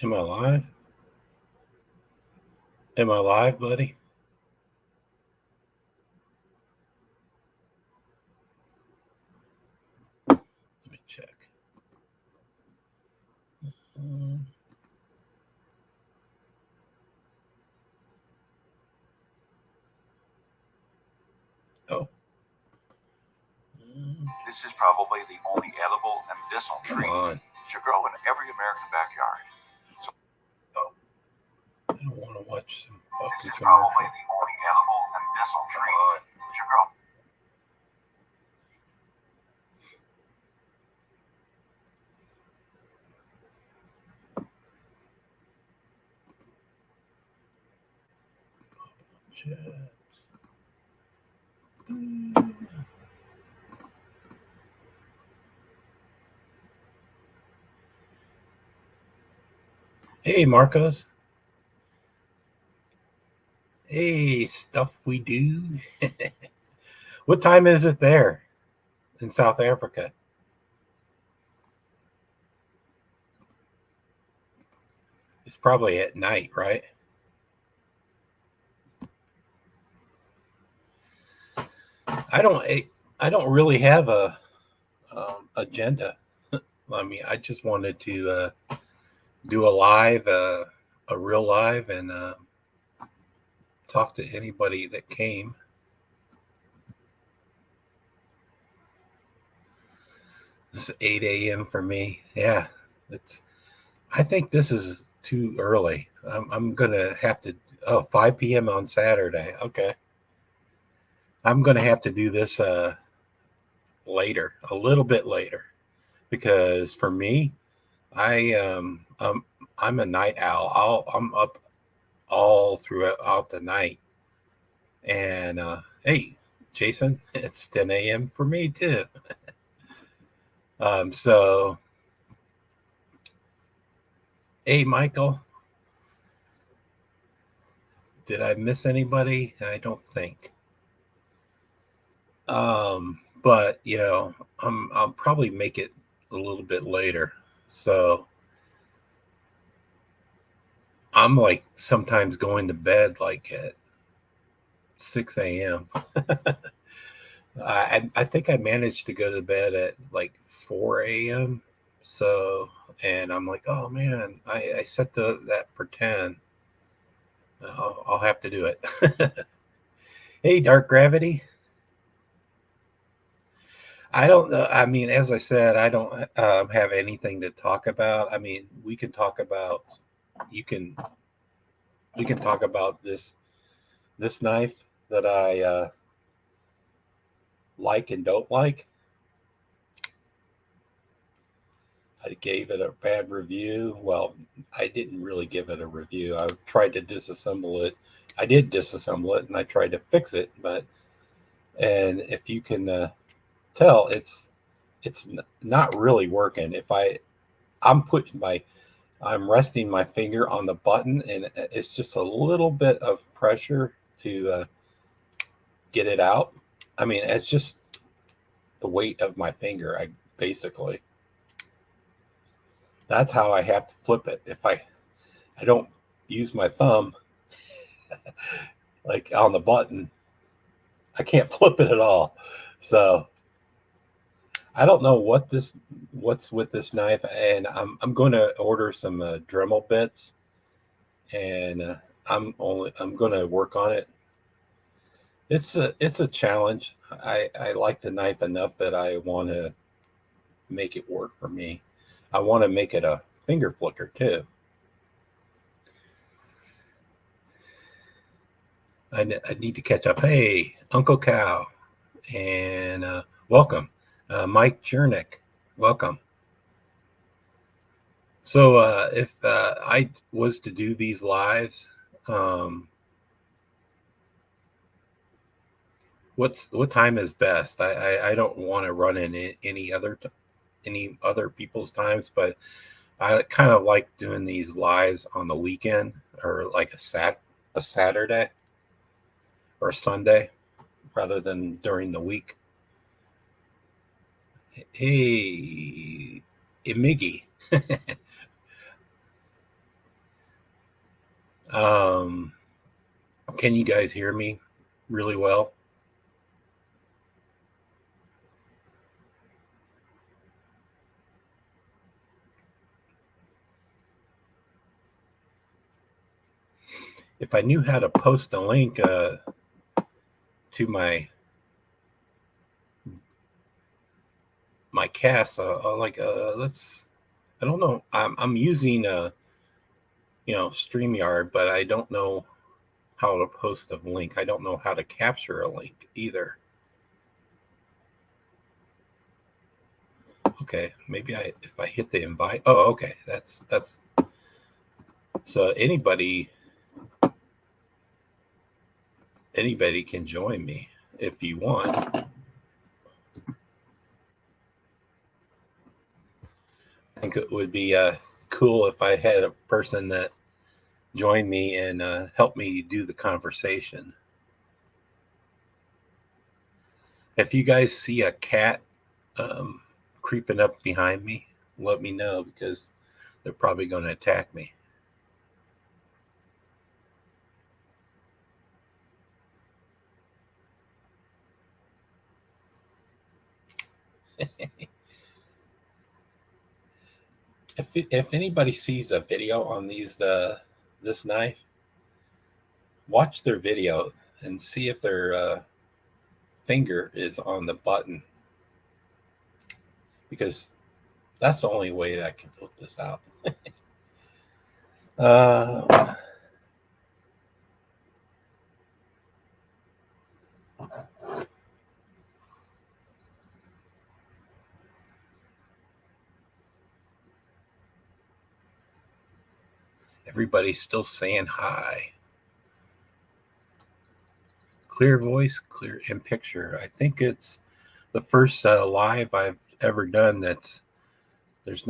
Am I live? Am I live, buddy? Let me check. Oh. This is probably the only edible and medicinal tree that should grow in every American backyard. So, I don't want to watch some fucking this is commercial. probably the only edible and medicinal tree that should grow. Hey, Marcos. Hey, stuff we do. What time is it there in South Africa? It's probably at night, right? I don't really have a agenda. I mean, I just wanted to do a live, a real live, and talk to anybody that came. It's 8 a.m. for me. Yeah, I think this is too early. I'm gonna have to. 5 p.m. on Saturday. Okay. I'm gonna have to do this later, a little bit later, because for me, I'm a night owl. I'm up all throughout the night. And hey, Jason, it's 10 a.m. for me too. So, hey, Michael, did I miss anybody? I don't think. But you know, I'll probably make it a little bit later. So I'm like sometimes going to bed like at 6 a.m. I think I managed to go to bed at like 4 a.m. So, and I'm like, oh man, I set that for 10. I'll have to do it. Hey, Dark Gravity. I don't know. I mean, as I said, I don't have anything to talk about. I mean, we can talk about. We can talk about this knife that I like and don't like. I gave it a bad review. Well, I didn't really give it a review. I tried to disassemble it. I did disassemble it, and I tried to fix it. And if you can tell, it's not really working. If I'm resting my finger on the button, and it's just a little bit of pressure to get it out. I mean, it's just the weight of my finger. Basically, that's how I have to flip it. If I don't use my thumb like on the button, I can't flip it at all. So I don't know what's with this knife, and I'm going to order some Dremel bits, and I'm going to work on it. It's a challenge. I like the knife enough that I want to make it work for me. I want to make it a finger flicker too. I need to catch up. Hey, Uncle Cow, and welcome, Mike Jernick. Welcome. So if I was to do these lives, what time is best? I don't want to run in any other people's times, but I kind of like doing these lives on the weekend or like a Saturday or Sunday rather than during the week. Hey, Miggy. Can you guys hear me really well? If I knew how to post a link to my cast, let's. I don't know. I'm using StreamYard, but I don't know how to post a link. I don't know how to capture a link either. Okay, maybe if I hit the invite. Oh, okay. That's so anybody can join me if you want. I think it would be cool if I had a person that joined me and helped me do the conversation. If you guys see a cat creeping up behind me, let me know, because they're probably going to attack me. If anybody sees a video on these this knife, watch their video and see if their finger is on the button, because that's the only way that I can flip this out. Everybody's still saying hi. Clear voice, clear in picture. I think it's the first live I've ever done that's there's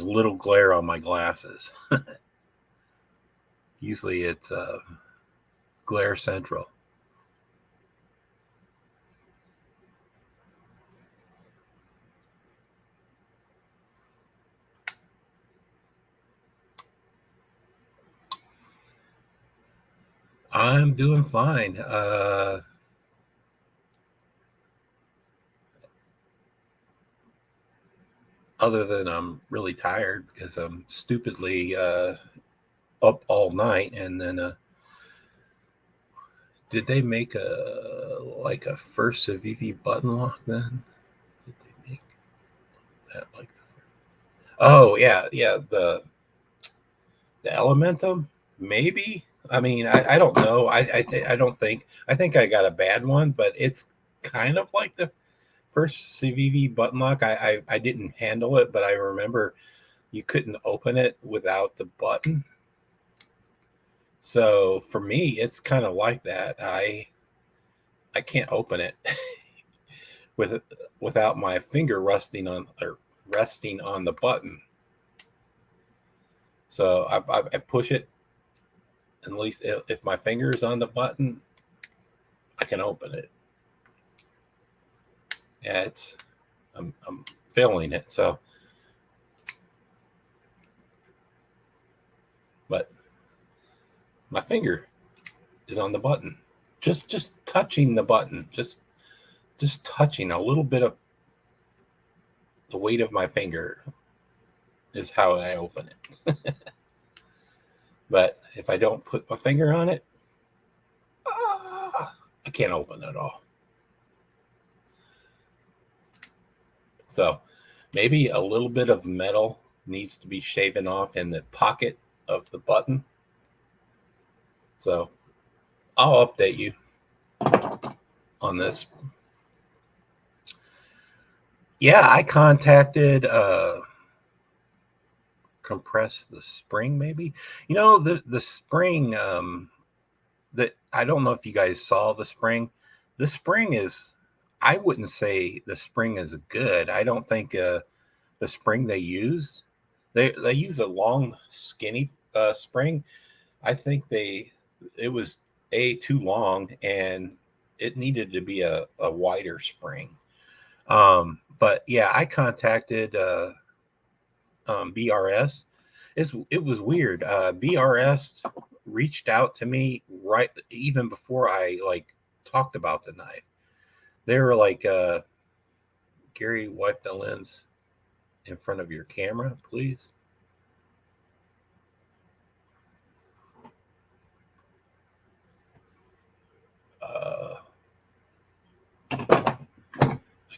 little glare on my glasses. Usually it's glare central. I'm doing fine. Other than I'm really tired because I'm stupidly up all night. And then did they make a first SOBX button lock then? Did they make that like oh yeah, the Elementum? Maybe. I mean, I don't know. I don't think. I think I got a bad one, but it's kind of like the first SOBX button lock. I didn't handle it, but I remember you couldn't open it without the button. So for me, it's kind of like that. I can't open it without my finger resting on the button. So I push it. At least if my finger is on the button, I can open it. Yeah, I'm feeling it. So, but my finger is on the button. Just touching the button. Just touching a little bit of the weight of my finger is how I open it. But if I don't put my finger on it, I can't open it at all. So maybe a little bit of metal needs to be shaven off in the pocket of the button. So I'll update you on this. Yeah, I contacted compress the spring, maybe. The spring that I don't know if you guys saw the spring. The spring is, I wouldn't say the spring is good. I don't think the spring they use a long skinny spring. I think it was too long, and it needed to be a wider spring. But yeah, I contacted BRS. It was weird. BRS reached out to me right even before I like talked about the knife. They were like, Gary, wipe the lens in front of your camera, please. I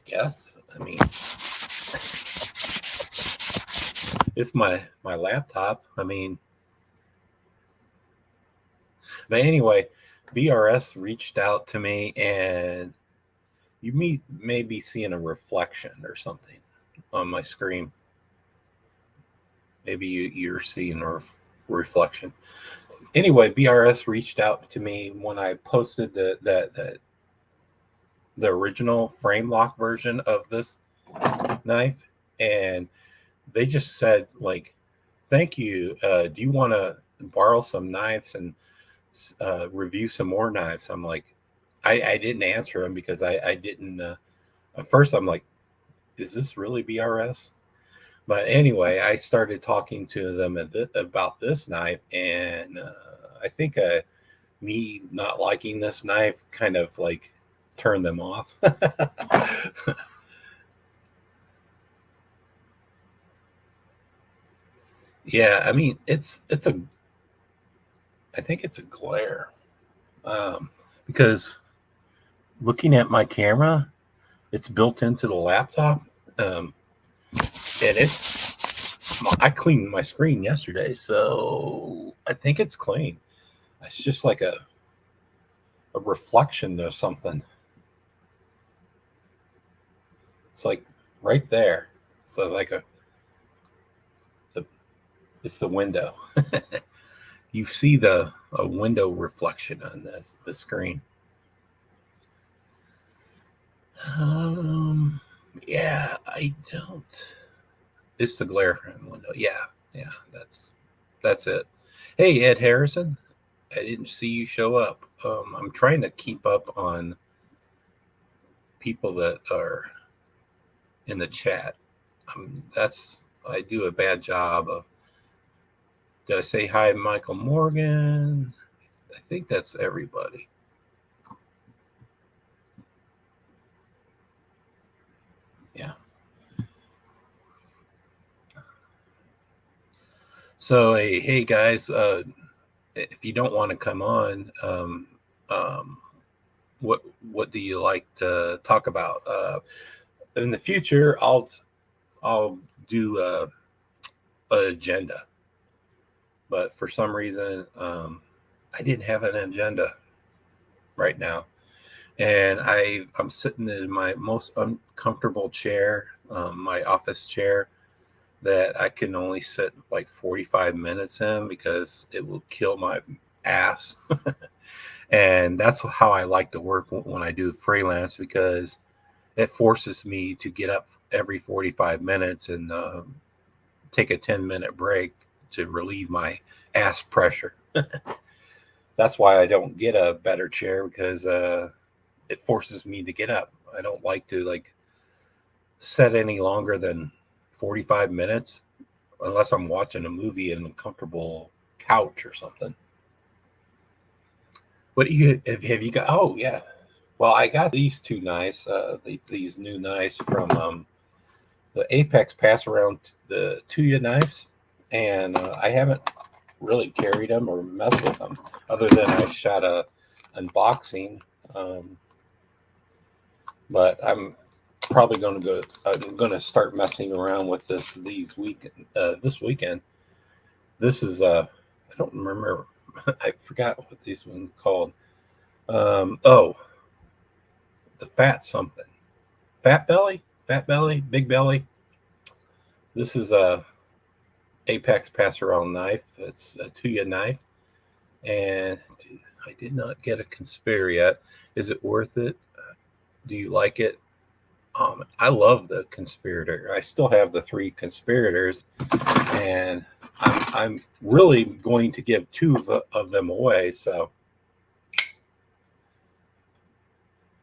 guess. I mean, it's my laptop. I mean, but anyway, BRS reached out to me, and you may be seeing a reflection or something on my screen. Maybe you're seeing a reflection. Anyway, BRS reached out to me when I posted the original frame lock version of this knife, and they just said, like, thank you. Do you want to borrow some knives and review some more knives? I'm like, I didn't answer them because I didn't. At first, I'm like, is this really BRS? But anyway, I started talking to them about this knife, and I think me not liking this knife kind of like turned them off. Yeah, I mean, I think it's a glare, because looking at my camera, it's built into the laptop, and I cleaned my screen yesterday, so I think it's clean. It's just like a reflection or something. It's like right there. So like it's the window. You see a window reflection on the screen. Yeah, I don't. It's the glare from the window. Yeah, that's it. Hey, Ed Harrison, I didn't see you show up. I'm trying to keep up on people that are in the chat. I do a bad job of. Did I say hi, Michael Morgan? I think that's everybody. Yeah. So hey guys, if you don't want to come on, what do you like to talk about? In the future, I'll do an agenda, but for some reason, I didn't have an agenda right now, and I'm sitting in my most uncomfortable chair, my office chair, that I can only sit like 45 minutes in because it will kill my ass. And that's how I like to work when I do freelance, because it forces me to get up every 45 minutes and take a 10-minute break to relieve my ass pressure. That's why I don't get a better chair, because it forces me to get up. I don't like to like sit any longer than 45 minutes unless I'm watching a movie in a comfortable couch or something. What do you have you got? Oh yeah, well, I got these two knives, these new knives from the Apex Pass Around, the Tuya knives, and I haven't really carried them or messed with them other than I shot a unboxing, but I'm probably going to start messing around with this weekend. This is I don't remember. I forgot what these ones called. The fat something, fat belly, big belly. This is a Apex Pass Around knife. It's a Tuya knife, and I did not get a conspirator yet. Is it worth it? Do you like it? I love the conspirator. I still have the 3 conspirators, and I'm really going to give 2 of them away. So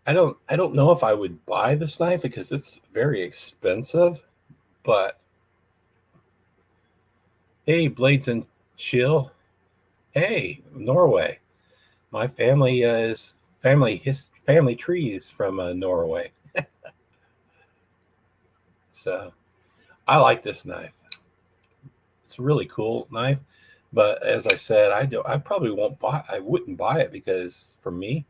I don't know if I would buy this knife because it's very expensive. But hey, Blades and Chill, Hey, Norway. My family is family tree is from Norway. So I like this knife. It's a really cool knife, but as I said, I probably wouldn't buy it because for me,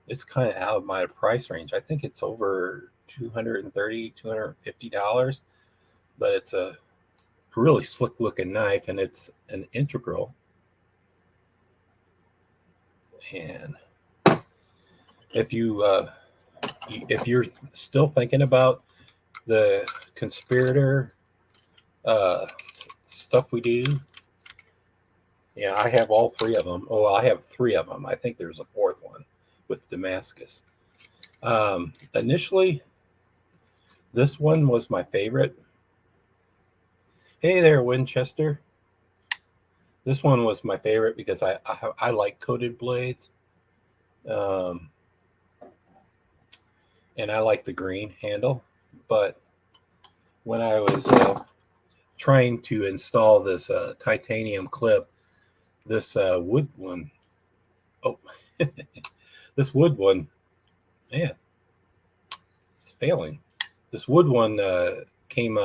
it's kind of out of my price range. I think it's over $250, but it's a really slick looking knife, and it's an integral. And if you're still thinking about the conspirator stuff we do, yeah, I have all three of them. Oh, I have three of them. I think there's a fourth one with Damascus. Initially, this one was my favorite. Hey there, Winchester. This one was my favorite because I like coated blades. And I like the green handle. But when I was trying to install this titanium clip, this wood one, this wood one, man, it's failing. This wood one came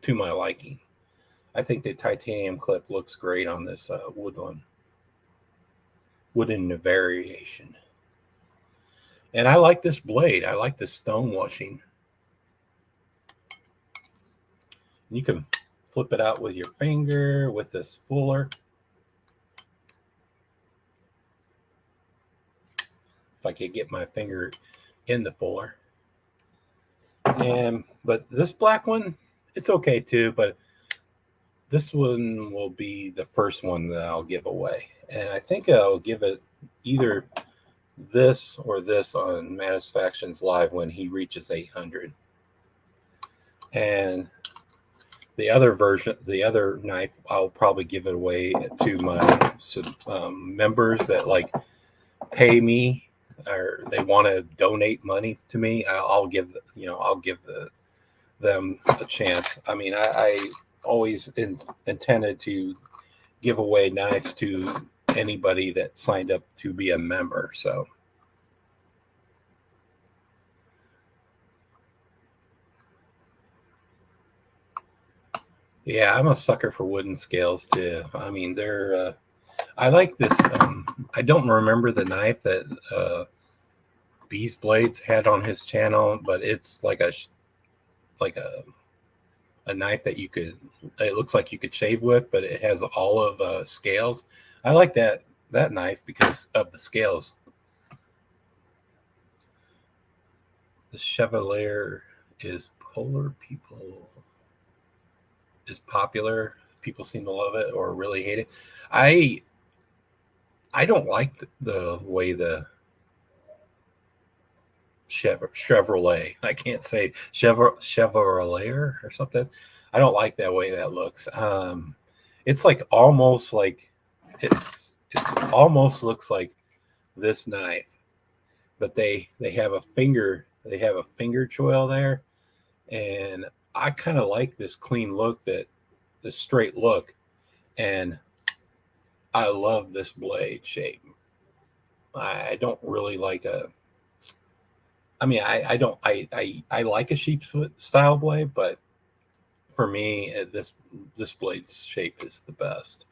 to my liking. I think the titanium clip looks great on this wood one. Wooden variation. And I like this blade. I like the stone washing. You can flip it out with your finger with this fuller. If I could get my finger in the fuller. But this black one, it's okay too, but this one will be the first one that I'll give away. And I think I'll give it either this or this on Mattisfaction's live when he reaches 800. And the other version, the other knife, I'll probably give it away to my members that like pay me or they want to donate money to me. I'll give them a chance. I mean, I always intended to give away knives to anybody that signed up to be a member. So yeah, I'm a sucker for wooden scales too. I mean, they're I like this. I don't remember the knife that Beast Blades had on his channel, but it's like a knife that you could, it looks like you could shave with, but it has all of scales. I like that knife because of the scales. The Chevalier is popular. People seem to love it or really hate it. I don't like the way the Chevrolet, I can't say Chevrolet or something. I don't like that way that looks. It's like almost like it's almost looks like this knife, but they have a finger choil there, and I kind of like this clean look, that the straight look, and I love this blade shape. I don't really like I like a sheep's foot style blade, but for me, this blade's shape is the best.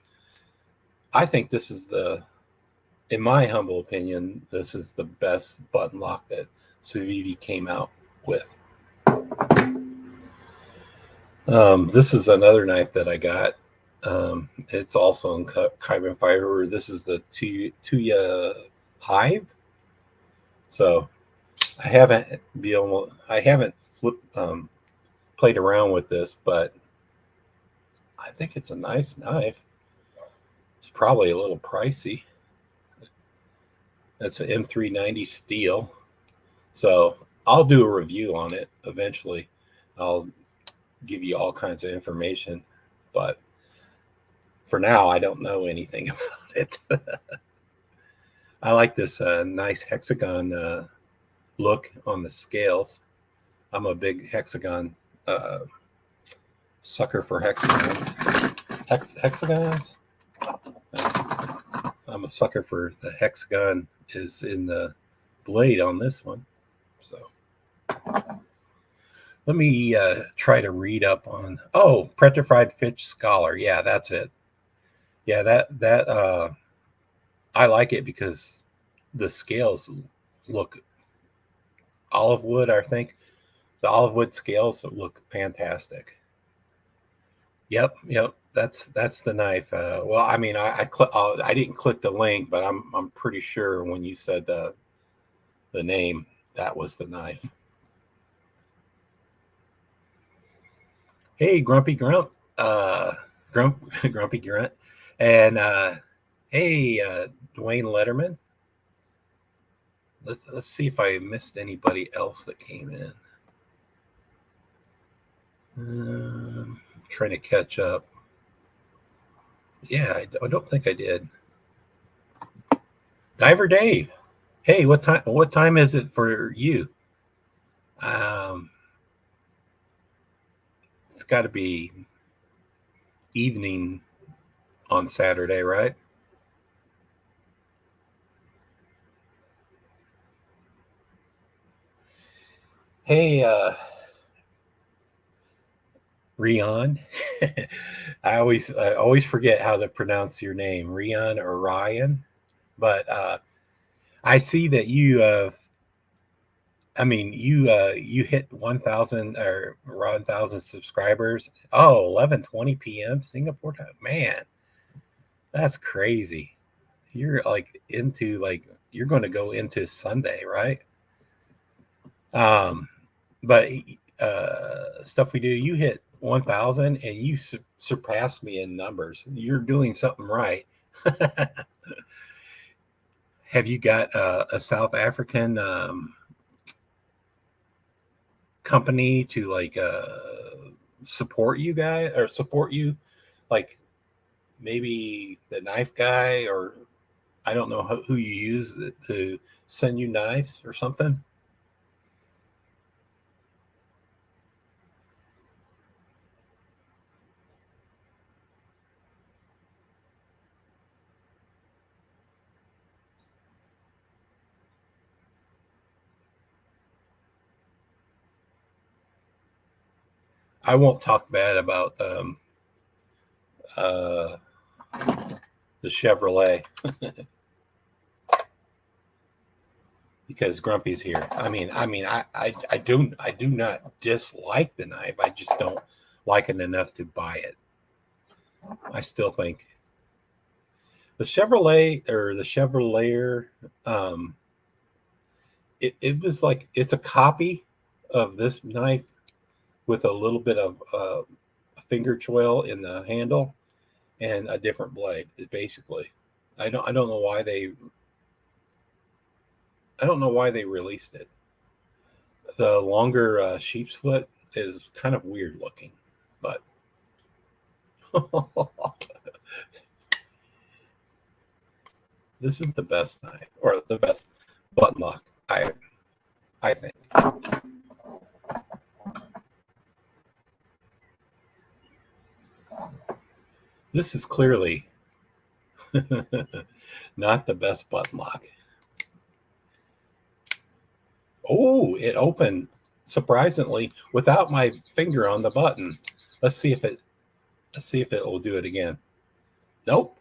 I think this is in my humble opinion, this is the best button lock that SOBX came out with. This is another knife that I got. It's also in carbon fiber. This is the Tuya Hive. So I haven't played around with this, but I think it's a nice knife. It's probably a little pricey. That's an M390 steel. So I'll do a review on it eventually. I'll give you all kinds of information, but for now, I don't know anything about it. I like this nice hexagon look on the scales. I'm a big hexagon sucker for hexagons. Hexagons? I'm a sucker for the hex gun is in the blade on this one. So let me try to read up on, Petrified Fish Scholar. Yeah, that's it. Yeah, that I like it because the scales look olive wood. I think the olive wood scales look fantastic. Yep. That's the knife. Well, I mean, I didn't click the link, but I'm pretty sure when you said the name, that was the knife. Hey, Grumpy Grump, Grumpy Grunt, and hey, Dwayne Letterman. Let's see if I missed anybody else that came in. Trying to catch up. Yeah, I don't think I did. DiverDave. Hey, what time is it for you? It's got to be evening on Saturday, right? Hey, Rion. I always forget how to pronounce your name, Rion or Ryan. But I see that you have. I mean, you hit 1,000 or 1,000 subscribers. Oh, 11:20 p.m. Singapore time. Man, that's crazy. You're you're going to go into Sunday, right? But stuff we do, you hit 1,000 and you surpassed me in numbers. You're doing something right. Have you got a South African company to support you guys or support you, like maybe the knife guy, or I don't know who you use to send you knives or something? I won't talk bad about uh, the Chevrolet because Grumpy's here. I do not dislike the knife. I just don't like it enough to buy it. I still think the Chevrolet or the Chevrolet, it was like it's a copy of this knife with a little bit of finger choil in the handle and a different blade. Is basically, I don't know why they released it. The longer sheep's foot is kind of weird looking, but this is the best knife or the best button lock I think. This is clearly not the best button lock. Oh, it opened surprisingly without my finger on the button. Let's see if it will do it again. Nope.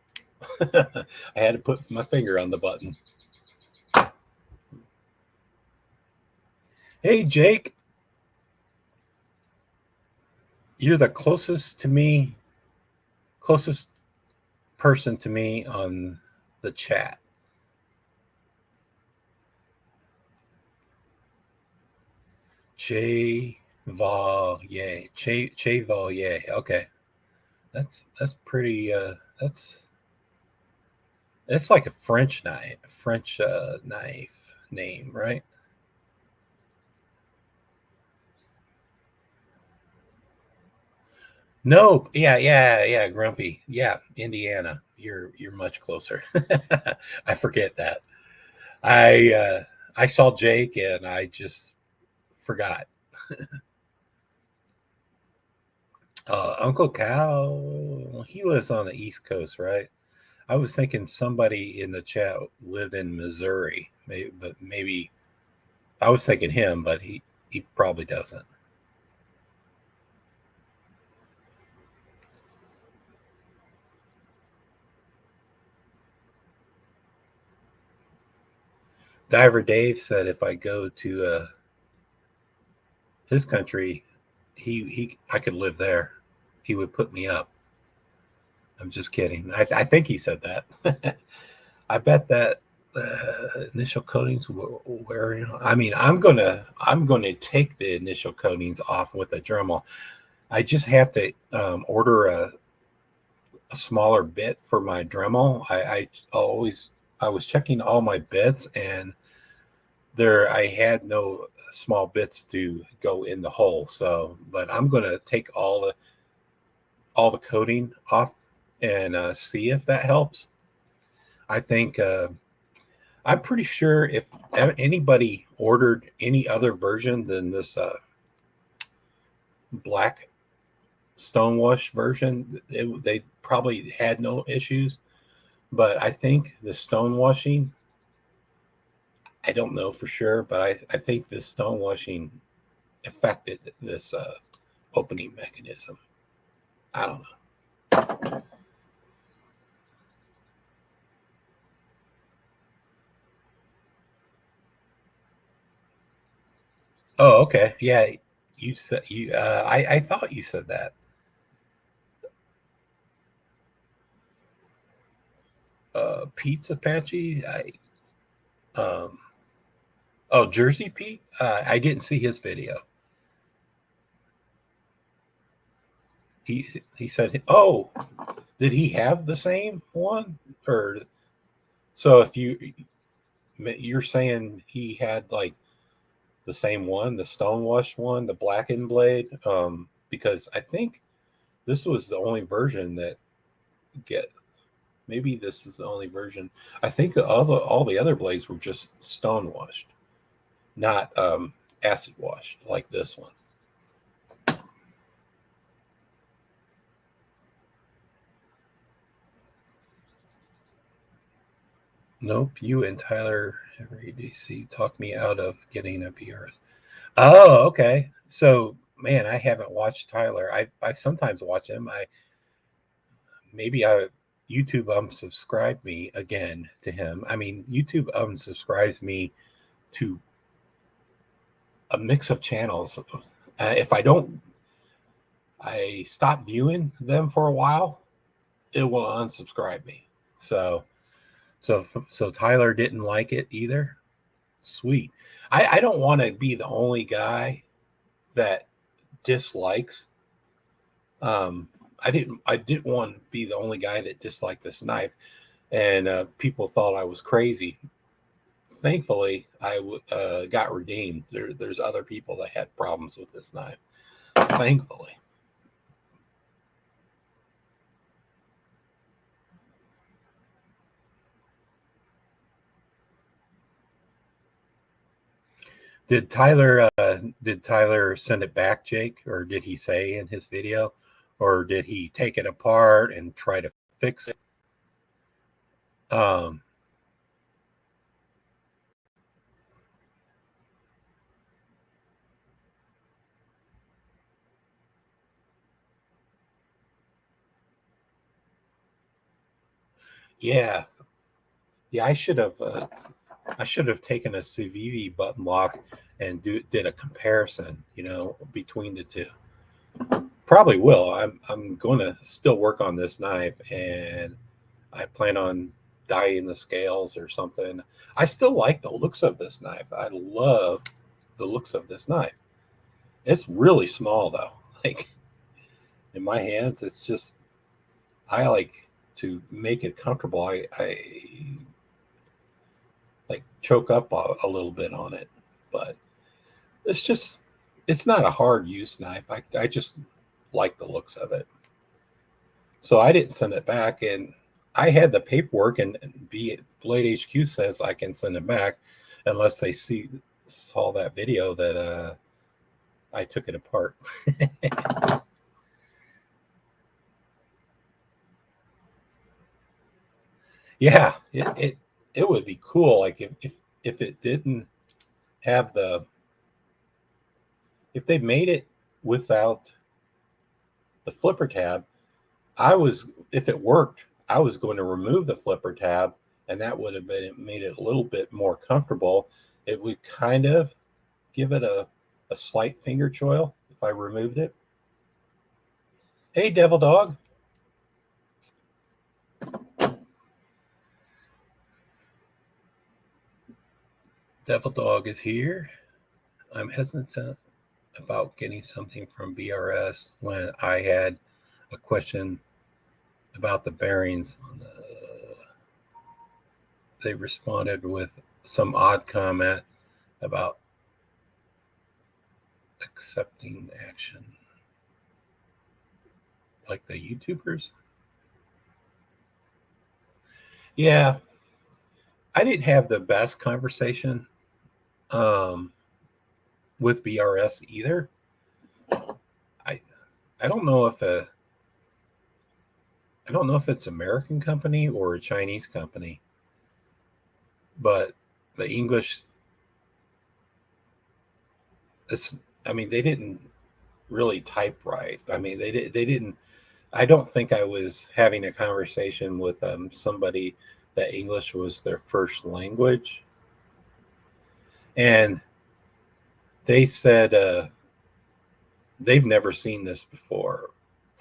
I had to put my finger on the button. Hey, Jake. You're the closest person to me on the chat. Chevalier. Chevalier. Okay. That's pretty that's like a French knife name, right? Nope. Yeah, Grumpy. Yeah, Indiana. You're much closer. I forget that. I saw Jake and I just forgot. Uncle Cal, he lives on the East Coast, right? I was thinking somebody in the chat lived in Missouri, maybe I was thinking him, but he probably doesn't. DiverDave said if I go to his country, I could live there. He would put me up. I'm just kidding. I think he said that. I bet that initial coatings wearing. I mean, I'm gonna take the initial coatings off with a Dremel. I just have to order a smaller bit for my Dremel. I was checking all my bits, and I had no small bits to go in the hole. So, but I'm gonna take all the coating off and see if that helps. I think I'm pretty sure if anybody ordered any other version than this black stonewash version, they probably had no issues. But I think the stonewashing, I don't know for sure, but I think the stonewashing affected this opening mechanism. I don't know. Oh, okay. Yeah, you said you. I thought you said that. Pete's Apache. Oh, Jersey Pete. I didn't see his video. He said, oh, did he have the same one? Or so if you're saying he had like the same one, the stonewashed one, the blackened blade, because I think this was the only version that maybe this is the only version. I think all the other blades were just stonewashed, not acid washed like this one. Nope, you and Tyler EDC talked me out of getting a PRS. Oh, okay. So, man, I haven't watched Tyler. I sometimes watch him. YouTube unsubscribed me again to him. I mean, YouTube unsubscribes me to a mix of channels. If I stop viewing them for a while, it will unsubscribe me. So Tyler didn't like it either. Sweet. I don't want to be the only guy that dislikes. I didn't want to be the only guy that disliked this knife, and people thought I was crazy. Thankfully, I got redeemed. There's other people that had problems with this knife. Thankfully. Did Tyler send it back, Jake, or did he say in his video, or did he take it apart and try to fix it? Yeah, I should have taken a Civivi button lock and did a comparison, between the two. Probably will. I'm going to still work on this knife, and I plan on dyeing the scales or something. I still like the looks of this knife. I love the looks of this knife. It's really small though. Like in my hands, it's just, I like to make it comfortable. I like choke up a little bit on it, but it's not a hard use knife. I just like the looks of it. So I didn't send it back, and I had the paperwork, and Blade HQ says I can send it back unless they saw that video that I took it apart. Yeah, it would be cool. Like if it didn't have if they made it without the flipper tab, if it worked, I was going to remove the flipper tab, and that would have made it a little bit more comfortable. It would kind of give it a slight finger choil if I removed it. Hey, Devil Dog. Devil Dog is here. I'm hesitant about getting something from BRS when I had a question about the bearings. They responded with some odd comment about accepting action, like the YouTubers. Yeah, I didn't have the best conversation with BRS either. I don't know if it's American company or a Chinese company, but the English, they didn't really type right. I mean, they didn't. I don't think I was having a conversation with somebody that English was their first language, and they said they've never seen this before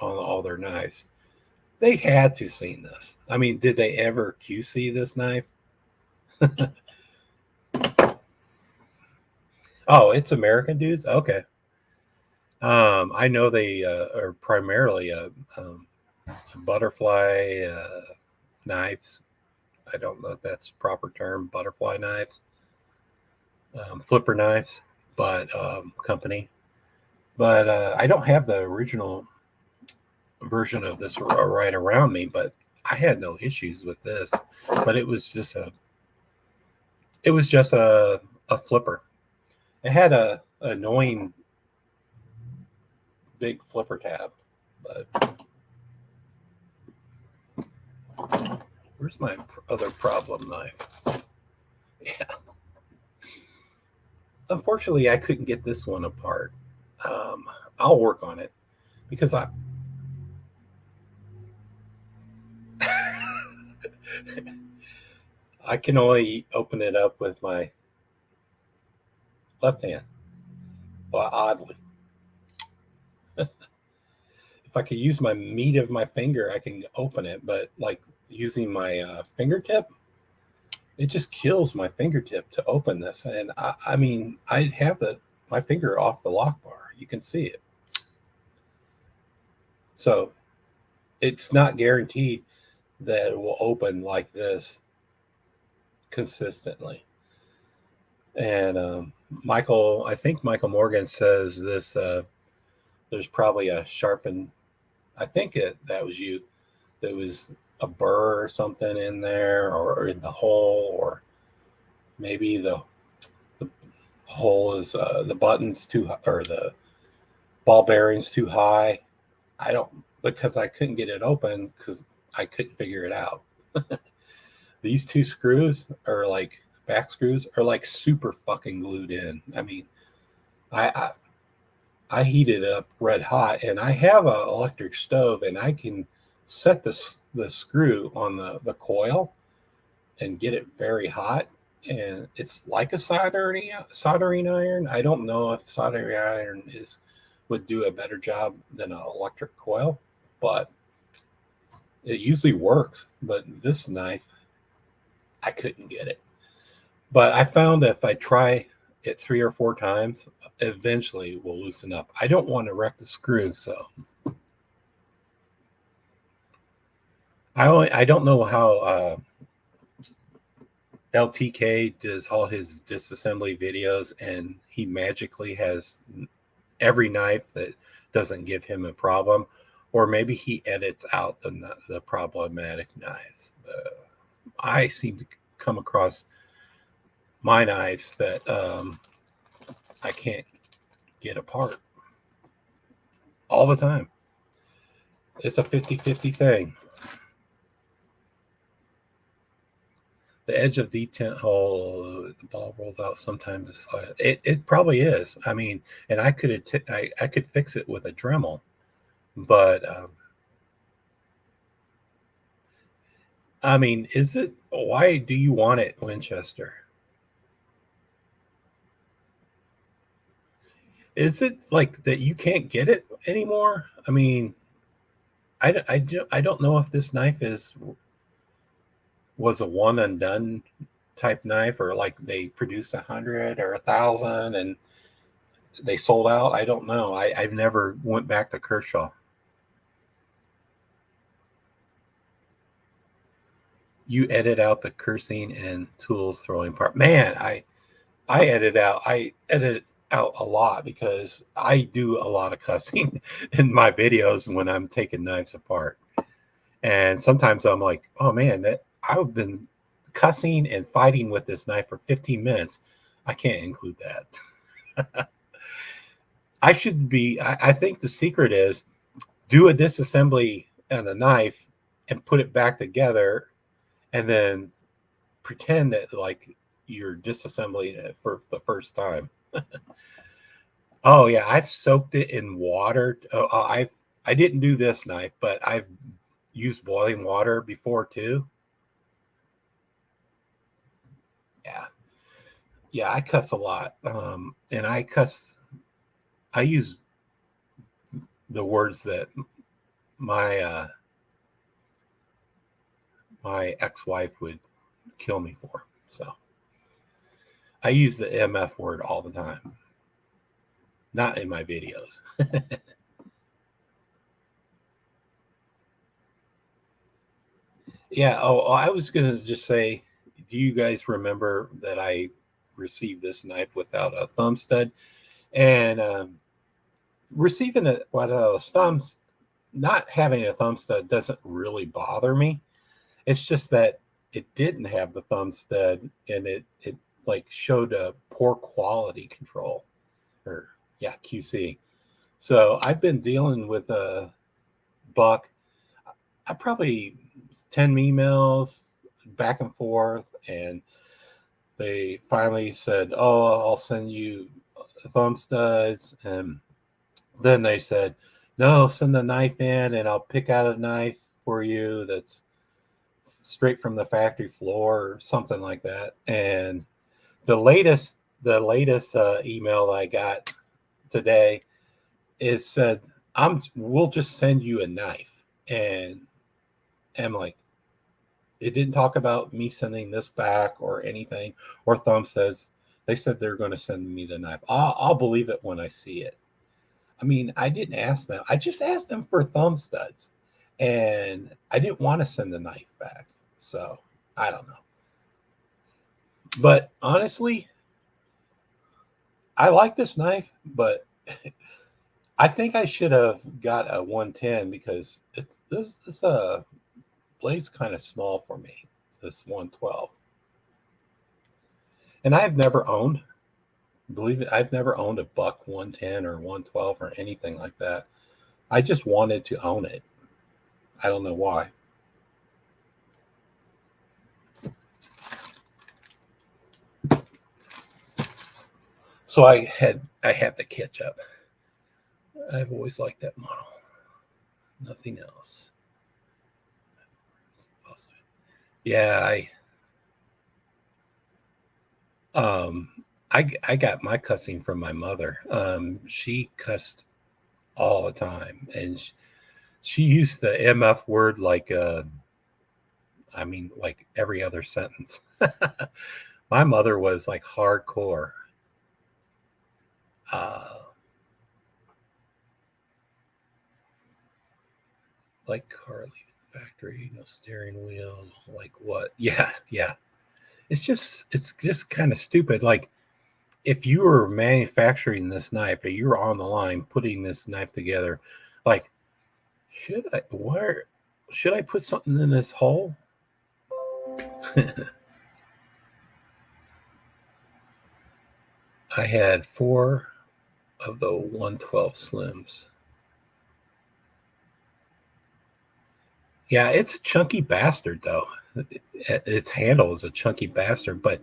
on all their knives. They had to seen this. I mean, did they ever QC this knife? Oh, it's American dudes? Okay. I know they are primarily butterfly knives. I don't know if that's the proper term, butterfly knives, flipper knives, but company. But I don't have the original version of this right around me, but I had no issues with this. But it was just a flipper. It had a annoying big flipper tab, but where's my other problem knife? Yeah. Unfortunately, I couldn't get this one apart. I'll work on it because I can only open it up with my left hand. Well, oddly. If I could use my meat of my finger, I can open it, but like using my fingertip, it just kills my fingertip to open this. And I mean, I have my finger off the lock bar. You can see it. So it's not guaranteed that it will open like this consistently. And I think Michael Morgan says this, there's probably a sharpened, I think that was you. There was a burr or something in there, or in the hole, or maybe the hole is the buttons too high, or the ball bearings too high. Because I couldn't get it open because I couldn't figure it out. These two screws are like back screws are like super fucking glued in. I mean, I heated it up red hot, and I have an electric stove, and I can set the screw on the coil and get it very hot, and it's like a soldering iron. I don't know if soldering iron would do a better job than an electric coil, but it usually works. But this knife, I couldn't get it. But I found if I try it 3 or 4 times, eventually it will loosen up. I don't want to wreck the screw, so I don't know how LTK does all his disassembly videos, and he magically has every knife that doesn't give him a problem, or maybe he edits out the problematic knives. I seem to come across my knives that I can't get apart all the time. It's a 50-50 thing. The edge of the tent hole, the ball rolls out sometimes. It probably is. I mean, and I could I could fix it with a Dremel, but I mean, is it? Why do you want it, Winchester? Is it like that you can't get it anymore? I mean, I don't know if this knife was a one and done type knife, or like they produce 100 or 1,000 and they sold out. I don't know. I've never went back to Kershaw. You edit out the cursing and tools throwing part. Man, I edit out a lot because I do a lot of cussing in my videos when I'm taking knives apart. And sometimes I'm like, oh man, that I've been cussing and fighting with this knife for 15 minutes. I can't include that. I should be, I think the secret is do a disassembly on a knife and put it back together and then pretend that like you're disassembling it for the first time. Oh yeah, I've soaked it in water. I didn't do this knife, but I've used boiling water before too. Yeah, I cuss a lot, and I use the words that my my ex-wife would kill me for. So I use the MF word all the time, not in my videos. Yeah. Oh, I was gonna just say, do you guys remember that I received this knife without a thumb stud? And receiving it without a thumb, not having a thumb stud doesn't really bother me. It's just that it didn't have the thumb stud, and it like showed a poor quality control, or yeah, QC. So I've been dealing with a buck. I probably 10 emails back and forth, and they finally said, "Oh, I'll send you thumb studs." And then they said, "No, send the knife in, and I'll pick out a knife for you that's straight from the factory floor," or something like that. And the latest email I got today is said, we'll just send you a knife." And I'm like, it didn't talk about me sending this back or anything, or Thumb says they said they're going to send me the knife. I'll believe it when I see it. I mean, I didn't ask them. I just asked them for thumb studs, and I didn't want to send the knife back. So I don't know. But honestly, I like this knife, but I think I should have got a 110 because this blade's kind of small for me. This 112, and I've never owned. Believe it, I've never owned a buck 110 or 112 or anything like that. I just wanted to own it. I don't know why. So I had to catch up. I've always liked that model. Nothing else. Yeah, I got my cussing from my mother. She cussed all the time, and she used the MF word like I mean, like every other sentence. My mother was like hardcore. Like car leaving factory, no steering wheel. Like what? Yeah. It's just kind of stupid. Like if you were manufacturing this knife, or you were on the line putting this knife together, like should I put something in this hole? I had 4 of the 112 slims. Yeah, it's a chunky bastard though. its handle is a chunky bastard. But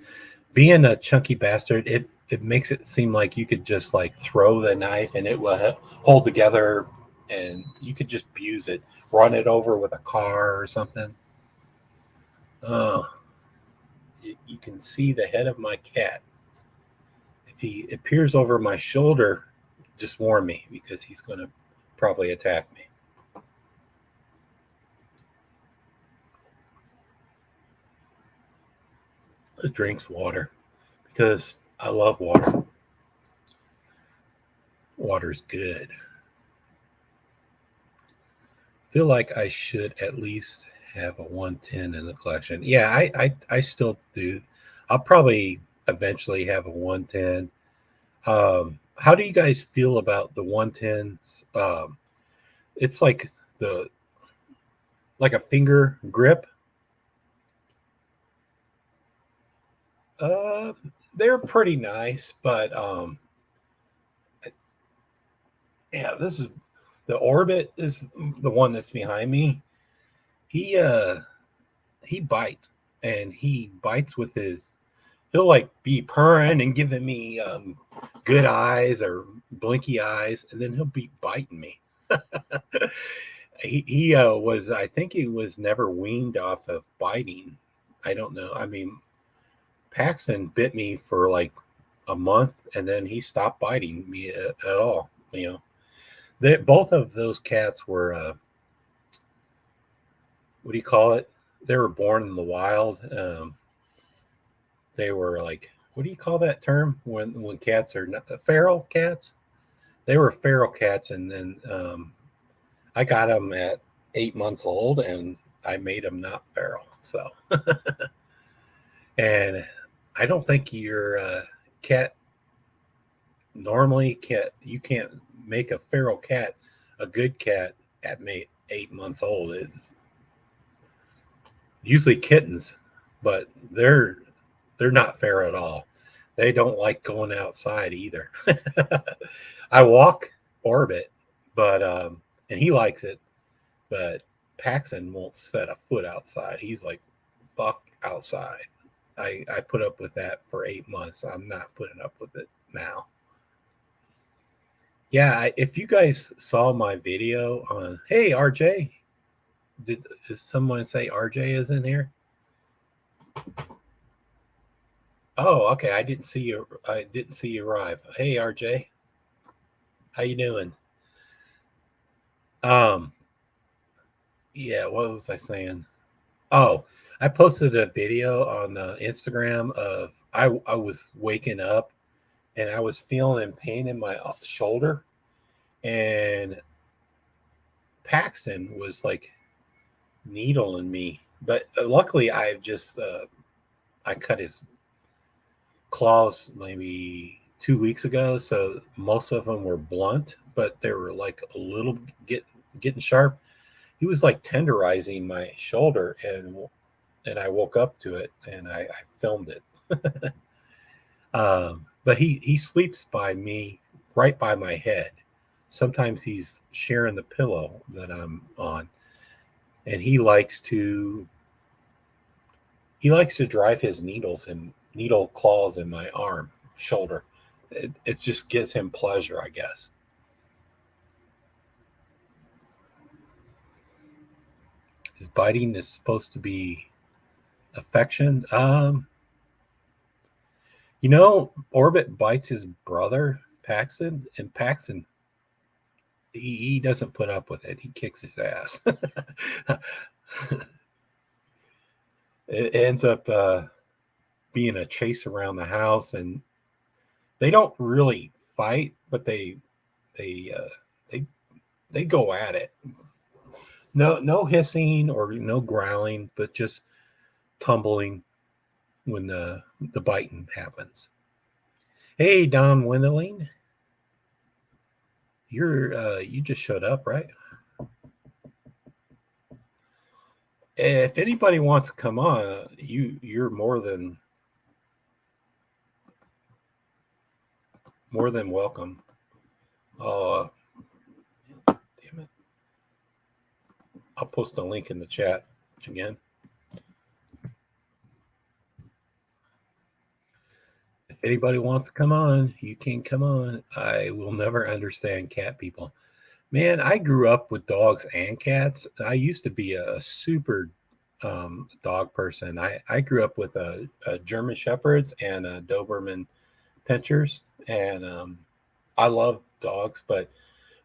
being a chunky bastard, it makes it seem like you could just like throw the knife and it will hold together, and you could just abuse it, run it over with a car or something. Oh, you can see the head of my cat. If he appears over my shoulder, just warn me, because he's going to probably attack me. It drinks water because I love water. Water's good. Feel like I should at least have a 110 in the collection. Yeah, I still do. I'll probably eventually have a 110. How do you guys feel about the 110s? It's like a finger grip. They're pretty nice, but yeah, this is the Orbit is the one that's behind me. He bites, and he bites with his. He'll like be purring and giving me good eyes or blinky eyes, and then he'll be biting me. he was, I think he was never weaned off of biting. I don't know. I mean, Paxton bit me for like a month, and then he stopped biting me at all. You know, both of those cats were what do you call it? They were born in the wild. They were like, what do you call that term when cats are not, feral cats? They were feral cats, and then I got them at 8 months old, and I made them not feral. So, and I don't think your cat normally you can't make a feral cat a good cat at 8 months old. It's usually kittens, but they're not feral at all. They don't like going outside either. I walk Orbit, but and he likes it, but Paxton won't set a foot outside. He's like, fuck outside. I put up with that for 8 months. I'm not putting up with it now. Yeah, if you guys saw my video on, hey RJ, did someone say RJ is in here? Oh, okay. I didn't see you arrive. Hey RJ, how you doing? Yeah, what was I saying? Oh, I posted a video on Instagram of I was waking up and I was feeling pain in my shoulder, and Paxton was like needling me, but luckily I just I cut his claws maybe 2 weeks ago, so most of them were blunt, but they were like a little getting sharp. He was like tenderizing my shoulder, and I woke up to it, and I filmed it. But he sleeps by me, right by my head. Sometimes he's sharing the pillow that I'm on, and he likes to drive his needle claws in my arm, shoulder. It just gives him pleasure, I guess. His biting is supposed to be affection. Orbit bites his brother Paxton, and Paxton he doesn't put up with it. He kicks his ass. It ends up being a chase around the house, and they don't really fight, but they go at it. No hissing or no growling, but just tumbling when the biting happens. Hey, Don Wendeling, you just showed up, right? If anybody wants to come on, you're more than welcome. Oh, damn it! I'll post a link in the chat again. If anybody wants to come on, you can come on. I will never understand cat people. Man, I grew up with dogs and cats. I used to be a super dog person. I grew up with a German Shepherds and a Doberman Pinschers, and I love dogs. But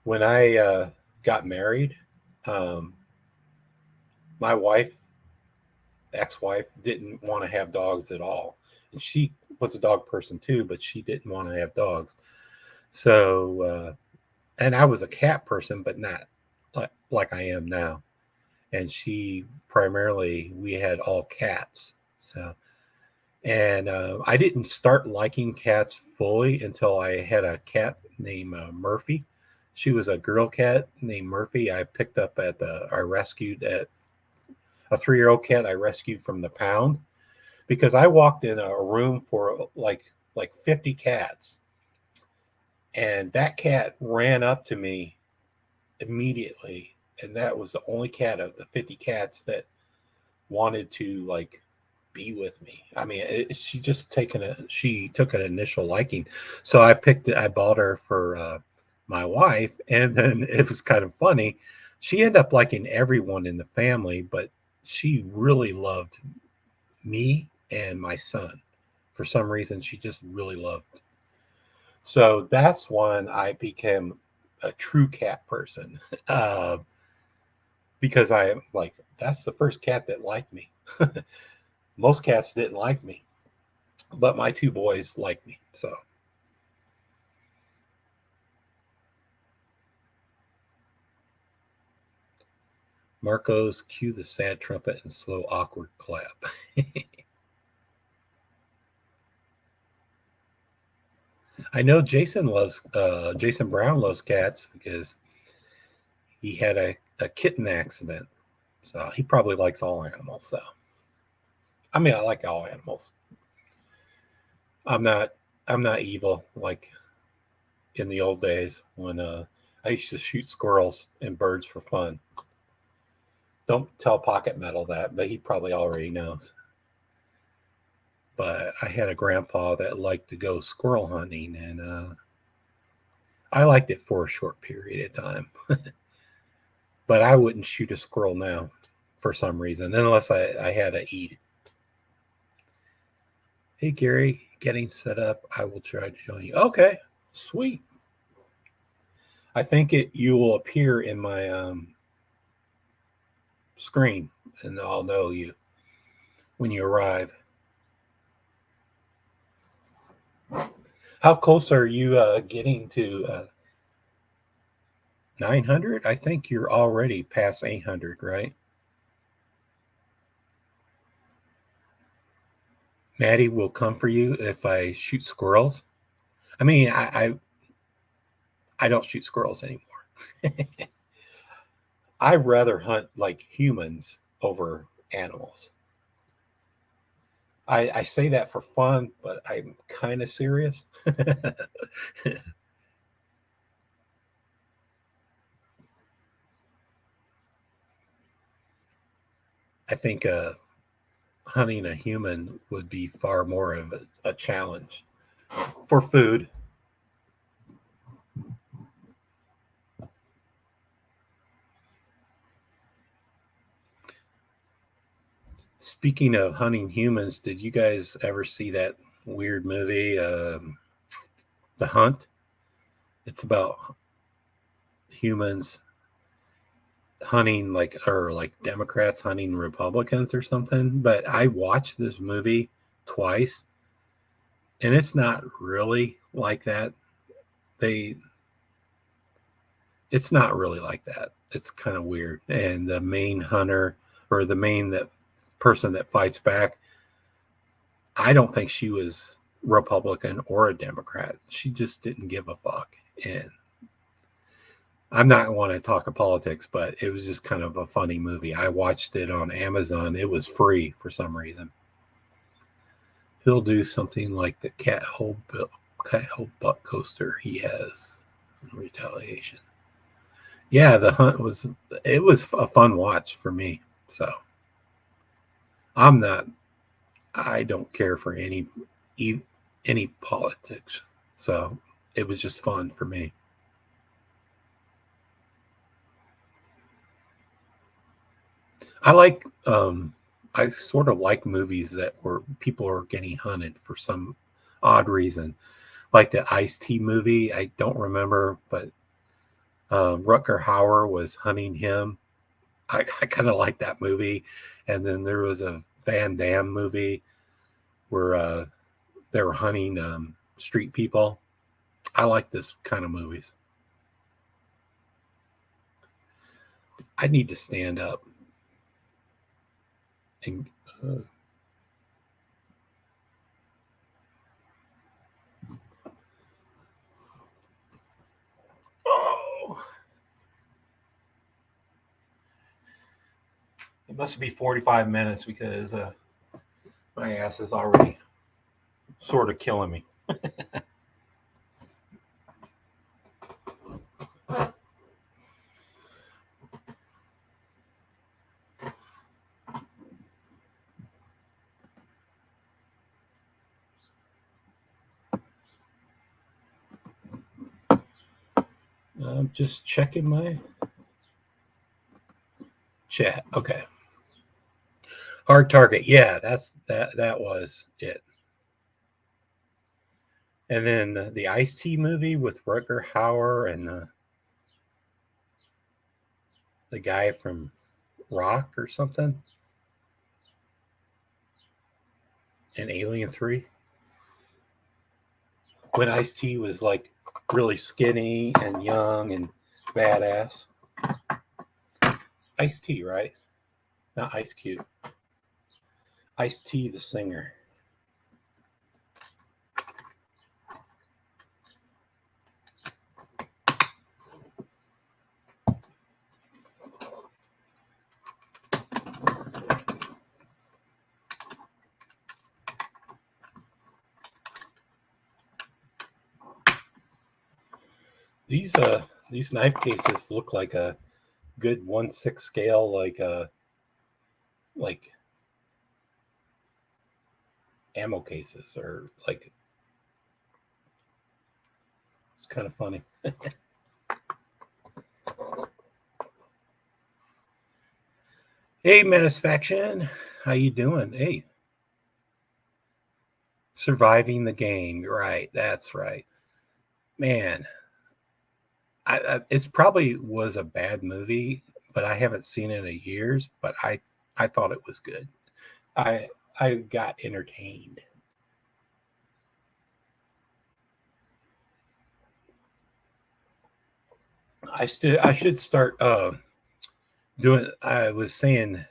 when I got married, um, my wife, ex-wife, didn't want to have dogs at all, and she was a dog person too, but she didn't want to have dogs. So, and I was a cat person, but not like I am now. And she primarily, we had all cats. So, and I didn't start liking cats fully until I had a cat named Murphy. She was a girl cat named Murphy. I picked up I rescued at a 3-year-old cat I rescued from the pound, because I walked in a room for like 50 cats, and that cat ran up to me immediately, and that was the only cat of the 50 cats that wanted to like be with me. I mean, she took an initial liking. So I bought her for my wife, and then it was kind of funny. She ended up liking everyone in the family, but she really loved me and my son. For some reason, she just really loved. So that's when I became a true cat person, because I like, that's the first cat that liked me. Most cats didn't like me, but my two boys liked me. So Marcos, cue the sad trumpet and slow awkward clap. I know Jason Brown loves cats because he had a kitten accident. So he probably likes all animals. So I mean, I like all animals. I'm not evil like in the old days when I used to shoot squirrels and birds for fun. Don't tell Pocket Metal that, but he probably already knows. But I had a grandpa that liked to go squirrel hunting, and I liked it for a short period of time. But I wouldn't shoot a squirrel now for some reason, unless I had to eat. Hey, Gary, getting set up. I will try to join you. Okay, sweet. I think you will appear in my screen, and I'll know you when you arrive. How close are you getting to 900? I think you're already past 800, right? Maddie will come for you if I shoot squirrels. I mean, I don't shoot squirrels anymore. I'd rather hunt like humans over animals. I say that for fun, but I'm kind of serious. I think hunting a human would be far more of a challenge for food. Speaking of hunting humans, did you guys ever see that weird movie, The Hunt? It's about humans hunting like Democrats hunting Republicans or something. But I watched this movie twice, and it's not really like that. It's not really like that. It's kind of weird. And the main hunter, or the main person that fights back, I don't think she was Republican or a Democrat. She just didn't give a fuck. And I'm not want to talk of politics, but it was just kind of a funny movie. I watched it on Amazon. It was free for some reason. He'll do something like the cat hole butt coaster he has in retaliation. Yeah, the hunt was a fun watch for me. So I don't care for any politics. So it was just fun for me. I sort of like movies that where people are getting hunted for some odd reason. Like the Ice-T movie, I don't remember, but Rutger Hauer was hunting him. I kind of like that movie. And then there was a Van Damme movie where they were hunting street people. I like this kind of movies. I need to stand up. And it must be 45 minutes because my ass is already sort of killing me. I'm just checking my chat. Okay. Hard target. Yeah, that was it. And then the Ice-T movie with Rutger Hauer and the guy from Rock or something. And Alien 3. When Ice-T was like really skinny and young and badass. Ice-T, right? Not Ice Cube. Ice-T, the singer. These knife cases look like a good 1/6 scale, like ammo cases, or like it's kind of funny. Hey, Mattisfaction, how you doing? Hey, surviving the game, right? That's right, man. It probably was a bad movie, but I haven't seen it in years. But I thought it was good. I got entertained. I should start doing. I was saying,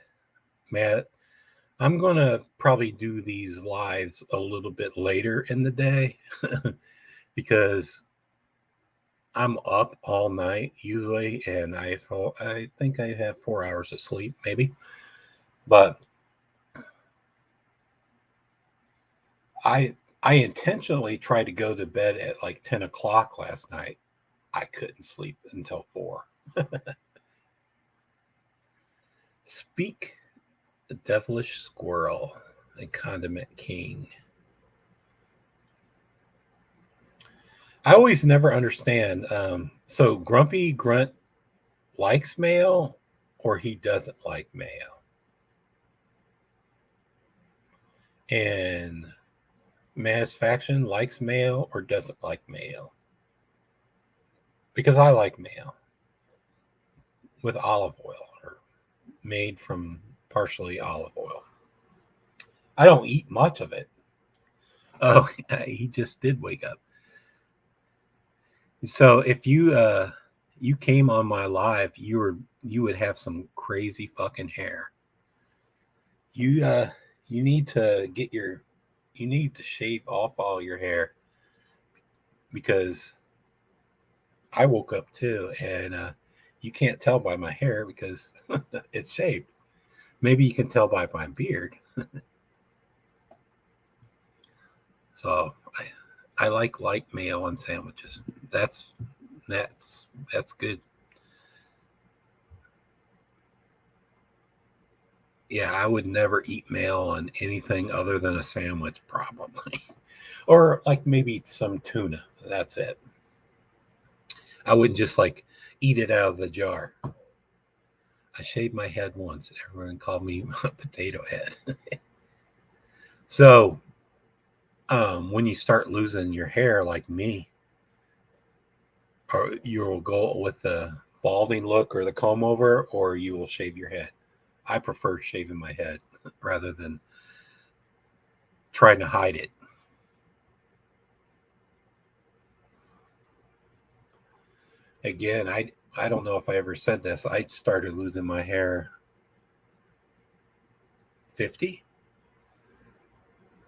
Matt, I'm gonna probably do these lives a little bit later in the day because I'm up all night usually, and I think I have 4 hours of sleep, maybe. But I intentionally tried to go to bed at like 10 o'clock last night. I couldn't sleep until 4. Speak the devilish squirrel and condiment king. I always never understand. So Grumpy Grunt likes mail, or he doesn't like mail. And Mattisfaction likes mail or doesn't like mail. Because I like mail with olive oil, or made from partially olive oil. I don't eat much of it. Oh, he just did wake up. So if you came on my live, you would have some crazy fucking hair. You need to you need to shave off all your hair, because I woke up too, and you can't tell by my hair because it's shaved. Maybe you can tell by my beard. So I like light mayo on sandwiches. That's good. Yeah, I would never eat mayo on anything other than a sandwich, probably. or like maybe some tuna. That's it. I wouldn't just like eat it out of the jar. I shaved my head once. Everyone called me a potato head. So when you start losing your hair like me, or you'll go with the balding look or the comb over, or you will shave your head. I prefer shaving my head rather than trying to hide it. Again, I don't know if I ever said this. I started losing my hair 50.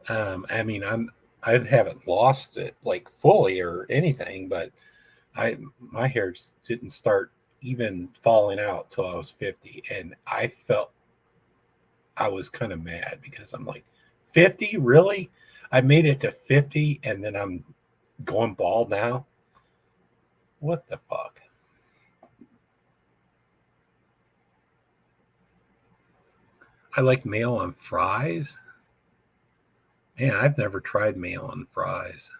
I mean, I haven't lost it like fully or anything, but my hair didn't start even falling out till I was 50, and I felt I was kind of mad because I'm like, 50, really? I made it to 50, and then I'm going bald now. What the fuck? I like mayo on fries. Man, I've never tried mayo on fries.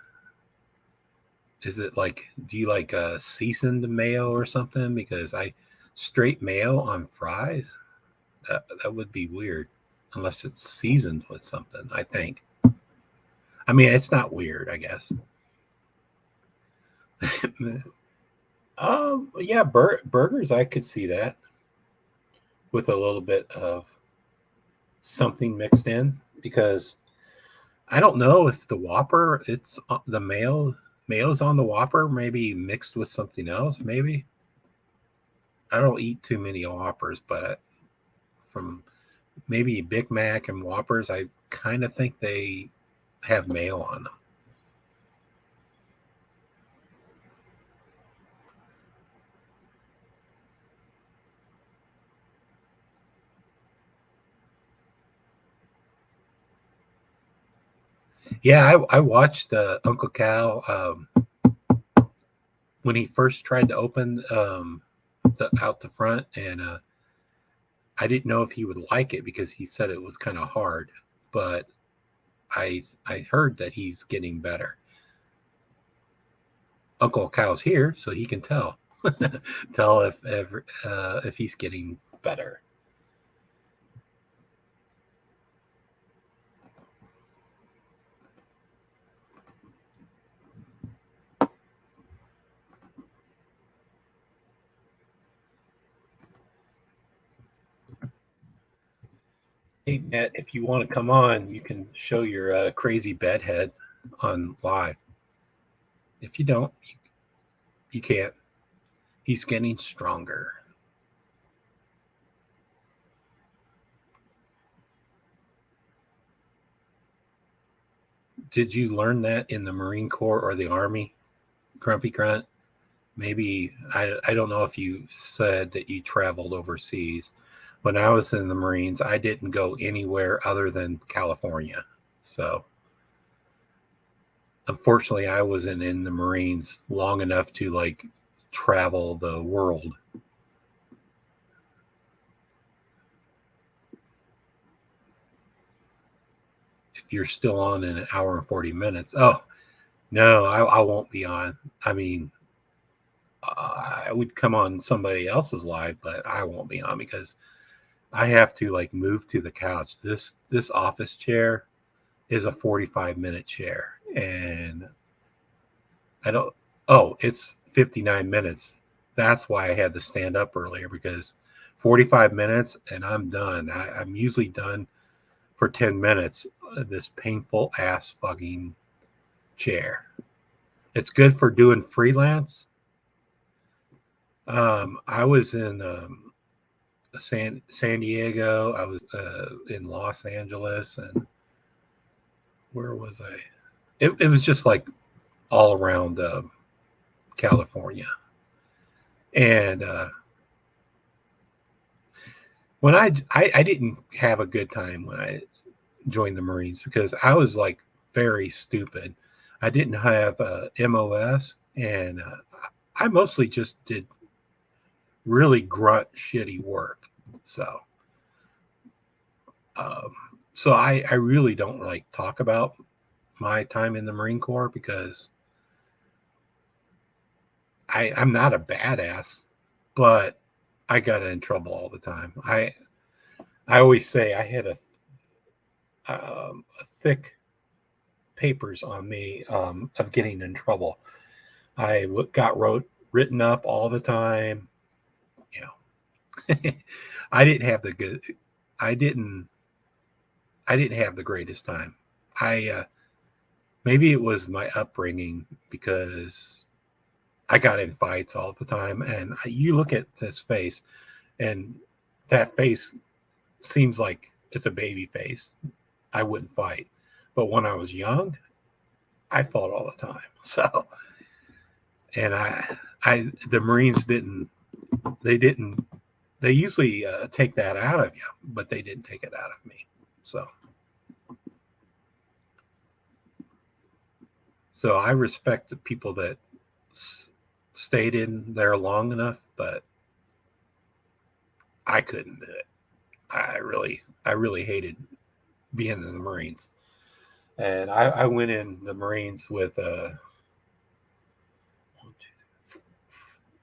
Is it like, do you like a seasoned mayo or something? Because straight mayo on fries, that would be weird unless it's seasoned with something, I think. I mean, it's not weird, I guess. Yeah, burgers, I could see that with a little bit of something mixed in, because I don't know if the Whopper, it's the mayo's on the Whopper, maybe mixed with something else, maybe. I don't eat too many Whoppers, but from maybe Big Mac and Whoppers, I kind of think they have mayo on them. Yeah, I watched Uncle Cal when he first tried to open out the front, and I didn't know if he would like it because he said it was kind of hard, but I heard that he's getting better. Uncle Cal's here, so he can tell if he's getting better. Hey, Matt, if you want to come on, you can show your crazy bedhead on live. If you don't, you can't. He's getting stronger. Did you learn that in the Marine Corps or the Army, Grumpy Grunt? Maybe, I don't know if you said that you traveled overseas. When I was in the Marines, I didn't go anywhere other than California. So unfortunately, I wasn't in the Marines long enough to like travel the world. If you're still on in an hour and 40 minutes, oh, no, I won't be on. I mean, I would come on somebody else's live, but I won't be on because I have to like move to the couch. This office chair is a 45-minute chair, and I don't. Oh, it's 59 minutes. That's why I had to stand up earlier, because 45 minutes and I'm done. I'm usually done for 10 minutes. This painful ass fucking chair. It's good for doing freelance. I was in San Diego. I was in Los Angeles, and where was I? It was just like all around California. And when I didn't have a good time when I joined the Marines, because I was like very stupid. I didn't have MOS, and I mostly just did really grunt shitty work. So I really don't like talk about my time in the Marine Corps because I'm not a badass, but I got in trouble all the time. I always say I had a thick papers on me of getting in trouble. I got written up all the time. I didn't have the good. I didn't have the greatest time. Maybe it was my upbringing because I got in fights all the time. And you look at this face, and that face seems like it's a baby face. I wouldn't fight. But when I was young, I fought all the time. So, and the Marines they usually take that out of you, but they didn't take it out of me. So I respect the people that stayed in there long enough, but I couldn't do it. I really hated being in the Marines. And I went in the Marines with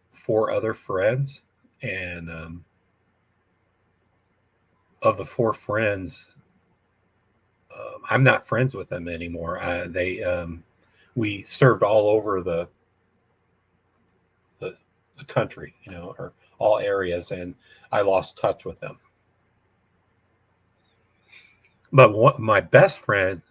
4 other friends. And of the 4 friends, I'm not friends with them anymore. We served all over the country, or all areas, and I lost touch with them. But my best friend,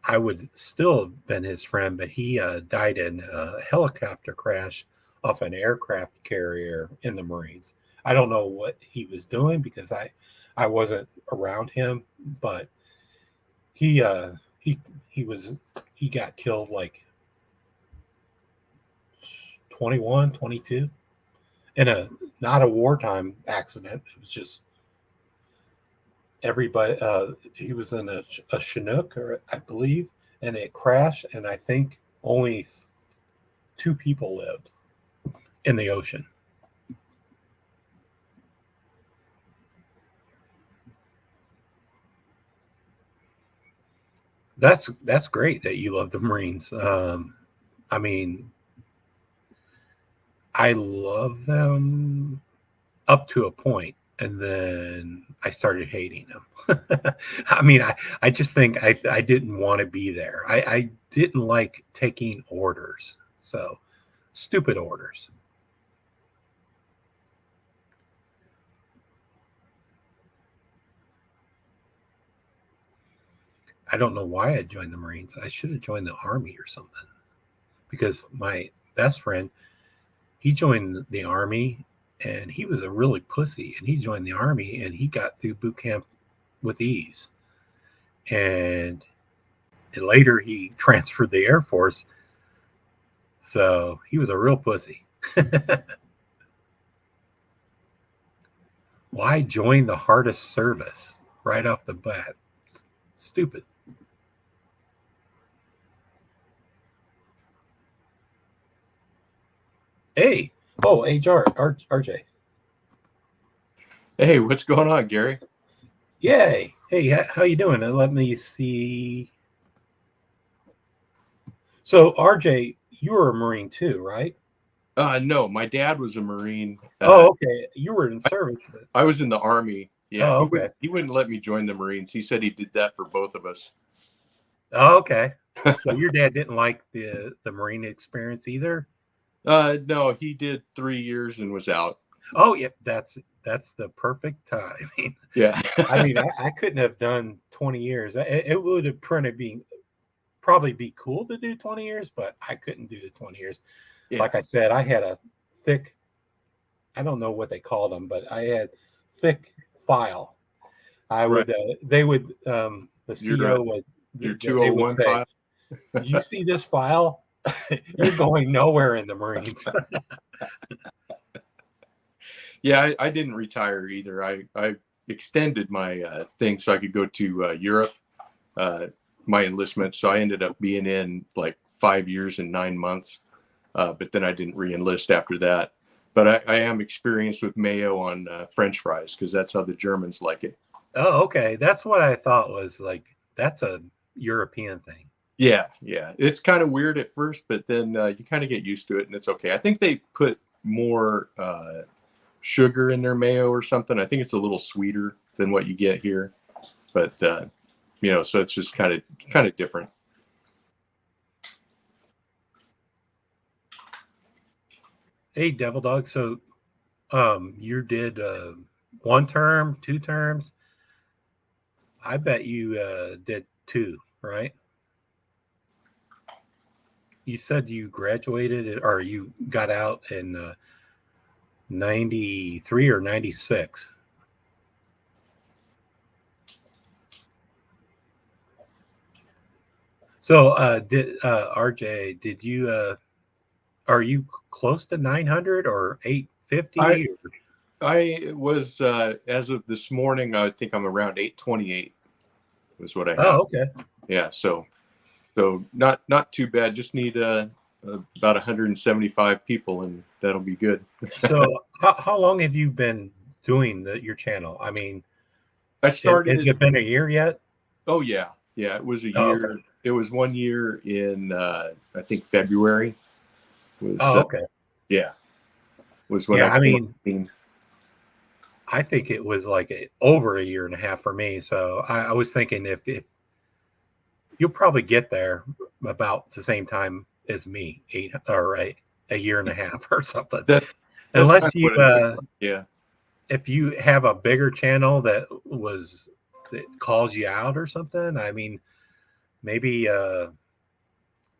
I would still have been his friend, but he died in a helicopter crash off an aircraft carrier in the Marines. I don't know what he was doing because I wasn't around him, but he got killed like 21, 22 in not a wartime accident. It was just everybody. He was in a Chinook, or I believe, and it crashed, and I think only 2 people lived in the ocean. That's great that you love the Marines. I mean, I love them up to a point, and then I started hating them. I mean, I just think I didn't want to be there. I didn't like taking orders. So stupid orders. I don't know why I joined the Marines. I should have joined the Army or something, because my best friend, he joined the Army, and he was a really pussy, and he joined the Army, and he got through boot camp with ease. And later he transferred the Air Force. So he was a real pussy. Why join the hardest service right off the bat? Stupid. Hey. Oh, RJ. Hey, what's going on, Gary? Yay. Hey, how you doing? Let me see. So, RJ, you were a Marine too, right? No, my dad was a Marine. Okay. You were in service. I was in the Army. Yeah. Oh, okay. He wouldn't let me join the Marines. He said he did that for both of us. Oh, okay. So your dad didn't like the Marine experience either? No, he did 3 years and was out. Oh, yeah, that's the perfect time. Yeah. I mean, I couldn't have done 20 years. It would have probably be cool to do 20 years, but I couldn't do the 20 years. Yeah. Like I said, I had a thick, I don't know what they called them, but I had thick file. I would, they would, the CO would, your 201 say, file. You see this file? You're going nowhere in the Marines. Yeah, I didn't retire either. I extended my thing so I could go to Europe, my enlistment. So I ended up being in like 5 years and 9 months, but then I didn't re-enlist after that. But I am experienced with mayo on French fries because that's how the Germans like it. Oh, okay. That's what I thought was like, that's a European thing. Yeah, yeah. It's kind of weird at first, but then you kind of get used to it, and it's okay. I think they put more sugar in their mayo or something. I think it's a little sweeter than what you get here, but you know, so it's just kind of different. Hey, Devil Dog. So, you did 1 term, 2 terms. I bet you did 2, right? You said you graduated or you got out in 93 or 96. So, did RJ, did you are you close to 900 or 850? I was as of this morning, I think I'm around 828 was what I have. Oh, okay. Yeah, so not too bad. Just need about 175 people, and that'll be good. So, how long have you been doing your channel? I mean, I started. Has it been a year yet? Oh yeah, it was a year. Oh, okay. It was 1 year in I think February. Was, okay. Yeah, was when I mean, I think it was like over a year and a half for me. So I was thinking if you'll probably get there about the same time as me, a year and a half or something. Unless you, if you have a bigger channel that calls you out or something. I mean, maybe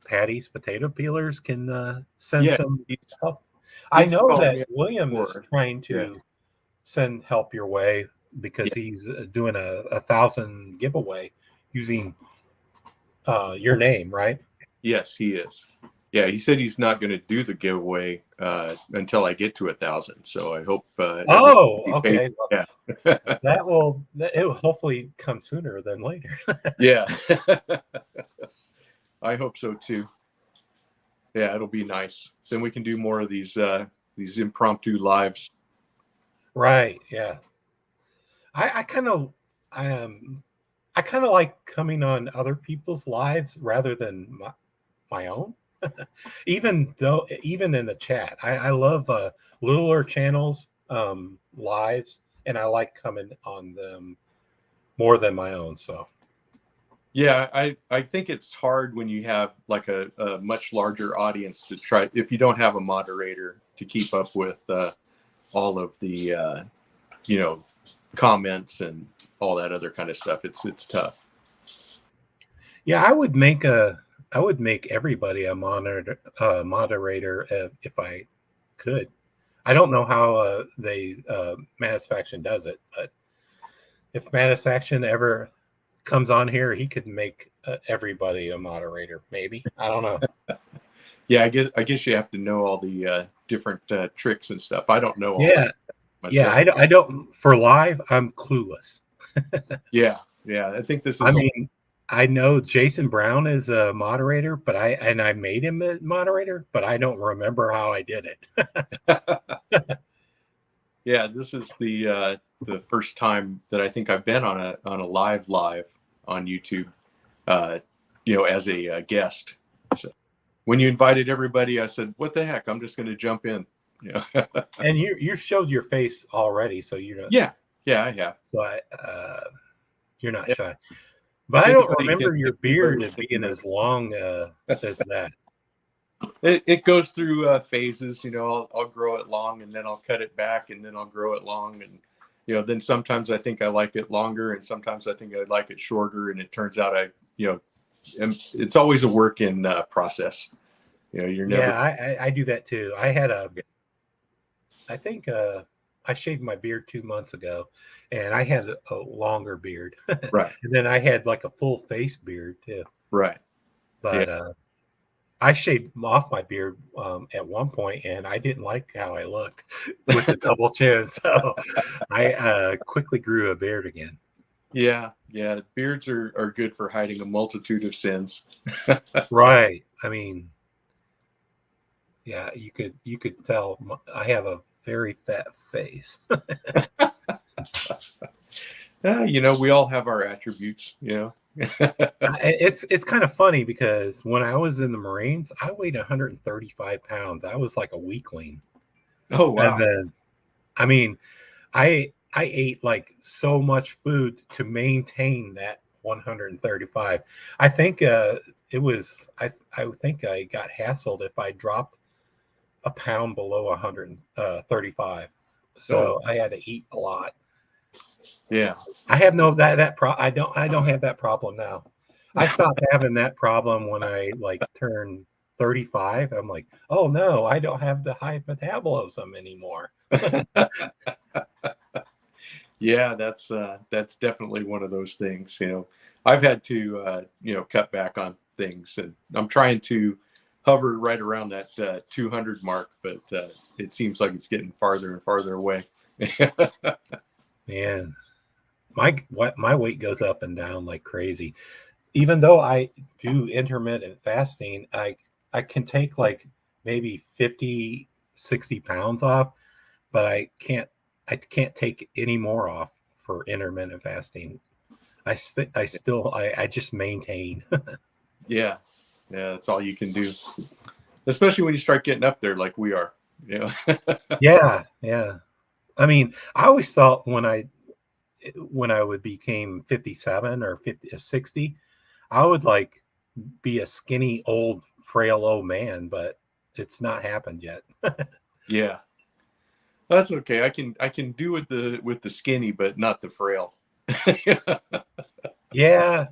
Patty's potato peelers can send some help. I know that William is trying to send help your way because he's doing a 1,000 giveaway using your name, right? Yes, he is. Yeah, he said he's not going to do the giveaway until I get to 1,000. So I hope. Okay. Yeah, it will hopefully come sooner than later. Yeah, I hope so too. Yeah, it'll be nice. Then we can do more of these impromptu lives. Right. Yeah. I kind of like coming on other people's lives rather than my own. even in the chat, I love littler channels lives, and I like coming on them more than my own. So yeah, I think it's hard when you have like a much larger audience to try, if you don't have a moderator to keep up with all of the comments and all that other kind of stuff. It's tough. Yeah, I would make everybody a moderator if I could. I don't know how Mattisfaction does it, but if Mattisfaction ever comes on here, he could make everybody a moderator. Maybe, I don't know. Yeah, I guess you have to know all the different tricks and stuff. I don't know all that myself. I don't for live. I'm clueless. yeah, I think this is. I mean, I know Jason Brown is a moderator, but I made him a moderator, but I don't remember how I did it. Yeah, this is the first time that I think I've been on a live on YouTube, as a guest. So when you invited everybody, I said, "What the heck? I'm just going to jump in." Yeah. And you showed your face already, so you know. Yeah, I have. So you're not shy. But I don't remember your beard being as long as that. It goes through phases. I'll grow it long, and then I'll cut it back, and then I'll grow it long, and then sometimes I think I like it longer, and sometimes I think I like it shorter, and it turns out it's always a work in process. You're never. Yeah, I do that too. I think I shaved my beard 2 months ago, and I had a longer beard. Right. And then I had like a full face beard too. Right. But I shaved off my beard at one point, and I didn't like how I looked with the double chin. So I quickly grew a beard again. Yeah. Beards are good for hiding a multitude of sins. Right. I mean, yeah, you could tell I have a very fat face. We all have our attributes. It's kind of funny because when I was in the Marines, I weighed 135 pounds. I was like a weakling. Oh wow. And then, I mean, I ate like so much food to maintain that 135. I think it was I think I got hassled if I dropped a pound below 135. So I had to eat a lot. Yeah. I have no I don't have that problem now. I stopped having that problem when I like turned 35. I'm like, oh no, I don't have the high metabolism anymore. Yeah, that's definitely one of those things. I've had to cut back on things, and I'm trying to hover right around that 200 mark, but it seems like it's getting farther and farther away. Man, my weight goes up and down like crazy. Even though I do intermittent fasting, I can take like maybe 50, 60 pounds off, but I can't take any more off for intermittent fasting. I just maintain. Yeah, that's all you can do, especially when you start getting up there like we are. Yeah. I mean, I always thought when I would became 57 or 60, I would like be a skinny, old, frail old man, but it's not happened yet. Yeah. That's okay. I can do with the skinny, but not the frail. Yeah.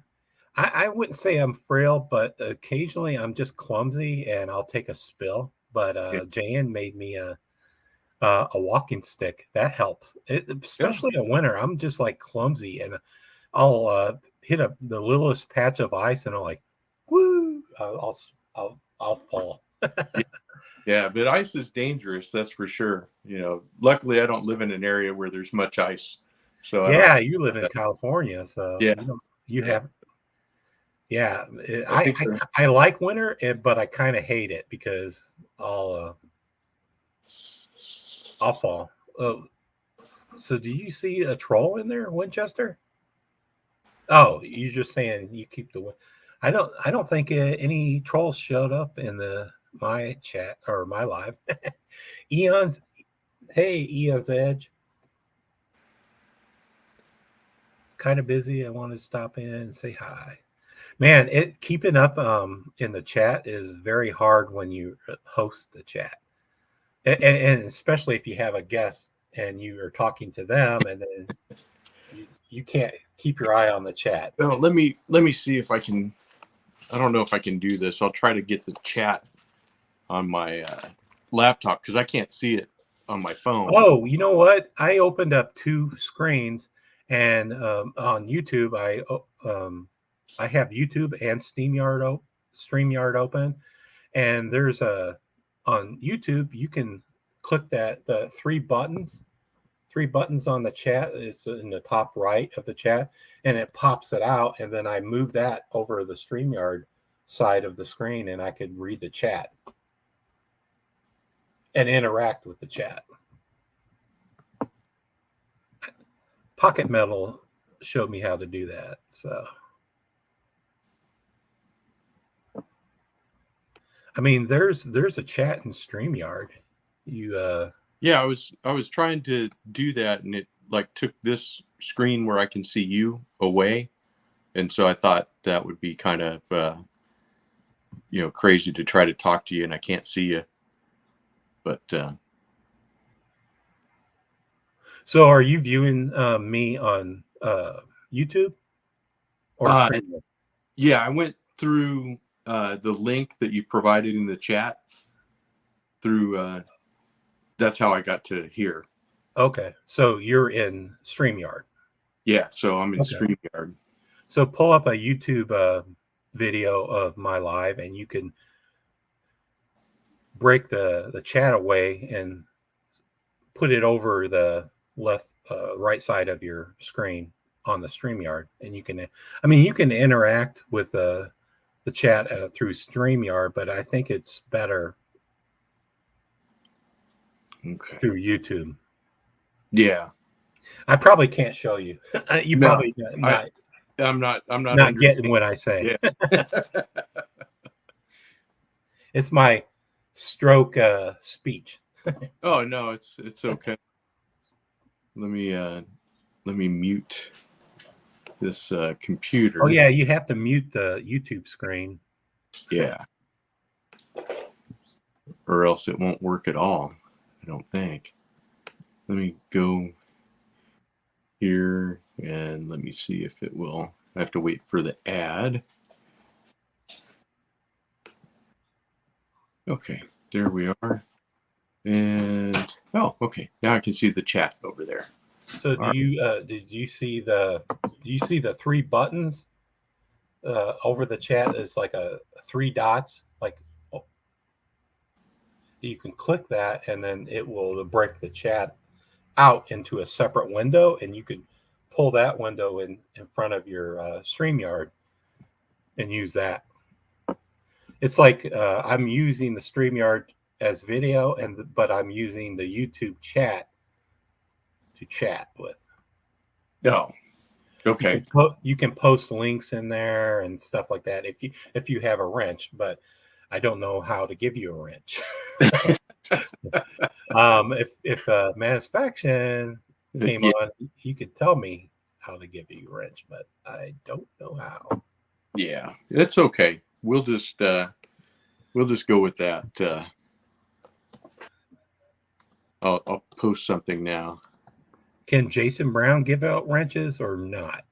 I wouldn't say I'm frail, but occasionally I'm just clumsy and I'll take a spill. But Jan made me a walking stick. That helps, especially in winter. I'm just like clumsy and I'll hit the littlest patch of ice and I'm like, woo! I'll fall. Yeah, but ice is dangerous. That's for sure. Luckily I don't live in an area where there's much ice. So Yeah, you live in California, so yeah, you have. Yeah, I I like winter, but I kind of hate it because I'll fall. So do you see a troll in there, Winchester? Oh, you're just saying you keep the. I don't think any trolls showed up in my chat or my live. Eon's, hey Eon's Edge. Kind of busy. I want to stop in and say hi. Man, keeping up in the chat is very hard when you host the chat, and especially if you have a guest and you are talking to them, and then you can't keep your eye on the chat. Oh, let me see if I can. I don't know if I can do this. I'll try to get the chat on my laptop because I can't see it on my phone. Oh, you know what? I opened up two screens, and on YouTube, I have YouTube and StreamYard open, and there's on YouTube you can click the three buttons on the chat. It's in the top right of the chat, and it pops it out, and then I move that over the StreamYard side of the screen, and I could read the chat and interact with the chat. Pocket Metal showed me how to do that, so. I mean, there's a chat in StreamYard. Yeah, I was trying to do that, and it like took this screen where I can see you away, and so I thought that would be kind of crazy to try to talk to you and I can't see you. But so are you viewing me on YouTube or StreamYard? Yeah, I went through the link that you provided in the chat through that's how I got to here. Okay, so you're in StreamYard. Yeah, so I'm in StreamYard. So pull up a YouTube video of my live, and you can break the chat away and put it over the right side of your screen on the StreamYard, and you can interact with the chat through StreamYard, but I think it's better through YouTube. Yeah, I probably can't show you. You probably not. I'm not getting what I say. Yeah. It's my stroke speech. Oh no, it's okay. Let me mute this computer. Oh yeah, you have to mute the YouTube screen. Yeah. Or else it won't work at all, I don't think. Let me go here and let me see if it will. I have to wait for the ad. Okay, there we are. And oh, okay. Now I can see the chat over there. So did you see the three buttons over the chat? Is like a three dots, like you can click that and then it will break the chat out into a separate window, and you could pull that window in front of your StreamYard and use that. It's like I'm using the StreamYard as video, but I'm using the YouTube chat to chat with. Oh, okay. You can post links in there and stuff like that if you have a wrench, but I don't know how to give you a wrench. If Mattisfaction came on, he could tell me how to give you a wrench, but I don't know how. Yeah, it's okay. We'll just go with that. I'll post something now. Can Jason Brown give out wrenches or not?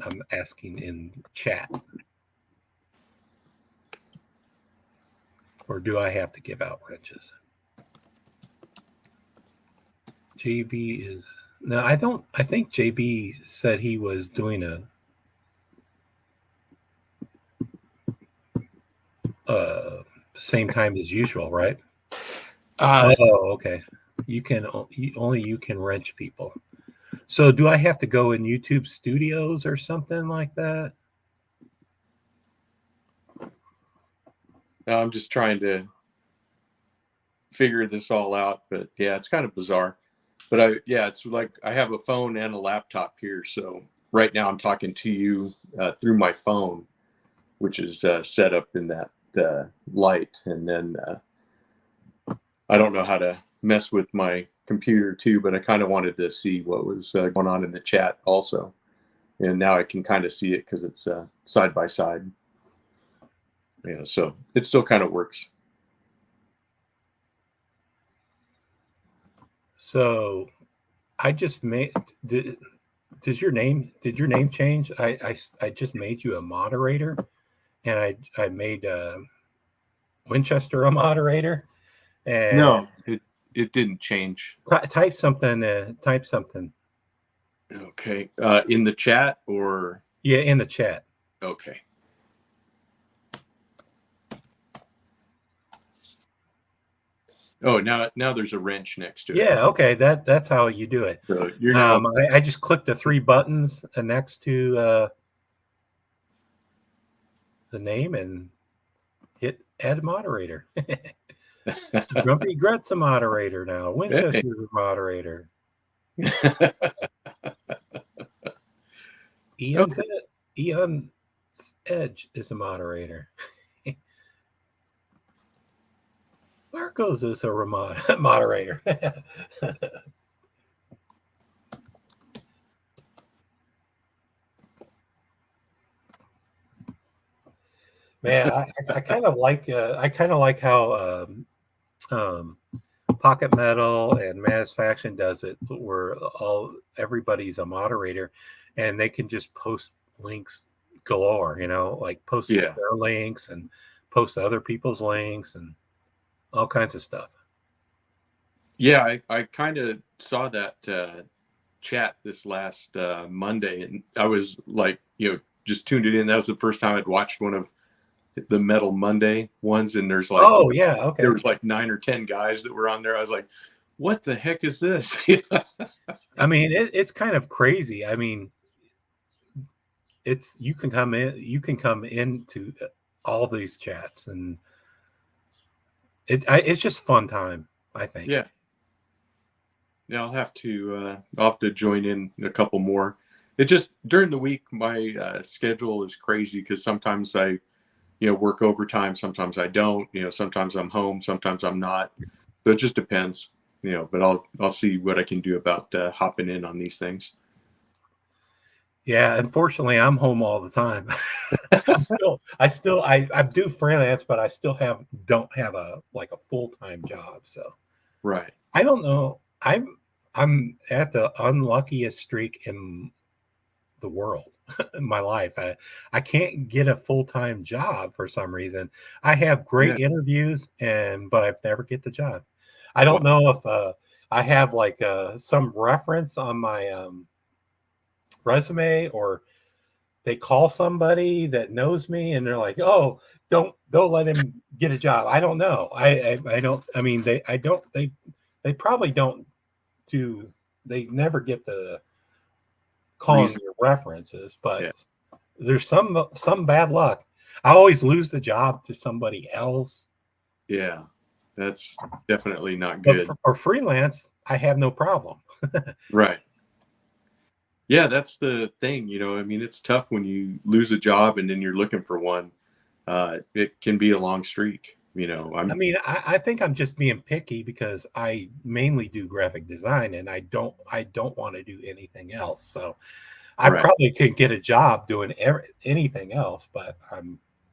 I'm asking in chat. Or do I have to give out wrenches? JB is no, I don't. I think JB said he was doing a same time as usual, right? Oh, okay. You can wrench people. So do I have to go in YouTube Studios or something like that? I'm just trying to figure this all out, but yeah, it's kind of bizarre. But it's like I have a phone and a laptop here, so right now I'm talking to you through my phone, which is set up in that light, and then I don't know how to mess with my computer too, but I kind of wanted to see what was going on in the chat also, and now I can kind of see it because it's side by side. Yeah, so it still kind of works. So I just made did your name change? I just made you a moderator, and I made Winchester a moderator. And no, it didn't change. Type something. Type something. Okay, in the chat or in the chat. Okay. Oh, now there's a wrench next to it. Yeah, okay, that's how you do it. So you're now. I just clicked the three buttons next to the name and hit add moderator. Grumpy Gret's a moderator now. Winchester's a moderator. Eon's Edge is a moderator. Marcos is a moderator. Man, I kind of like how Pocket Metal and Mattisfaction does it, where everybody's a moderator, and they can just post links galore. Like post their links and post other people's links and all kinds of stuff. Yeah, I kind of saw that chat this last Monday, and I was like, just tuned it in. That was the first time I'd watched one of the Metal Monday ones, and there's like, there was like 9 or 10 guys that were on there. I was like, what the heck is this? I mean, it's kind of crazy. I mean, you can come into all these chats, and it's just fun time, I think. Yeah, I'll have to join in a couple more. It just during the week, my schedule is crazy because sometimes I, work overtime. Sometimes I don't. Sometimes I'm home. Sometimes I'm not. So it just depends. But I'll see what I can do about hopping in on these things. Yeah, unfortunately, I'm home all the time. I do freelance, but I still don't have a full-time job. So Right. I don't know. I'm at the unluckiest streak in the world in my life. I can't get a full-time job for some reason. I have great interviews but I've never get the job. I don't know if I have some reference on my resume, or they call somebody that knows me and they're like, "Oh, don't let him get a job." I don't know. I don't. I mean, they probably don't do. They never get the calling your references, but there's some bad luck. I always lose the job to somebody else. Yeah, that's definitely not good. But for freelance, I have no problem. Right. Yeah, that's the thing. I mean, it's tough when you lose a job and then you're looking for one. It can be a long streak. I think I'm just being picky because I mainly do graphic design and I don't want to do anything else. So I probably could get a job doing anything else, but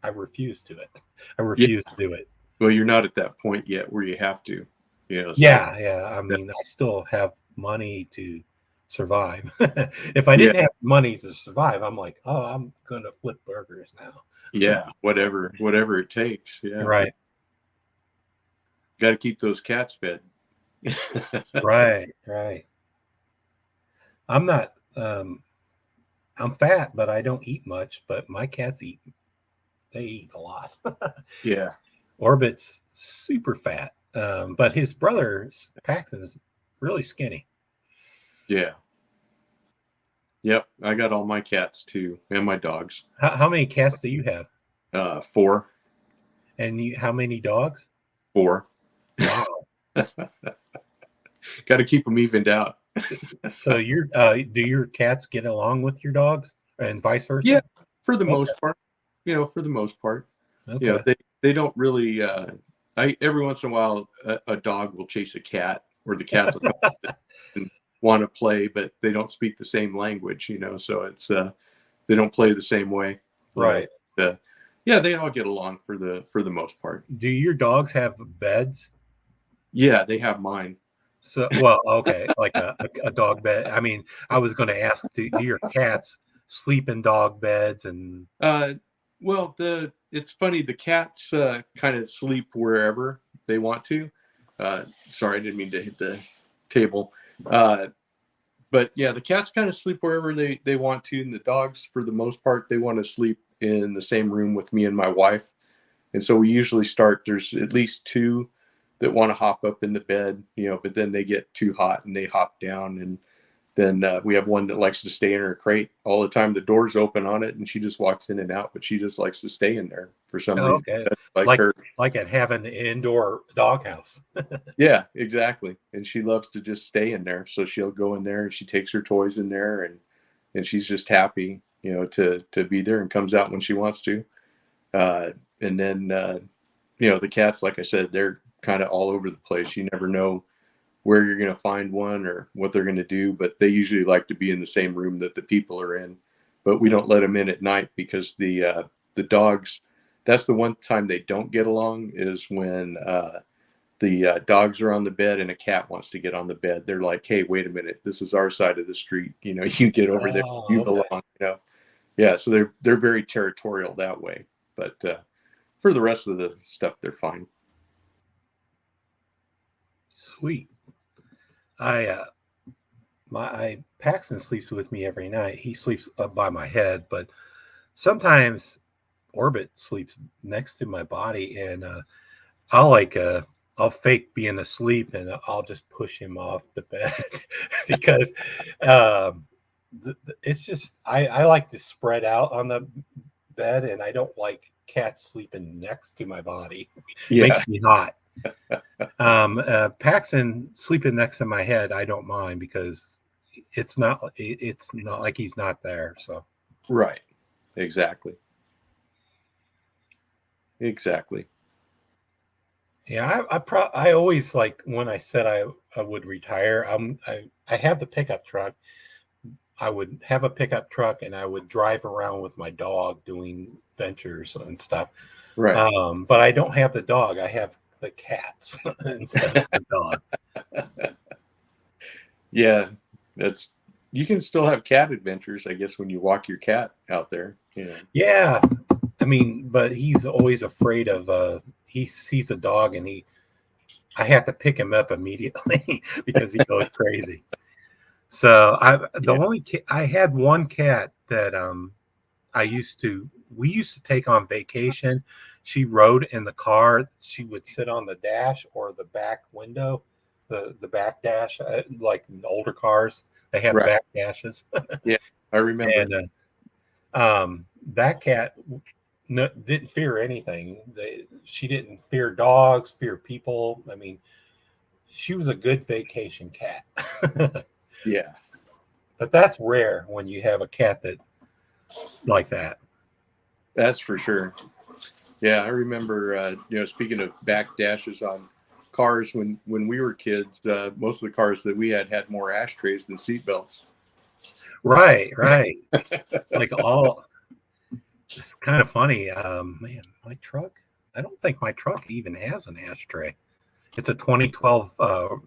I refuse to it. I refuse to do it. Well, you're not at that point yet where you have to. So, yeah. I mean, I still have money to survive. If I didn't have money to survive, I'm like, oh, I'm gonna flip burgers now. Yeah, whatever it takes. Yeah, right. Got to keep those cats fed. right. I'm not. I'm fat, but I don't eat much. But my cats eat. They eat a lot. Yeah. Orbit's super fat, but his brother Paxton is really skinny. Yeah. Yep, I got all my cats too, and my dogs. How many cats do you have? 4. And how many dogs? 4. Wow. Got to keep them evened out. So do your cats get along with your dogs, and vice versa? Yeah, for the most part. For the most part. Okay. They don't really. Every once in a while, a dog will chase a cat, or the cats will come and want to play, but they don't speak the same language. So it's they don't play the same way. Right. Yeah, they all get along for the most part. Do your dogs have beds? Yeah, they have mine. So, well, okay, like a dog bed. I mean, I was going to ask, do your cats sleep in dog beds? And well, it's funny. The cats kind of sleep wherever they want to. Sorry, I didn't mean to hit the table. But yeah, the cats kind of sleep wherever they want to, and the dogs, for the most part, they want to sleep in the same room with me and my wife. And so we usually there's at least 2 that want to hop up in the bed, but then they get too hot and they hop down. And then we have one that likes to stay in her crate all the time. The door's open on it and she just walks in and out, but she just likes to stay in there for some reason. Okay. That's like at having an indoor doghouse. Yeah, exactly. And she loves to just stay in there. So she'll go in there and she takes her toys in there and she's just happy, to be there, and comes out when she wants to. And then, the cats, like I said, they're kind of all over the place. You never know where you're going to find one or what they're going to do, but they usually like to be in the same room that the people are in. But we don't let them in at night because the dogs, that's the one time they don't get along, is when the dogs are on the bed and a cat wants to get on the bed. They're like, hey, wait a minute, this is our side of the street. You get over there, you belong. Yeah, so they're very territorial that way. But for the rest of the stuff, they're fine. Sweet. Paxton sleeps with me every night. He sleeps up by my head, but sometimes Orbit sleeps next to my body, and I'll fake being asleep and I'll just push him off the bed because it's just I like to spread out on the bed, and I don't like cats sleeping next to my body. Yeah. Makes me hot. Paxton sleeping next to my head, I don't mind because it's not like he's not there. So Right. Exactly. yeah, I always, like, when I said I would retire, I have the pickup truck. I would have a pickup truck and I would drive around with my dog doing ventures and stuff. Right. But I don't have the dog. I have the cats instead of the dog. Yeah, you can still have cat adventures, I guess, when you walk your cat out there. Yeah, I mean, but he's always afraid of. He sees the dog and I have to pick him up immediately because he goes crazy. So I had one cat that we used to take on vacation. She rode in the car. She would sit on the dash or the back window, the back dash, like in older cars. They have back dashes. Yeah, I remember. And that cat didn't fear anything. She didn't fear dogs, fear people. I mean, she was a good vacation cat. Yeah. But that's rare when you have a cat that like that. That's for sure. Yeah, I remember, speaking of back dashes on cars, when we were kids, most of the cars that we had more ashtrays than seatbelts. Right. Like it's kind of funny. Man, my truck, I don't think my truck even has an ashtray. It's a 2012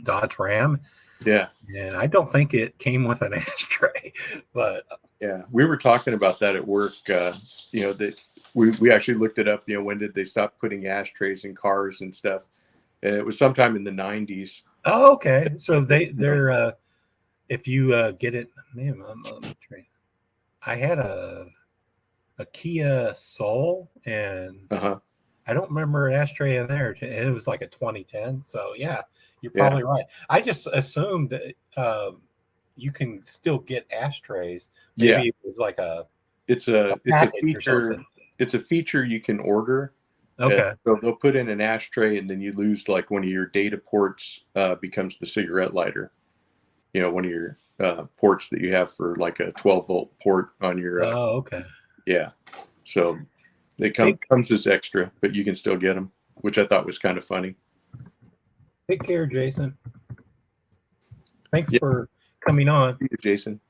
Dodge Ram. Yeah. And I don't think it came with an ashtray, but yeah, we were talking about that at work. That we actually looked it up. When did they stop putting ashtrays in cars and stuff? And it was sometime in the 90s. Oh, okay. So they're if you get it, man, I had a Kia Soul, and I don't remember an ashtray in there. And it was like a 2010. So yeah, you're probably right. I just assumed that you can still get ashtrays. Maybe it was like it's a feature. It's a feature you can order. Okay. So they'll put in an ashtray, and then you lose like one of your data ports becomes the cigarette lighter. One of your ports that you have for like a 12-volt port on your. Oh, okay. Yeah. So they comes as extra, but you can still get them, which I thought was kind of funny. Take care, Jason. Thanks for coming on. Thank you, Jason.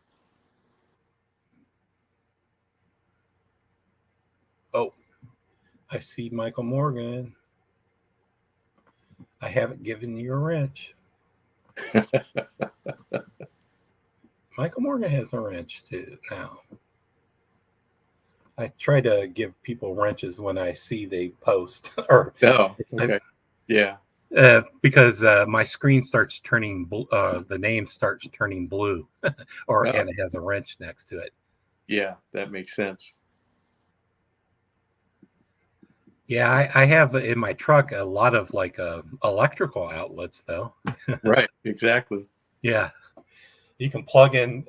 Oh, I see Michael Morgan. I haven't given you a wrench. Michael Morgan has a wrench too now. I try to give people wrenches when I see they post. Yeah. Because my screen starts turning the name starts turning blue, and it has a wrench next to it. Yeah, that makes sense. Yeah, I have in my truck a lot of like electrical outlets though. Right, exactly. Yeah, you can plug in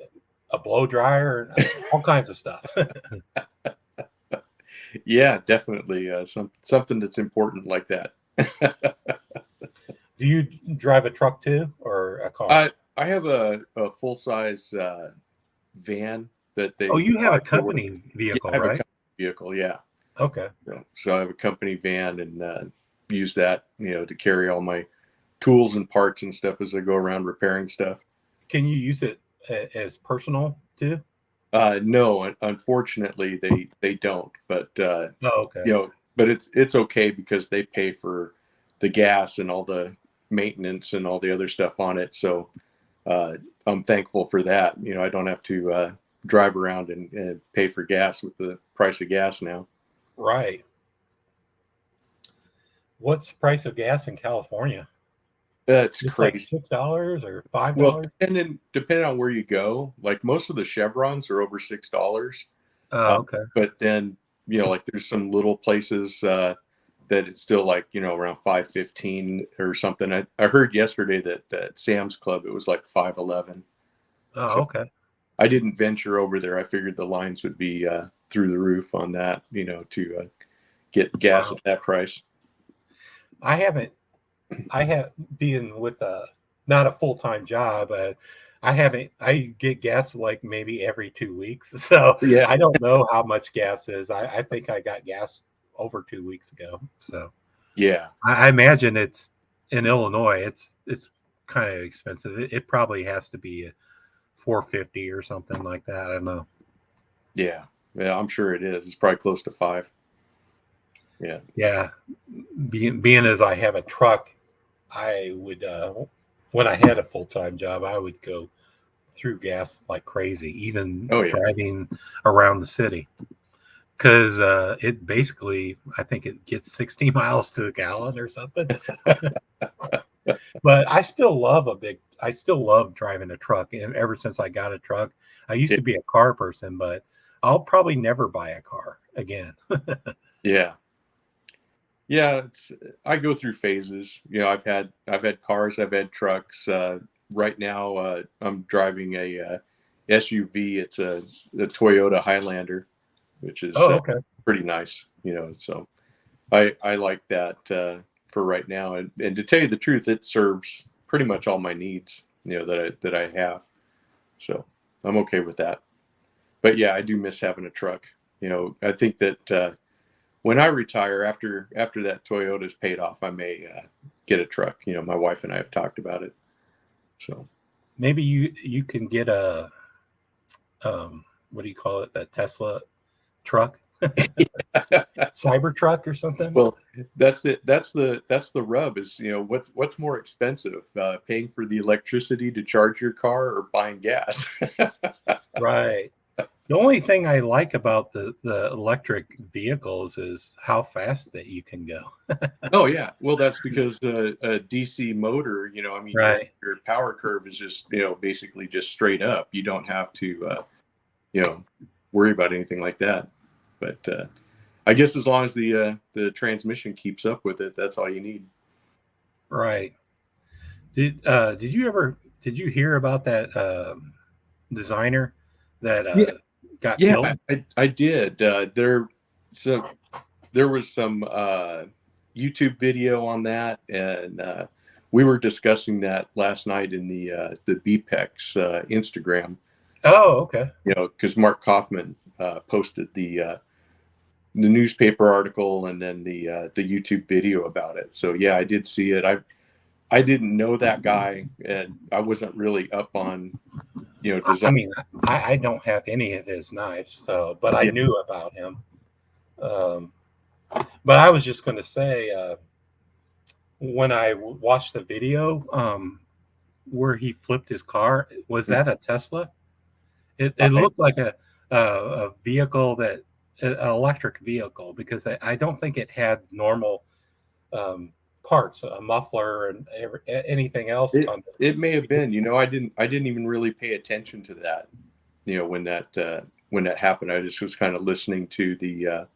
a blow dryer, all kinds of stuff. Yeah, definitely something that's important like that. Do you drive a truck too, or a car? I have a full size van that they. Oh, you have a company vehicle, I have right? a company vehicle, yeah. Okay. So I have a company van and use that, to carry all my tools and parts and stuff as I go around repairing stuff. Can you use it as personal too? No, unfortunately they don't. But okay. But it's okay because they pay for the gas and all the maintenance and all the other stuff on it. So I'm thankful for that. I don't have to drive around and pay for gas with the price of gas now. Right. What's the price of gas in California? That's it's crazy. Like $6 or $5? Well, depending on where you go, like most of the Chevrons are over $6. Oh, okay. But then, like there's some little places that it's still like, around $5.15 or something. I heard yesterday that at Sam's Club, it was like $5.11. Oh, so okay. I didn't venture over there. I figured the lines would be through the roof on that, to get gas at that price. I have been with not a full-time job. I haven't. I get gas like maybe every 2 weeks, so Yeah. I don't know how much gas is. I think I got gas over 2 weeks ago. So Yeah. I imagine it's in Illinois. It's kind of expensive. It probably has to be a 450 or something like that. I don't know. Yeah. Yeah. I'm sure it is. It's probably close to 5. Yeah. Yeah, being as I have a truck, I would when I had a full-time job, I would go through gas like crazy, even Oh, yeah. driving around the city, because it basically, I think it gets 60 miles to the gallon or something. But I still love driving a truck, and ever since I got a truck, I used to be a car person, but I'll probably never buy a car again. Yeah. Yeah, I go through phases. You know, I've had cars, I've had trucks. Right now, I'm driving a SUV. It's a Toyota Highlander, which is Okay. pretty nice. You know, so I like that for right now. And to tell you the truth, it serves pretty much all my needs. You know, that I have. So I'm okay with that. But yeah, I do miss having a truck. You know, I think that. When I retire, after that Toyota's paid off, I may get a truck. You know, my wife and I have talked about it. So maybe you can get a what do you call it? That Tesla truck, Cybertruck or something. Well, that's the rub is, you know, what's more expensive, paying for the electricity to charge your car or buying gas? Right. The only thing I like about the electric vehicles is how fast that you can go. Oh yeah, well that's because a DC motor, you know, I mean, Right. your power curve is just, you know, basically just straight up. You don't have to, you know, worry about anything like that. But I guess as long as the transmission keeps up with it, that's all you need. Right. Did you hear about that designer that got killed? I did. There was some YouTube video on that, and we were discussing that last night in the BPEX Instagram. Oh, okay. You know, because Mark Kaufman posted the newspaper article and then the YouTube video about it. So yeah, I did see it. I didn't know that guy, and I wasn't really up on, you know, design. I mean, I don't have any of his knives, so but I knew about him. But I was just going to say, when I watched the video where he flipped his car, was that a Tesla? It looked like a vehicle an electric vehicle, because I don't think it had normal parts, a muffler and anything else. It may have been. You know, I didn't even really pay attention to that. You know, when that happened, I just was kind of listening to the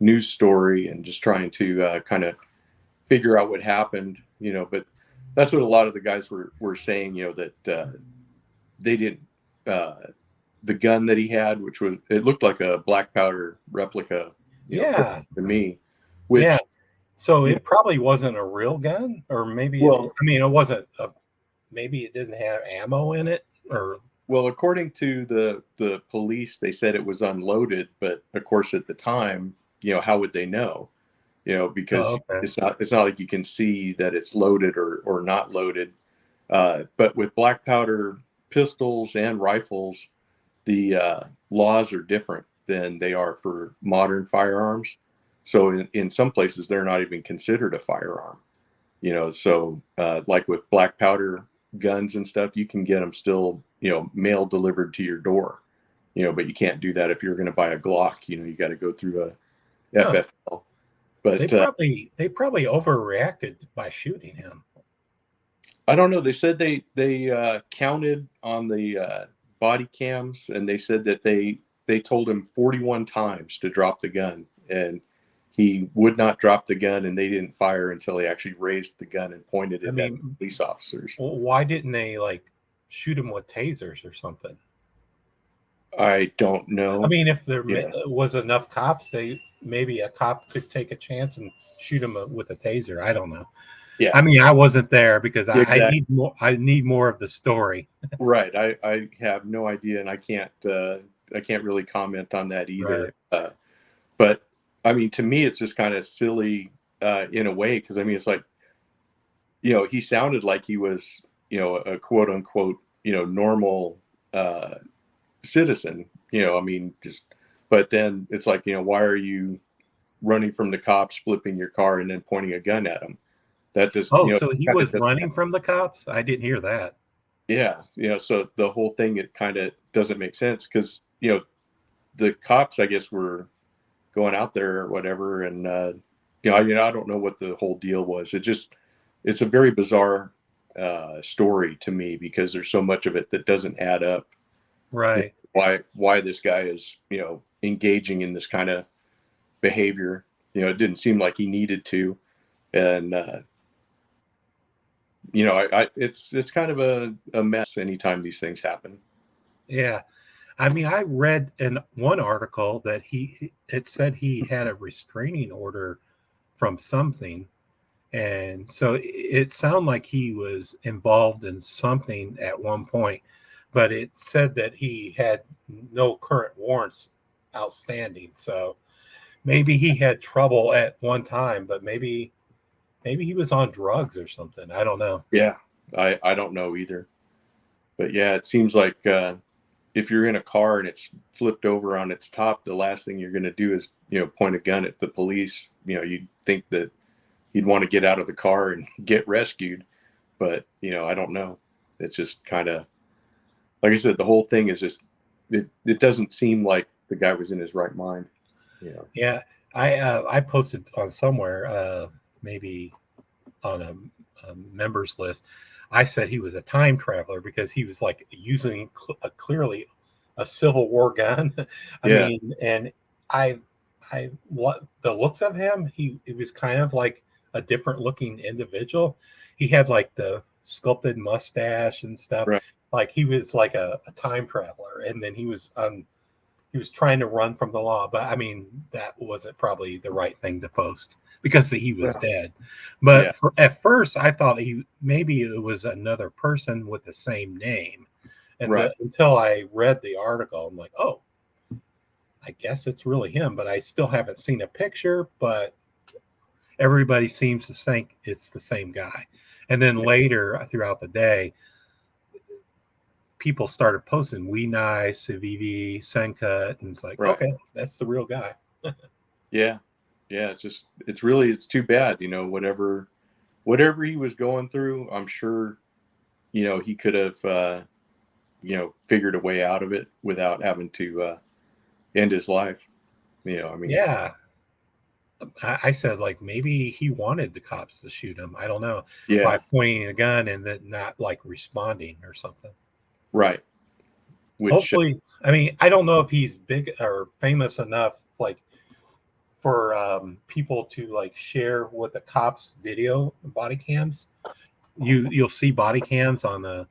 news story and just trying to kind of figure out what happened. You know, but that's what a lot of the guys were saying. You know, that they didn't. The gun that he had, which it looked like a black powder replica. To me, which. Yeah. So it probably wasn't a real gun, or maybe. Well, I mean, it wasn't. Maybe it didn't have ammo in it, or. Well, according to the police, they said it was unloaded, but of course, at the time, you know, how would they know? You know, because it's not like you can see that it's loaded or not loaded. But with black powder pistols and rifles, the laws are different than they are for modern firearms. So in some places, they're not even considered a firearm, you know. So like with black powder guns and stuff, you can get them still, you know, mail delivered to your door, you know, but you can't do that if you're going to buy a Glock. You know, you got to go through a FFL. But they probably overreacted by shooting him. I don't know. They said they counted on the body cams, and they said that they told him 41 times to drop the gun, and he would not drop the gun, and they didn't fire until he actually raised the gun and pointed it at police officers. Well, why didn't they shoot him with tasers or something? I don't know. I mean, if there was enough cops, maybe a cop could take a chance and shoot him with a taser. I don't know. Yeah. I mean, I wasn't there because I Exactly. need more. I need more of the story. Right. I have no idea, and I can't really comment on that either. But I mean, to me, it's just kind of silly in a way, because I mean, it's like, he sounded like he was, a quote unquote, normal citizen. I mean, but then it's like, why are you running from the cops, flipping your car, and then pointing a gun at them? That just, Oh, so he kind of was doesn't. running from the cops? I didn't hear that. Yeah, so the whole thing, it kind of doesn't make sense, because the cops, I guess, were going out there or whatever, and I mean, I don't know what the whole deal was. It's a very bizarre story to me, because there's so much of it that doesn't add up. Right. Why this guy is engaging in this kind of behavior? It didn't seem like he needed to, and it's kind of a mess anytime these things happen. Yeah. I mean, I read in one article that it said he had a restraining order from something. And so it sounded like he was involved in something at one point, but it said that he had no current warrants outstanding. So maybe he had trouble at one time, but maybe he was on drugs or something. I don't know. Yeah, I don't know either. But yeah, it seems like if you're in a car and it's flipped over on its top, the last thing you're going to do is, point a gun at the police. You'd think that he'd want to get out of the car and get rescued. But, I don't know. It's just kind of, like I said, the whole thing is just, it doesn't seem like the guy was in his right mind. Yeah. I posted on somewhere, maybe on a members list. I said he was a time traveler because he was like using clearly a Civil War gun. I Yeah. mean, and the looks of him, it was kind of like a different looking individual. He had like the sculpted mustache and stuff. Right. Like he was like a time traveler, and then he was trying to run from the law. But I mean, that wasn't probably the right thing to post because he was dead. But Yeah. at first, I thought maybe it was another person with the same name, and Right. until I read the article, I'm like, oh, I guess it's really him. But I still haven't seen a picture. But everybody seems to think it's the same guy. And then later throughout the day, people started posting "We Nice," Civivi, Senka, and it's like, okay, that's the real guy. Yeah. It's too bad, whatever he was going through. I'm sure, he could have, figured a way out of it without having to end his life. I mean, yeah. I said, like, maybe he wanted the cops to shoot him. I don't know. Yeah. By pointing a gun and then not like responding or something. Right. Hopefully, I mean, I don't know if he's big or famous enough, like, for people to like share with the cops video body cams. You'll see body cams on the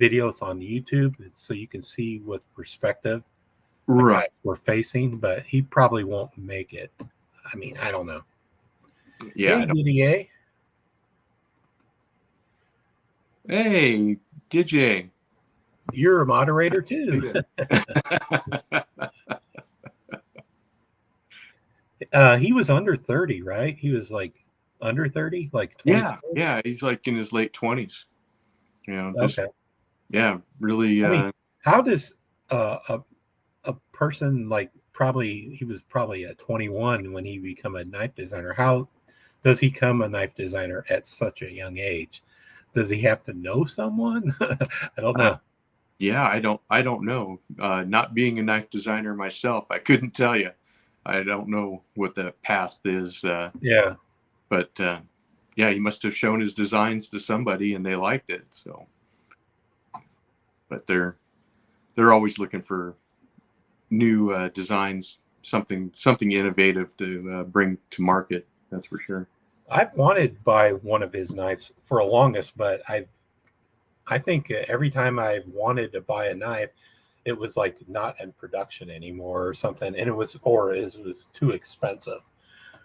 videos on YouTube, so you can see what perspective we're facing. But he probably won't make it. I mean, I don't know. Yeah. Hey, DDA. Hey, DJ. You're a moderator too. He was under 30, right? He was like under 30, like 26? Yeah. He's like in his late 20s. Okay. Yeah, really. I mean, how does a person like he was probably at 21 when he become a knife designer? How does he become a knife designer at such a young age? Does he have to know someone? I don't know. Yeah, I don't know. Not being a knife designer myself, I couldn't tell you. I don't know what the path is. Yeah. But yeah, he must have shown his designs to somebody and they liked it. So, but they're always looking for new designs, something innovative to bring to market. That's for sure. I've wanted to buy one of his knives for the longest, but I think every time I've wanted to buy a knife, it was like not in production anymore or something, and it was too expensive.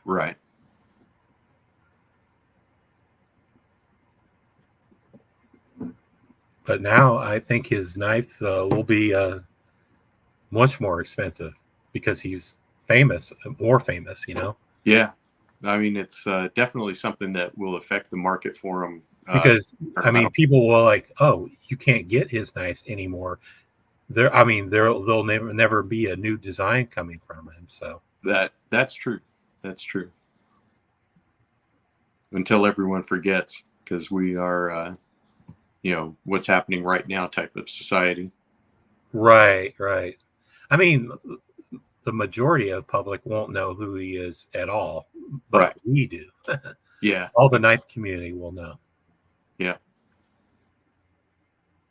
Right. but now I think his knife will be much more expensive because he's famous, more famous, you know. Yeah, I mean, it's definitely something that will affect the market for him. Because I mean, people will like, oh, you can't get his knives anymore. There'll never be a new design coming from him. So that's true. That's true. Until everyone forgets, because we are, what's happening right now type of society. Right. I mean, the majority of the public won't know who he is at all, but right. We do. Yeah. All the knife community will know. Yeah.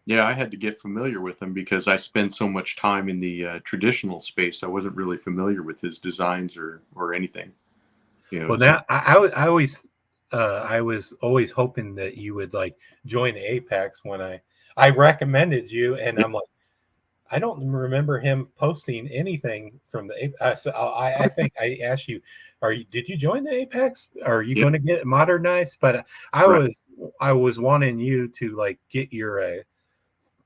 Yeah, I had to get familiar with him because I spend so much time in the traditional space. I wasn't really familiar with his designs or anything. Well, now I was always hoping that you would like join the Apex when I recommended you, and I'm like, I don't remember him posting anything from the Apex. So I think I asked you, did you join the Apex? Are you going to get modernized? But I was wanting you to like get your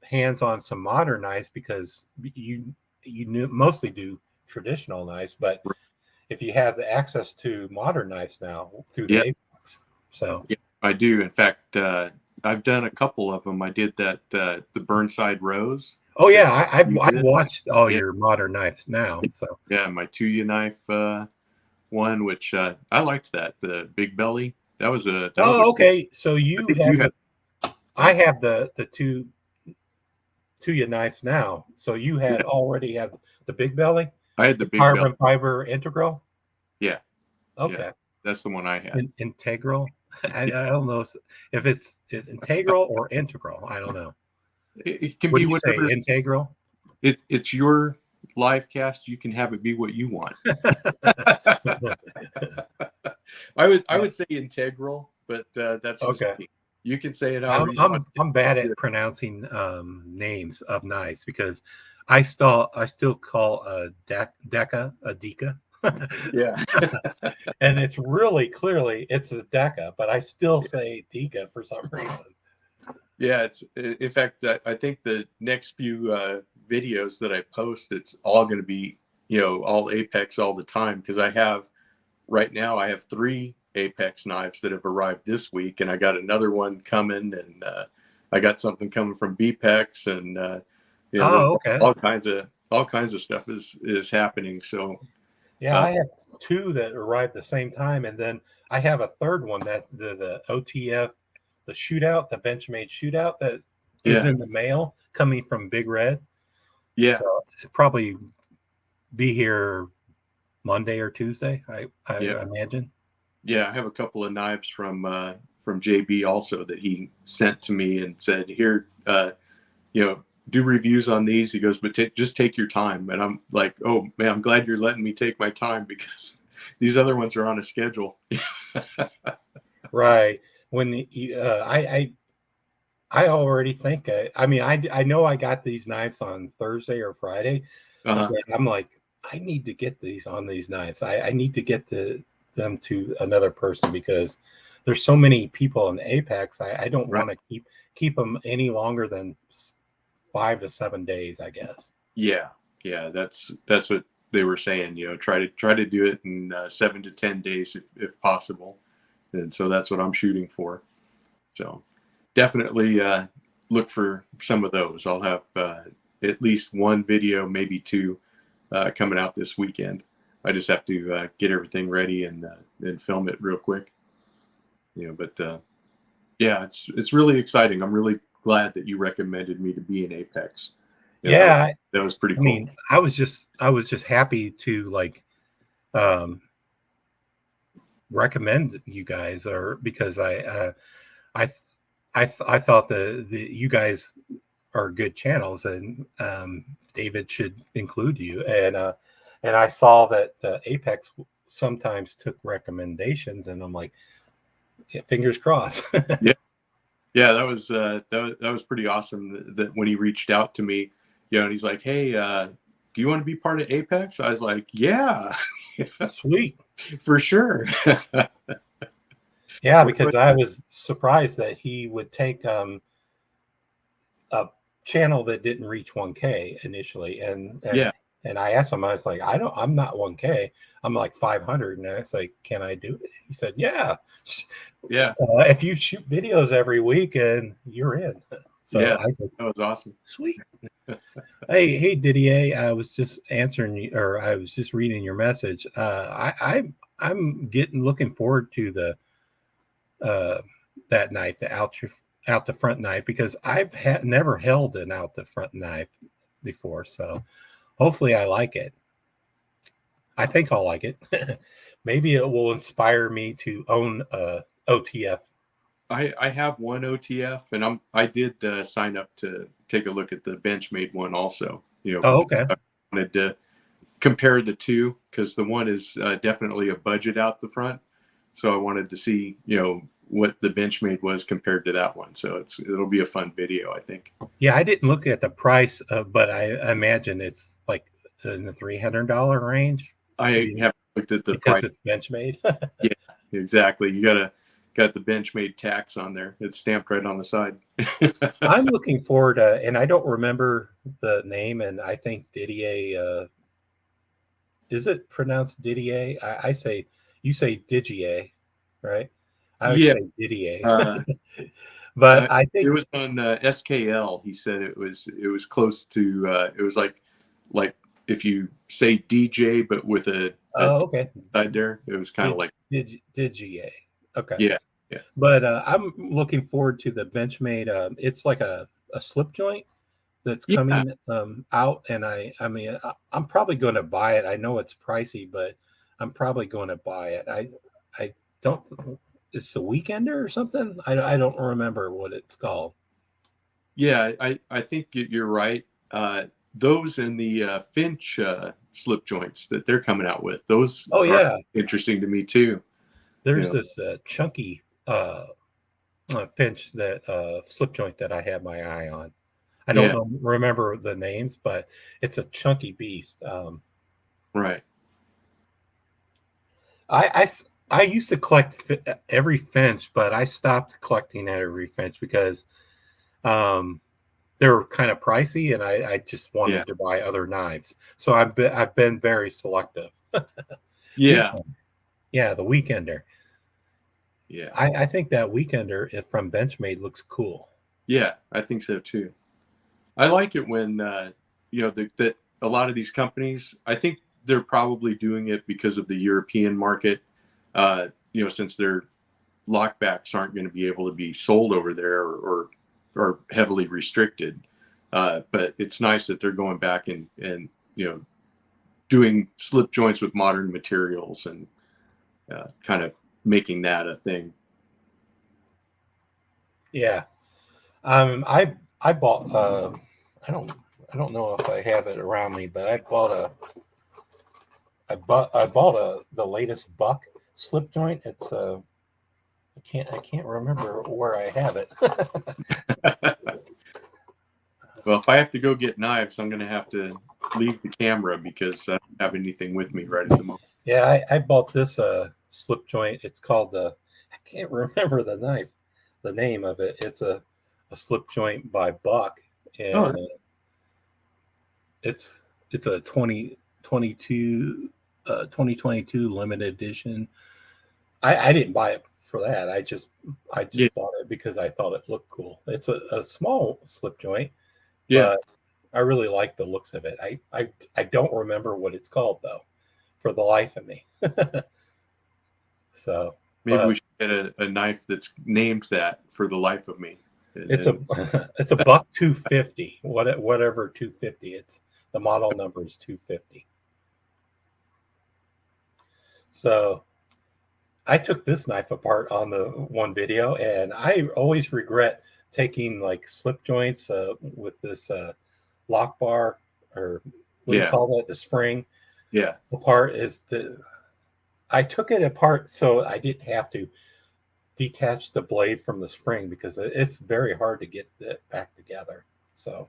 hands on some modern knives because you mostly do traditional knives, but if you have the access to modern knives now through the Apex, so I do. In fact, I've done a couple of them. I did that the Burnside Rose. Oh yeah, I've watched all your modern knives now. So yeah, my Tuya knife one, which I liked that, the Big Belly. That was okay. So I have the two Tuya knives now. So you had already had the Big Belly. I had the Big carbon fiber integral. Yeah. Okay. Yeah, that's the one I had. Integral. I don't know if it's integral or integral. I don't know. It can be whatever. Integral. It's your live cast. You can have it be what you want. I would say integral, but that's just okay. Me. You can say it. I'm bad at pronouncing names of knives because I still call Deca a Deca. Yeah. And it's really clearly it's a Deca, but I still say Deca for some reason. Yeah, it's in fact I think the next few videos that I post, it's all going to be all Apex all the time because I have 3 Apex knives that have arrived this week, and I got another one coming, and I got something coming from BPEX, and okay. all kinds of stuff is happening. So yeah, I have 2 that arrived at the same time, and then I have a third one that the OTF. The shootout, the Benchmade shootout that is in the mail coming from Big Red. Yeah. So it'll probably be here Monday or Tuesday, I imagine. Yeah, I have a couple of knives from JB also that he sent to me and said, here, do reviews on these. He goes, but just take your time. And I'm like, oh man, I'm glad you're letting me take my time because these other ones are on a schedule. Right. When I already think I know I got these knives on Thursday or Friday. But I'm like, I need to get these on these knives. I need to get them to another person because there's so many people in Apex. I don't want to keep them any longer than 5 to 7 days, I guess. Yeah, that's what they were saying. Try to do it in 7 to 10 days if possible. And so that's what I'm shooting for. So definitely look for some of those. I'll have at least 1 video, maybe 2 coming out this weekend. I just have to get everything ready and film it real quick. But yeah, it's really exciting. I'm really glad that you recommended me to be in Apex. That was pretty cool. I mean, I was just happy to like recommend you guys, or because I thought the you guys are good channels, and David should include you, and I saw that the Apex sometimes took recommendations, and I'm like, fingers crossed. Yeah, that was pretty awesome. That when he reached out to me, and he's like, hey, do you want to be part of Apex? I was like, yeah. Sweet. For sure. Yeah, because I was surprised that he would take a channel that didn't reach 1K initially, and Yeah. and I asked him, I was like, I'm not 1K, I'm like 500, and I was like, can I do it? He said, yeah, Yeah. if you shoot videos every week, and you're in. So Yeah, I said, that was awesome. sweet. Hey Didier, I was just answering you, or I was just reading your message. I'm looking forward to the that knife, the out the front knife, because I've never held an out the front knife before. So hopefully I like it. I think I'll like it. Maybe it will inspire me to own a OTF. I have one OTF, and I did sign up to take a look at the Benchmade one also. Oh, okay. I wanted to compare the two, because the one is definitely a budget out the front. So I wanted to see, what the Benchmade was compared to that one. So it'll be a fun video, I think. Yeah, I didn't look at the price, but I imagine it's like in the $300 range. I haven't looked at the because price. It's Benchmade. Yeah, exactly. You got the Benchmade tax on there. It's stamped right on the side. I'm looking forward to, and I don't remember the name, and I think Didier, is it pronounced Didier? You say Didier, right? I would say Didier. But I think it was on SKL. He said it was close to it was like if you say DJ but with a okay side there, it was kind of like Didier. Okay. Yeah. But I'm looking forward to the Benchmade. It's like a slip joint that's coming out, and I mean I'm probably going to buy it. I know it's pricey, but I'm probably going to buy it. I don't. It's the Weekender or something. I don't remember what it's called. Yeah, I think you're right. Those and the Finch slip joints that they're coming out with, those are interesting to me too. There's this chunky Finch that slip joint that I have my eye on. I don't remember the names, but it's a chunky beast. Right. I used to collect every Finch, but I stopped collecting every Finch because they're kind of pricey, and I just wanted to buy other knives. So I've been very selective. Yeah. Yeah, the Weekender. Yeah. I think that Weekender from Benchmade looks cool. Yeah, I think so too. I like it when that a lot of these companies, I think they're probably doing it because of the European market. Since their lockbacks aren't going to be able to be sold over there or heavily restricted. But it's nice that they're going back and doing slip joints with modern materials and kind of making that a thing. Yeah. I bought I don't know if I have it around me, but I bought the latest Buck slip joint. It's I can't remember where I have it. Well, if I have to go get knives, I'm going to have to leave the camera because I don't have anything with me right at the moment. Yeah, I bought this slip joint. It's called I can't remember the name of it. It's a slip joint by Buck, and it's a 2022 limited edition. I didn't buy it for that. I just bought it because I thought it looked cool. It's a small slip joint. Yeah, but I really like the looks of it. I don't remember what it's called though, for the life of me. So maybe we should get a knife that's named that for the life of me. It's a Buck 250, whatever 250. It's the model number is 250. So I took this knife apart on the one video, and I always regret taking like slip joints with this lock bar, or what do you call that, the spring apart. I took it apart so I didn't have to detach the blade from the spring, because it's very hard to get it back together. So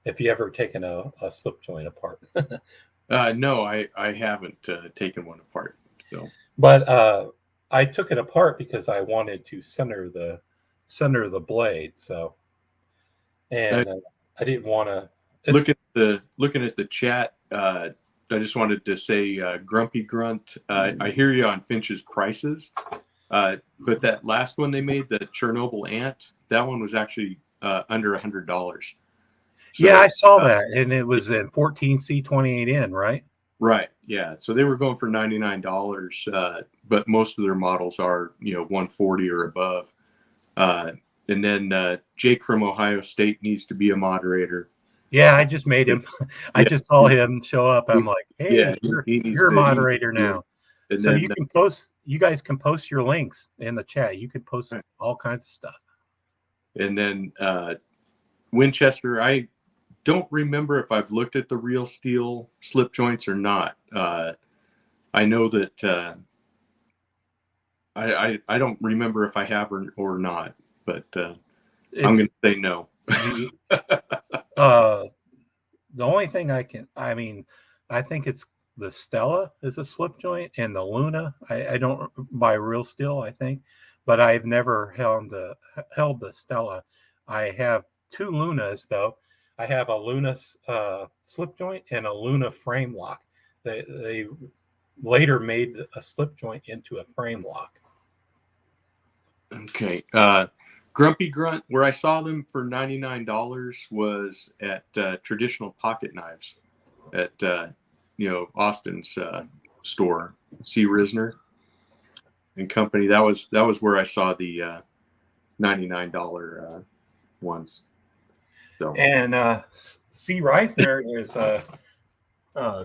if you ever taken a slip joint apart. No, I haven't taken one apart. So, but I took it apart because I wanted to center the blade. So and I didn't want to. Looking at the chat. I just wanted to say, Grumpy Grunt. I hear you on Finch's prices, but that last one they made, the Chernobyl Ant, that one was actually under $100. So, yeah, I saw that, and it was in 14C28N, right? Right. Yeah. So they were going for $99, but most of their models are 140 or above. And then Jake from Ohio State needs to be a moderator. Yeah, I just made him. I just saw him show up. I'm like, hey, Yeah, you're a moderator now. And so then, you can post. You guys can post your links in the chat. You can post all kinds of stuff. And then Winchester, I don't remember if I've looked at the real steel slip joints or not. I know that I don't remember if I have or not, but I'm going to say no. The only thing I think it's the Stella is a slip joint, and the Luna. I don't buy real steel, I think, but I've never held the Stella. I have two Lunas though. I have a Luna slip joint and a Luna frame lock. They later made a slip joint into a frame lock. Okay. Grumpy Grunt, where I saw them for $99 was at Traditional Pocket Knives at Austin's store, C. Risner and Company. That was where I saw the $99 ones. So. And C. Risner is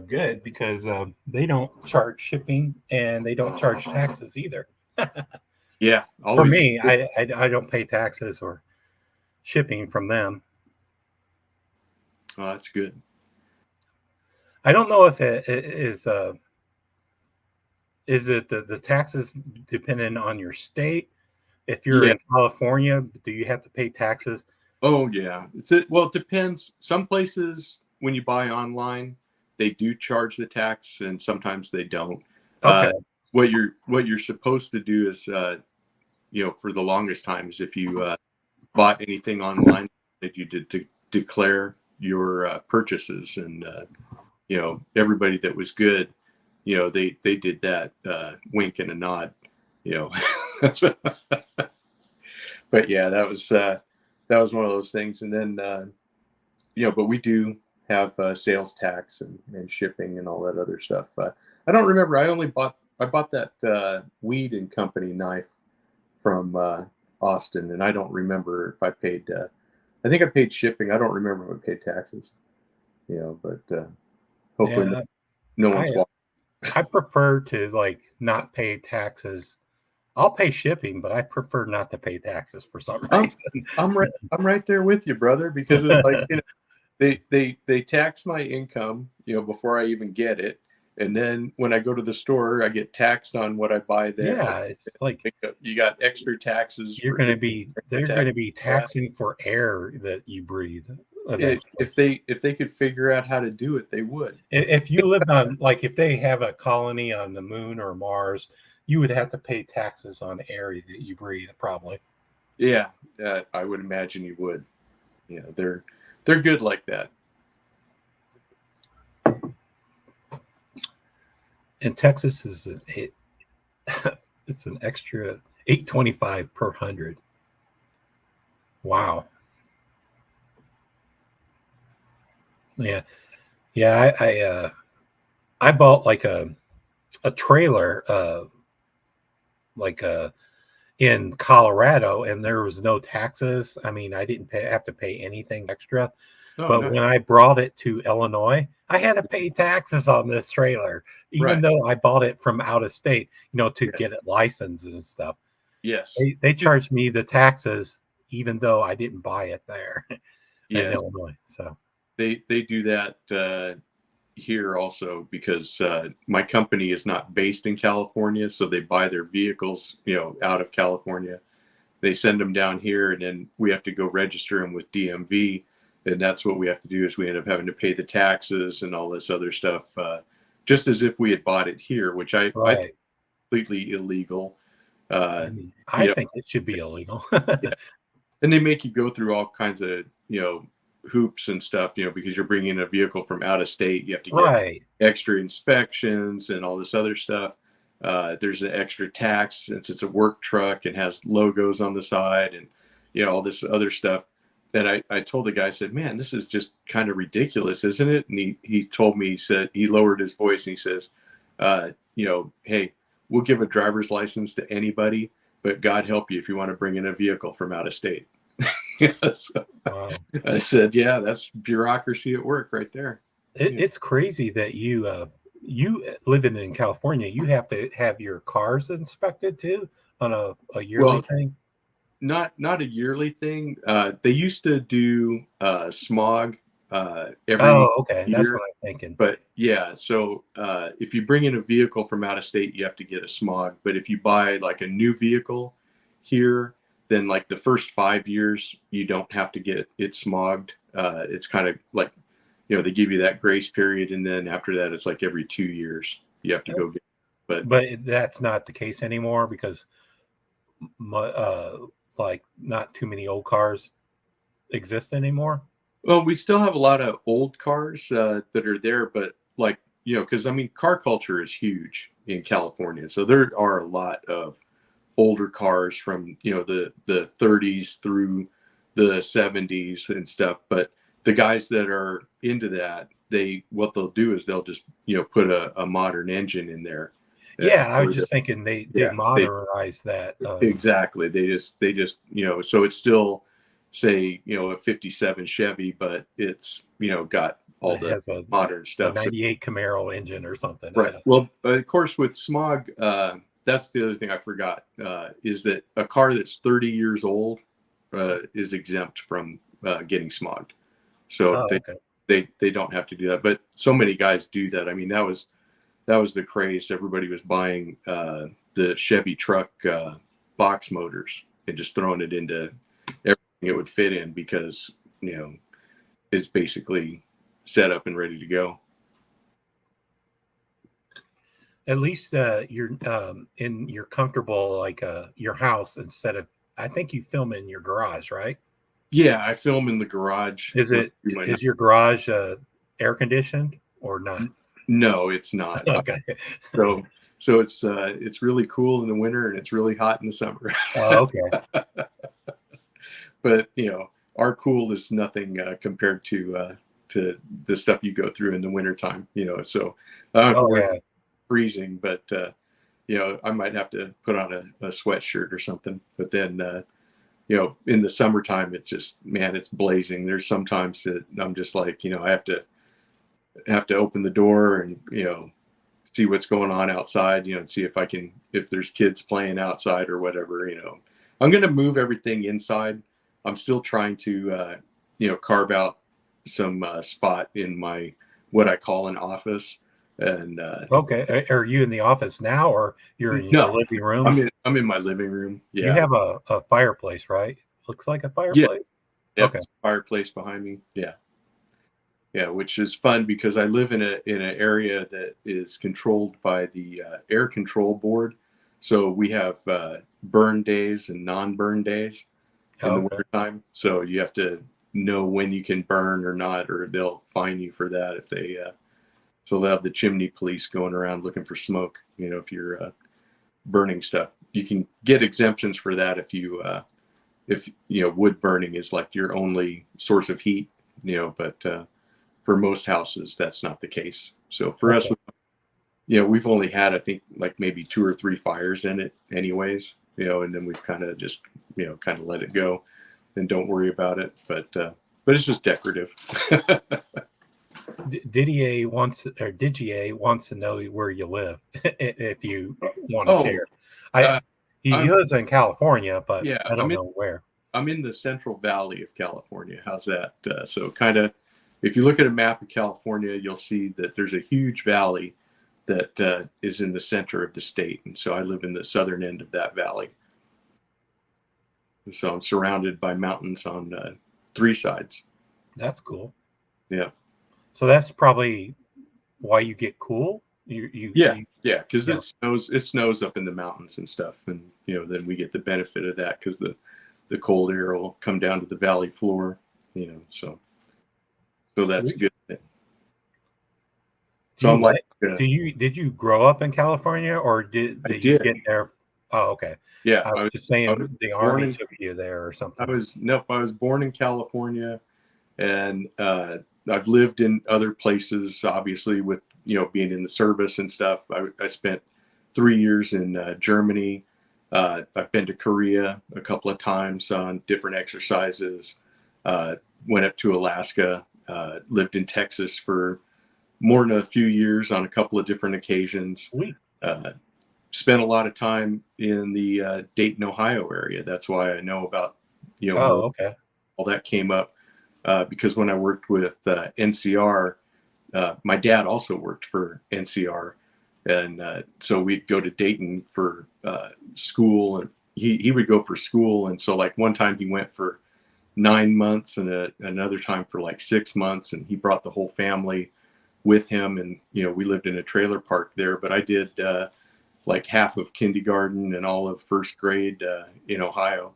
good because they don't charge shipping and they don't charge taxes either. Yeah, for me, I don't pay taxes or shipping from them. Oh, that's good. I don't know if it is it the taxes dependent on your state? If you're in California, do you have to pay taxes? Oh yeah. Well, it depends. Some places when you buy online, they do charge the tax, and sometimes they don't. Okay. What you're supposed to do is, for the longest time, is if you bought anything online, that you did to declare your purchases, and everybody that was good, they did that wink and a nod, But yeah, that was one of those things, and then but we do have sales tax and shipping and all that other stuff. I don't remember. I bought that Weed and Company knife from Austin, and I don't remember if I paid. I think I paid shipping. I don't remember if I paid taxes. But hopefully no one's watching. I prefer to not pay taxes. I'll pay shipping, but I prefer not to pay taxes for some reason. I'm right there with you, brother, because it's like they tax my income, before I even get it. And then when I go to the store, I get taxed on what I buy there. Yeah, it's like you got extra taxes. They're going to be taxing for air that you breathe. If they could figure out how to do it, they would. If you lived on, if they have a colony on the moon or Mars, you would have to pay taxes on air that you breathe, probably. Yeah, I would imagine you would. Yeah, they're good like that. In Texas it's an extra $8.25 per 100. Wow. Yeah. I bought a trailer in Colorado, and there was no taxes. I mean, I didn't have to pay anything extra. But when I brought it to Illinois, I had to pay taxes on this trailer, even though I bought it from out of state, to get it licensed and stuff. Yes. They charged me the taxes, even though I didn't buy it there in Illinois. So they do that here also, because my company is not based in California, so they buy their vehicles, out of California. They send them down here, and then we have to go register them with DMV. And that's what we have to do, is we end up having to pay the taxes and all this other stuff, just as if we had bought it here, which I think is completely illegal. I think it should be illegal. And they make you go through all kinds of, hoops and stuff, because you're bringing a vehicle from out of state. You have to get extra inspections and all this other stuff. There's an extra tax since it's a work truck and has logos on the side and, all this other stuff. That I told the guy, I said, man, this is just kind of ridiculous, isn't it? And he told me, he said, he lowered his voice and he says, hey, we'll give a driver's license to anybody, but God help you if you want to bring in a vehicle from out of state. So Wow. I said, yeah, that's bureaucracy at work right there. It's crazy that you living in California, you have to have your cars inspected too on a yearly thing. Not a yearly thing. They used to do smog every okay. year. That's what I'm thinking. But yeah, so if you bring in a vehicle from out of state, you have to get a smog. But if you buy like a new vehicle here, then like the first 5 years, you don't have to get it smogged. It's kind of like, they give you that grace period. And then after that, it's like every 2 years you have to go get it. But that's not the case anymore because like not too many old cars exist anymore. Well, we still have a lot of old cars that are there, but like, because I mean, car culture is huge in California. So there are a lot of older cars from, the 30s through the 70s and stuff. But the guys that are into that, what they'll do is they'll just, put a modern engine in there. Yeah, I was just thinking they modernize that. Exactly. They just, so it's still, say, a 57 Chevy, but it's, got all the modern stuff. 98 Camaro engine or something. Right. Well, of course, with smog, that's the other thing I forgot, is that a car that's 30 years old is exempt from getting smogged. So they don't have to do that. But so many guys do that. I mean, that was the craze. Everybody was buying the Chevy truck box motors and just throwing it into everything it would fit in because, it's basically set up and ready to go. At least you're comfortable like your house instead of, I think you film in your garage, right? Yeah, I film in the garage. Is your garage air conditioned or not? No, it's not. Okay. So it's really cool in the winter and it's really hot in the summer. Oh, okay. But our cool is nothing compared to the stuff you go through in the wintertime. So I don't have to worry freezing, but I might have to put on a sweatshirt or something. But then in the summertime, it's just, man, it's blazing. There's sometimes that I'm just like, I have to open the door and see what's going on outside, and see if there's kids playing outside or whatever. I'm going to move everything inside. I'm still trying to carve out some spot in my what I call an office. And okay, are you in the office now, or you're in your living room? I'm in my living room. Yeah, you have a fireplace, right? Looks like a fireplace. Yeah, okay. Fireplace behind me. Yeah, which is fun because I live in an area that is controlled by the air control board. So we have burn days and non-burn days in the wintertime. So you have to know when you can burn or not, or they'll fine you for that if they. So they'll have the chimney police going around looking for smoke. If you're burning stuff, you can get exemptions for that if wood burning is like your only source of heat. But for most houses, that's not the case. So for us, we've only had, I think, like maybe 2 or 3 fires in it anyways, and then we've kind of just, kind of let it go and don't worry about it. But it's just decorative. Didier wants to know where you live if you want to share. He lives in California, but yeah, I don't know where. I'm in the Central Valley of California. How's that? So kind of, if you look at a map of California, you'll see that there's a huge valley that is in the center of the state. And so I live in the southern end of that valley. So I'm surrounded by mountains on 3 sides. That's cool. Yeah. So that's probably why you get cool. Because it snows up in the mountains and stuff, and then we get the benefit of that because the the cold air will come down to the valley floor, so that's Sweet. good. So I'm like, did you grow up in California, or did you get there? Oh, okay. Yeah, I was just saying the Army took you there or something. I was born in California, and I've lived in other places, obviously, with being in the service and stuff. I spent 3 years in Germany. I've been to Korea a couple of times on different exercises. Went up to Alaska. Lived in Texas for more than a few years on a couple of different occasions. Sweet. Spent a lot of time in the Dayton, Ohio area. That's why I know about, okay. All that came up because when I worked with NCR, my dad also worked for NCR. And so we'd go to Dayton for school, and he would go for school. And so like one time he went for 9 months and another time for like 6 months, and he brought the whole family with him. And, we lived in a trailer park there, but I did like half of kindergarten and all of first grade in Ohio,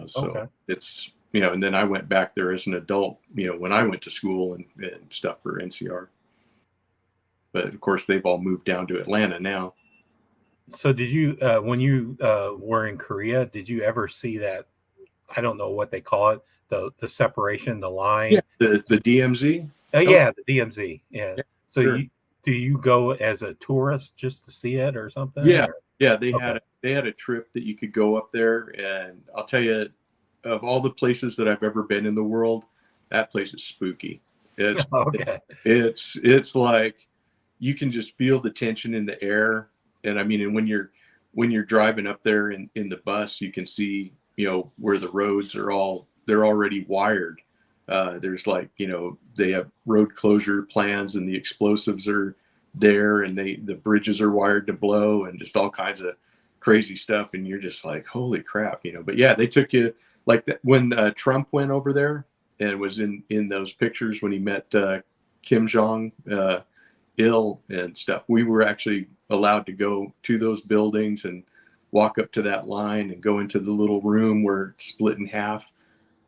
so okay. It's, and then I went back there as an adult, when I went to school and stuff for NCR. But of course, they've all moved down to Atlanta now. So did you, when you were in Korea, did you ever see that? I don't know what they call it, the separation, the line. Yeah, the DMZ. Yeah, the DMZ. Yeah. So sure. Do you go as a tourist just to see it or something? Yeah, or? Yeah. They had a trip that you could go up there, and I'll tell you, of all the places that I've ever been in the world, that place is spooky. It's okay. It's like you can just feel the tension in the air, and I mean, and when you're driving up there in the bus, you can see where the roads they're already wired. There's like, they have road closure plans, and the explosives are there, and the bridges are wired to blow, and just all kinds of crazy stuff. And you're just like, holy crap, but yeah, they took you like that when Trump went over there and was in those pictures when he met Kim Jong Il and stuff. We were actually allowed to go to those buildings and walk up to that line and go into the little room where it's split in half.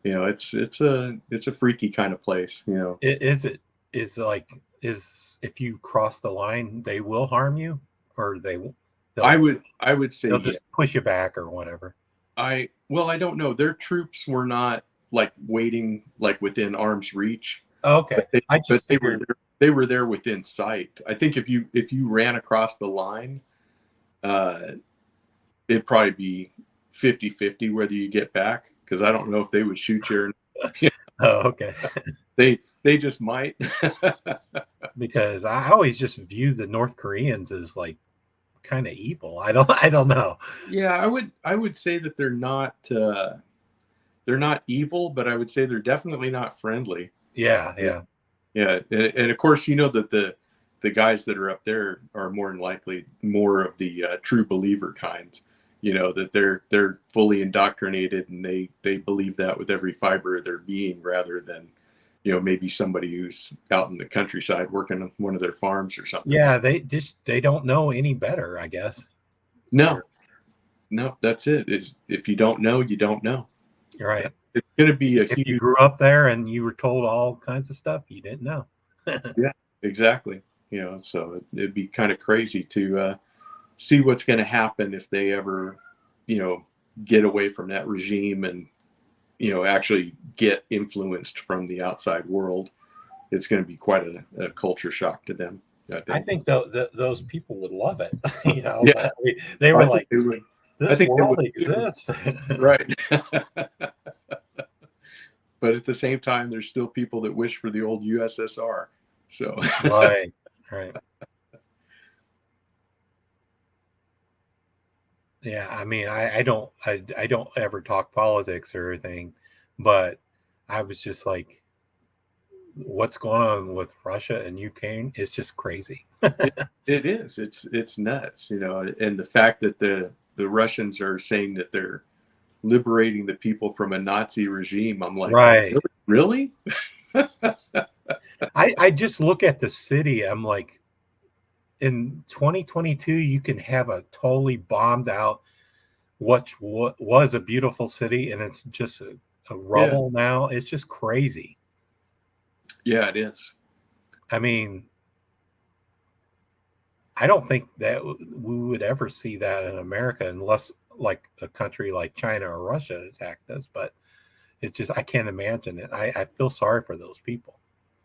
It's a freaky kind of place. Is if you cross the line, they will harm you, or I would say they'll just push you back or whatever. I don't know. Their troops were not like waiting like within arm's reach. Okay. They were there within sight. I think if you ran across the line, it'd probably be 50-50 whether you get back, because I don't know if they would shoot you. Oh, okay. They just might. Because I always just view the North Koreans as like kind of evil. I don't know. Yeah, I would say that they're not evil, but I would say they're definitely not friendly. Yeah. And of course, that the guys that are up there are more than likely more of the true believer kind. That they're fully indoctrinated, and they believe that with every fiber of their being, rather than maybe somebody who's out in the countryside working on one of their farms or something. Yeah, they don't know any better, I guess. No, that's it. Is if you don't know, you don't know. You're right. It's going to be if you grew up there and you were told all kinds of stuff, you didn't know. Yeah, exactly. So it'd be kind of crazy to see what's going to happen if they ever, get away from that regime and, actually get influenced from the outside world. It's going to be quite a culture shock to them. I think those people would love it. Yeah. They were like, this world exists. Right. But at the same time, there's still people that wish for the old USSR. So right. Yeah, I mean, I don't ever talk politics or anything, but I was just like, what's going on with Russia and Ukraine is just crazy. It is. It's nuts, and the fact that the Russians are saying that they're liberating the people from a Nazi regime. I'm like, right. Really? I just look at the city. I'm like, in 2022, you can have a totally bombed out what was a beautiful city, and it's just a rubble now. It's just crazy. Yeah, it is. I mean, I don't think that we would ever see that in America unless like a country like China or Russia attacked us. But it's just, I can't imagine it. I feel sorry for those people.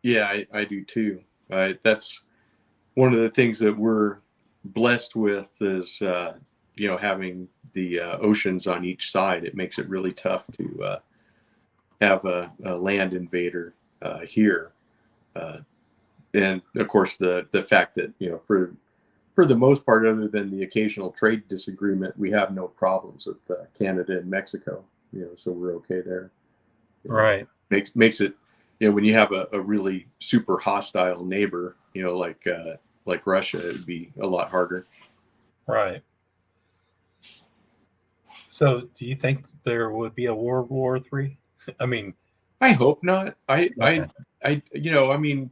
Yeah, I do too. That's one of the things that we're blessed with is, having the oceans on each side. It makes it really tough to have a land invader here. And of course, the fact that, for the most part, other than the occasional trade disagreement, we have no problems with Canada and Mexico, so we're okay there. Right. Makes it, when you have a really super hostile neighbor, like Russia, it would be a lot harder. Right. So do you think there would be a World War III? I mean, I hope not. I mean,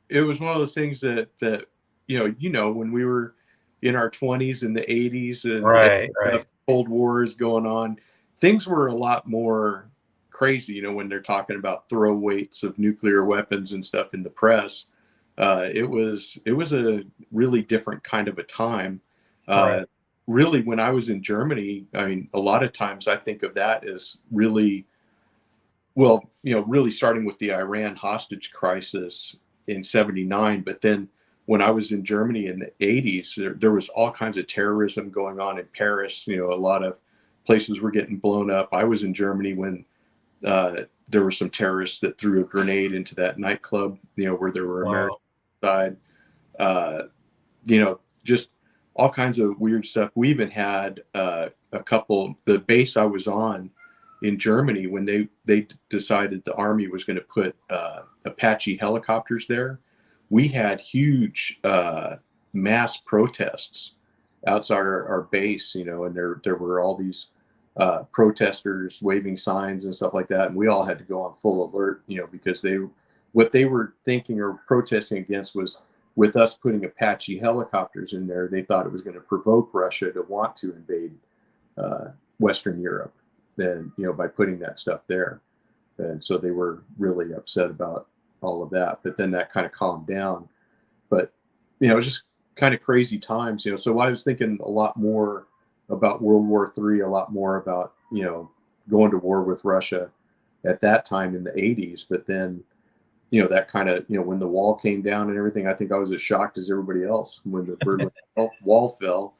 it was one of those things that when we were in our 20s in the 80s and right. Cold War is going on, things were a lot more crazy, when they're talking about throw weights of nuclear weapons and stuff in the press. It was a really different kind of a time. Right. Really, when I was in Germany, I mean, a lot of times I think of that as really, well, really starting with the Iran hostage crisis in '79. But then when I was in Germany in the 80s, there was all kinds of terrorism going on in Paris. A lot of places were getting blown up. I was in Germany when there were some terrorists that threw a grenade into that nightclub, where there were Americans inside. Just all kinds of weird stuff. We even had a couple, the base I was on in Germany, when they decided the Army was going to put Apache helicopters there, we had huge mass protests outside our base, and there were all these protesters waving signs and stuff like that, and we all had to go on full alert, because what they were thinking or protesting against was, with us putting Apache helicopters in there, they thought it was going to provoke Russia to want to invade Western Europe, then by putting that stuff there. And so they were really upset about all of that, but then that kind of calmed down. But just kind of crazy times, so I was thinking a lot more about World War III, a lot more about going to war with Russia at that time in the 80s. But then that kind of, when the wall came down and everything, I think I was as shocked as everybody else when the Berlin Wall fell.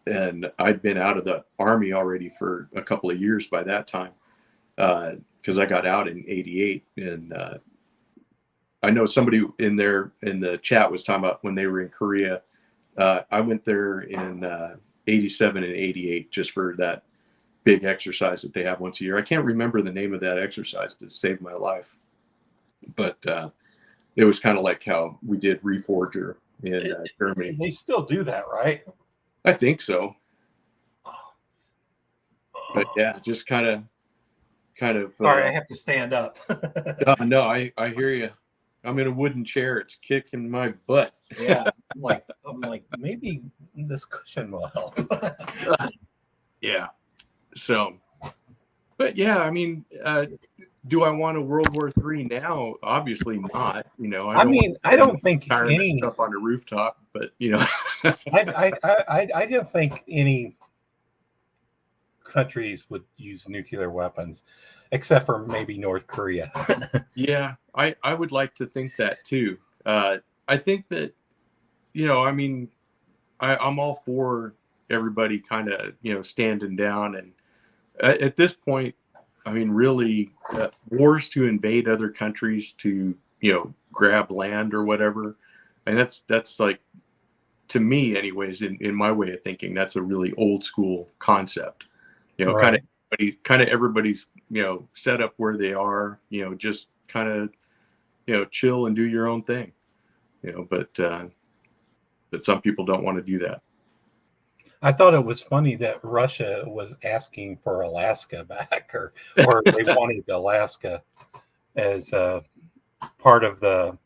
And I'd been out of the Army already for a couple of years by that time, because I got out in '88. And I know somebody in the chat was talking about when they were in Korea. I went there in '87 and '88 just for that big exercise that they have once a year. I can't remember the name of that exercise to save my life, but it was kind of like how we did Reforger in Germany. They still do that, right? I think so. But yeah, just kind of. Sorry, I have to stand up. No, I hear you. I'm in a wooden chair. It's kicking my butt. Yeah, I'm like, maybe this cushion will help. Yeah. So, but yeah, I mean, do I want a World War III now? Obviously not. I don't think any up on a rooftop, but I don't think any countries would use nuclear weapons, except for maybe North Korea. Yeah, I would like to think that too. I think that, I'm all for everybody kind of, standing down. And at this point, I mean, really, wars to invade other countries to, grab land or whatever. And that's like, to me anyways, in my way of thinking, that's a really old school concept. Right. kind of everybody's, set up where they are, just kind of, chill and do your own thing, but some people don't want to do that. I thought it was funny that Russia was asking for Alaska back, or they wanted Alaska as part of the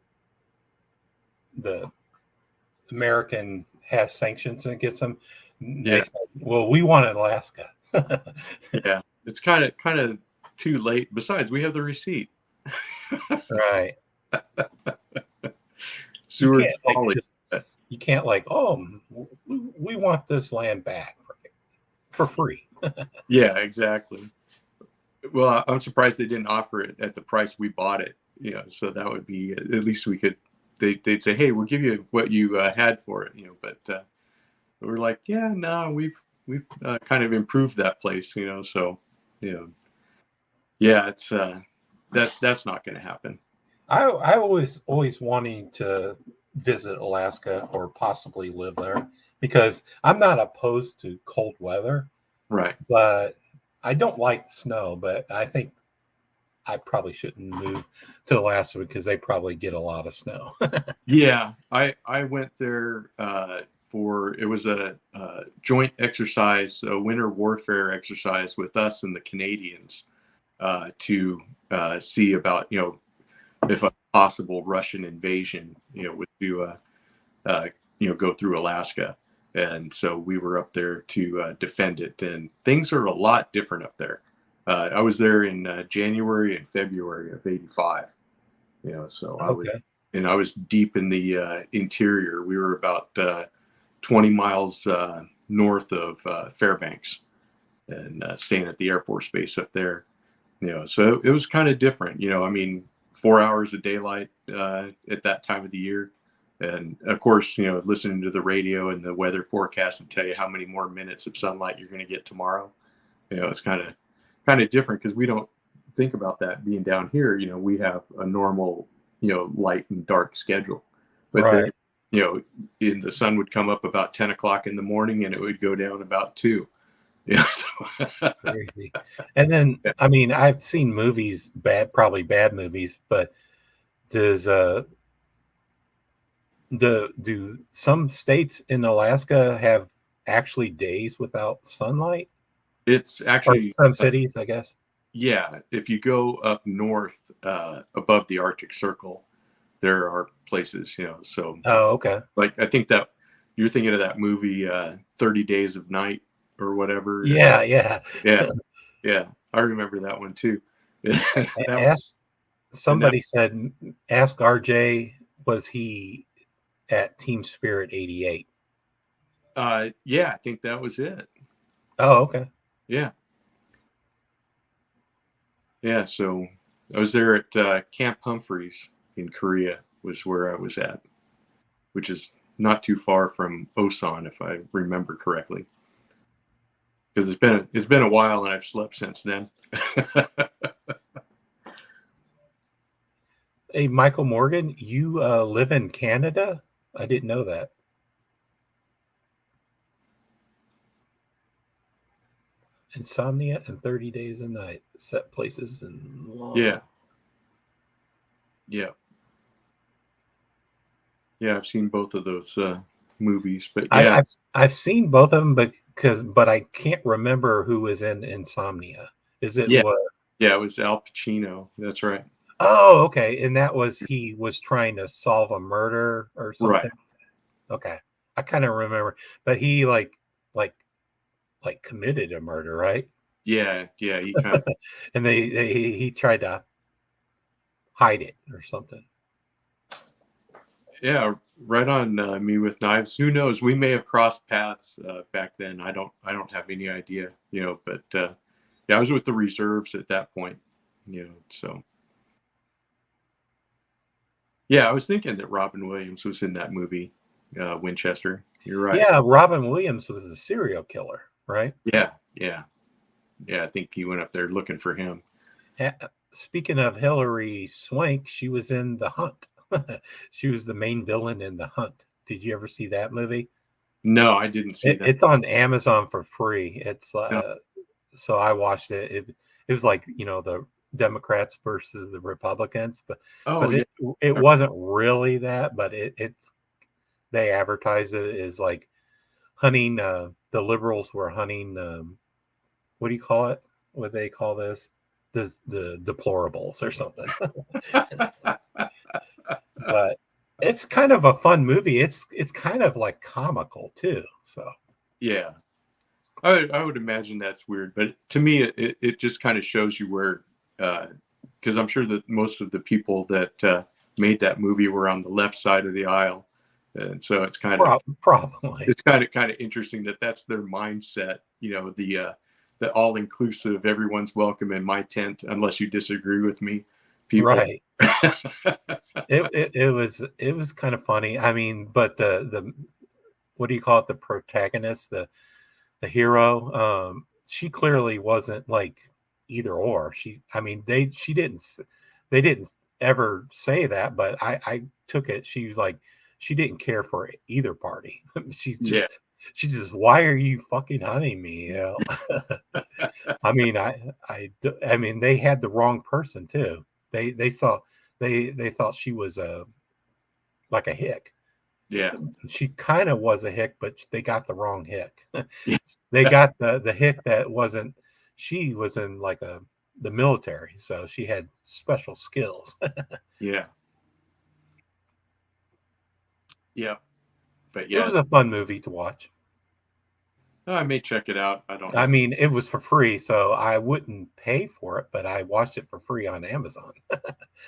American has sanctions against them. They said, well, we want Alaska. Yeah, it's kind of too late. Besides, we have the receipt. Right. Seward's folly. You can't like, oh, we want this land back for free. Yeah, exactly. Well, I'm surprised they didn't offer it at the price we bought it. You know, so that would be at least we could. They'd say, hey, we'll give you what you had for it. You know, but we're like, yeah, no, we've kind of improved that place. You know, so you know, yeah, it's that's not going to happen. I always wanting to visit Alaska or possibly live there because I'm not opposed to cold weather. Right. But I don't like snow, but I think I probably shouldn't move to Alaska because they probably get a lot of snow. Yeah, I went there for, it was a joint exercise, a winter warfare exercise with us and the Canadians to see about, you know, if a possible Russian invasion, you know, would do you know, go through Alaska. And so we were up there to defend it, and things are a lot different up there. I was there in January and February of '85. You know, so I was deep in the interior. We were about 20 miles north of Fairbanks, and staying at the Air Force Base up there. You know, so it was kind of different. You know, I mean, 4 hours of daylight at that time of the year. And of course, you know, listening to the radio and the weather forecast and tell you how many more minutes of sunlight you're going to get tomorrow. You know, it's kind of different because we don't think about that being down here. You know, we have a normal, you know, light and dark schedule. But then, you know, the sun would come up about 10 o'clock in the morning and it would go down about 2. Yeah. Crazy. And then, I mean, I've seen movies, probably bad movies, but do some states in Alaska have actually days without sunlight? It's actually some cities, I guess. Yeah, if you go up north above the Arctic Circle, there are places, you know. So okay. Like I think that you're thinking of that movie 30 Days of Night or whatever. Yeah. I remember that one too. Somebody said, ask RJ, was he at Team Spirit 88? Yeah, I think that was it. Oh, okay. Yeah. Yeah, so I was there at Camp Humphreys in Korea was where I was at, which is not too far from Osan, if I remember correctly. Because it's been a while and I've slept since then. Hey, Michael Morgan, you live in Canada? I didn't know that. Insomnia and 30 Days a Night, set places and long. Yeah, I've seen both of those movies, but yeah, I've seen both of them, but I can't remember who was in Insomnia. Is it? Yeah, it was Al Pacino. That's right. Oh, okay. And that was, he was trying to solve a murder or something. Right. Okay, I kind of remember, but he like committed a murder, right? Yeah, he kind of and he tried to hide it or something. Yeah, right on Me with Knives. Who knows? We may have crossed paths back then. I don't have any idea, you know. But yeah, I was with the reserves at that point, you know. So yeah, I was thinking that Robin Williams was in that movie, Winchester. You're right. Yeah, Robin Williams was the serial killer, right? Yeah. I think he went up there looking for him. Speaking of Hilary Swank, she was in The Hunt. She was the main villain in The Hunt. Did you ever see that movie? No, I didn't see that. It's on Amazon for free. It's so I watched it. It was like, you know, the Democrats versus the Republicans, but it wasn't really that. But it's they advertise it as like hunting. The liberals were hunting. What do you call it? What do they call this? The deplorables or something. But it's kind of a fun movie. It's kind of like comical too. So Yeah. I would imagine that's weird, but to me, it just kind of shows you where, because I'm sure that most of the people that made that movie were on the left side of the aisle, and so it's kind of probably kind of interesting that that's their mindset. You know, the all inclusive, everyone's welcome in my tent unless you disagree with me. People. Right. it was kind of funny. I mean, but the what do you call it? The protagonist, the hero, she clearly wasn't like either or. They didn't ever say that, but I took it. She was like, she didn't care for either party. she's just, why are you fucking hunting me? You know? I mean, they had the wrong person too. They thought she was like a hick. Yeah. She kind of was a hick, but they got the wrong hick. Yeah. They got the hick that wasn't. She was in like the military, so she had special skills. Yeah. Yeah. But yeah, It was a fun movie to watch. I may check it out. I don't know. I mean, it was for free, so I wouldn't pay for it, but I watched it for free on Amazon.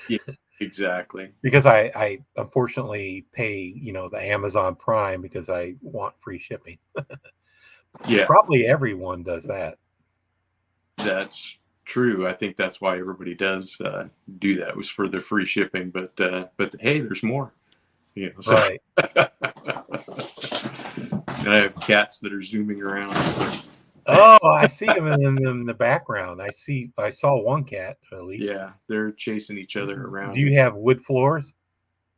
Yeah, exactly. Because I unfortunately pay, the Amazon Prime because I want free shipping. Yeah. Probably everyone does that. That's true. I think that's why everybody does do that, was for the free shipping. But hey, there's more. So. Right. And I have cats that are zooming around. Oh, I see them in the background. I saw one cat at least. Yeah, they're chasing each other around. Do you have wood floors?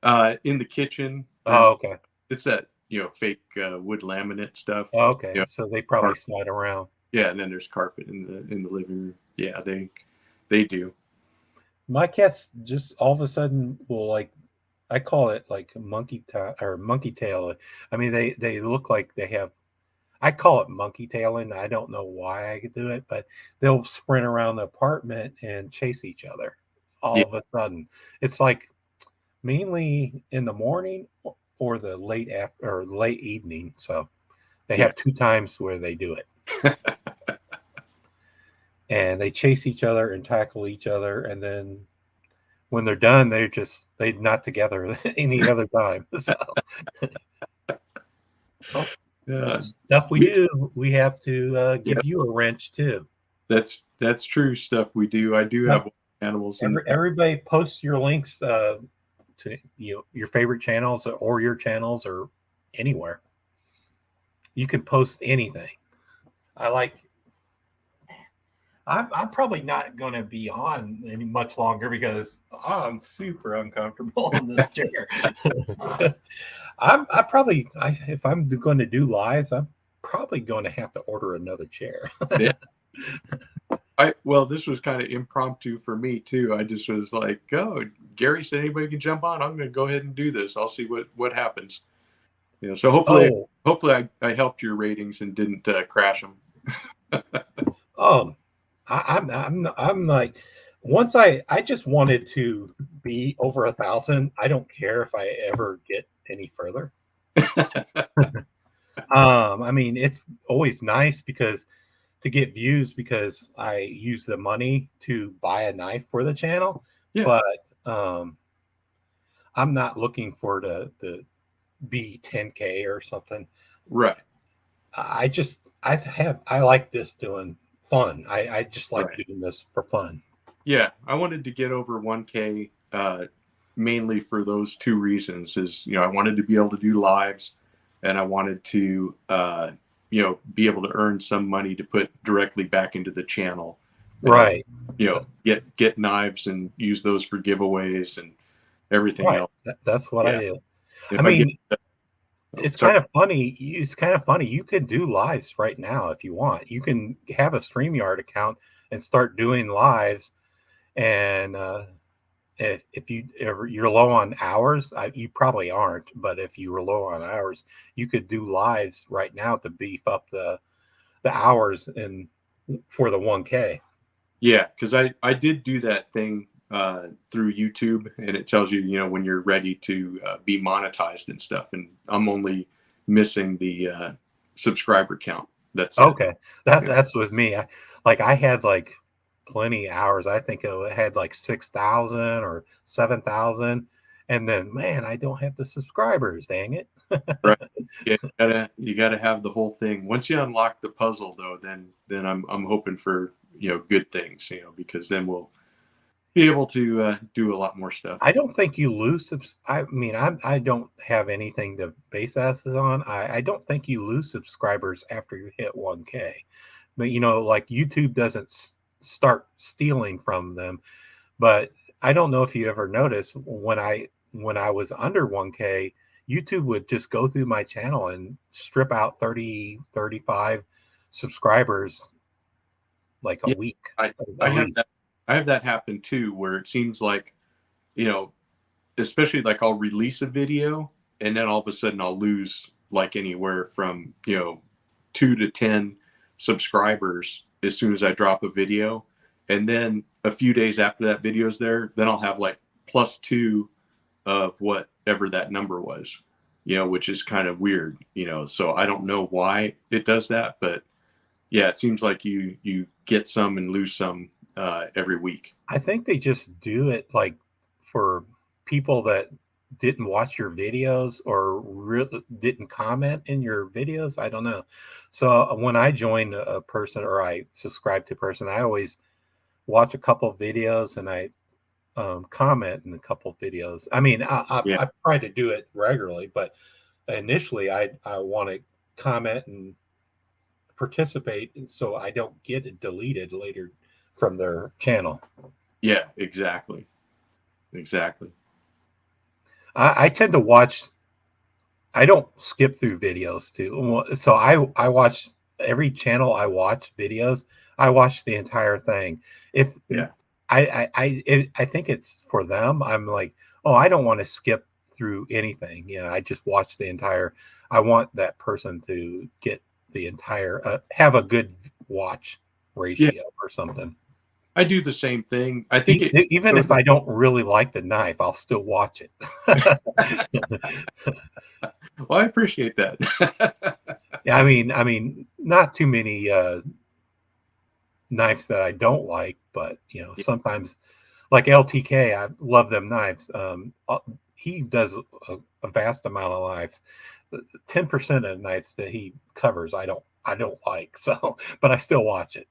In the kitchen. Oh, okay. It's that fake wood laminate stuff. Oh, okay, so they probably slide around. Yeah, and then there's carpet in the living room. Yeah, they do. My cats just all of a sudden will I call it like monkey tail. I mean, they look like they have. I call it monkey tailing. I don't know why I could do it, but they'll sprint around the apartment and chase each other. All of a sudden, it's like mainly in the morning or the late evening. So they have 2 times where they do it, and they chase each other and tackle each other, and then when they're done, they're not together any other time. So. Stuff we do, we have to give you a wrench too. That's true stuff we do. I do have animals. Everybody posts your links to your favorite channels or your channels or anywhere. You can post anything. I'm probably not going to be on any much longer because I'm super uncomfortable in this chair. If I'm going to do lives, I'm probably going to have to order another chair. Yeah. This was kind of impromptu for me too. I just was like, "Oh, Gary said anybody can jump on. I'm going to go ahead and do this. I'll see what happens." So hopefully I helped your ratings and didn't crash them. I'm like, once I just wanted to be over 1,000. I don't care if I ever get any further. I mean, it's always nice to get views because I use the money to buy a knife for the channel. Yeah. But I'm not looking for to be 10K or something. Right. I like this doing fun. I just like doing this for fun. Yeah, I wanted to get over 1K mainly for those 2 reasons. I wanted to be able to do lives, and I wanted to be able to earn some money to put directly back into the channel. Right. Get knives and use those for giveaways and everything else. That's what I do. It's kind of funny. You can do lives right now if you want. You can have a StreamYard account and start doing lives. And if you're low on hours, you probably aren't. But if you were low on hours, you could do lives right now to beef up the hours for the 1K. Yeah, because I did do that thing through YouTube, and it tells you when you're ready to be monetized and stuff. And I'm only missing the subscriber count. That's okay. That's with me. I had like plenty of hours. I think it had like 6,000 or 7,000, and then man, I don't have the subscribers. Dang it! right. Yeah, you gotta have the whole thing. Once you unlock the puzzle, though, then I'm hoping for good things, because then we'll be able to do a lot more stuff. I don't think you lose. I mean, I don't have anything to base this on. I don't think you lose subscribers after you hit 1K. But like YouTube doesn't start stealing from them. But I don't know if you ever noticed when I was under 1K, YouTube would just go through my channel and strip out 30, 35 subscribers like a week. I have that happen too, where it seems like, especially like I'll release a video and then all of a sudden I'll lose like anywhere from, 2 to 10 subscribers as soon as I drop a video. And then a few days after that video's there, then I'll have like +2 of whatever that number was, which is kind of weird, so I don't know why it does that, but yeah, it seems like you get some and lose some every week. I think they just do it like for people that didn't watch your videos or really didn't comment in your videos. I don't know. So when I join a person or I subscribe to a person, I always watch a couple of videos and I comment in a couple of videos. I mean, I try to do it regularly, but initially I want to comment and participate so I don't get it deleted later from their channel. Yeah, exactly. I tend to watch. I don't skip through videos too. So I watch every channel. I watch videos. I watch the entire thing. I think it's for them. I'm like, oh, I don't want to skip through anything. I just watch the entire. I want that person to get the entire have a good watch ratio or something. I do the same thing. I think even if I don't really like the knife, I'll still watch it. Well, I appreciate that. Yeah, I mean, not too many knives that I don't like, but sometimes, like LTK, I love them knives. He does a vast amount of knives. 10% of the knives that he covers, I don't like. So, but I still watch it.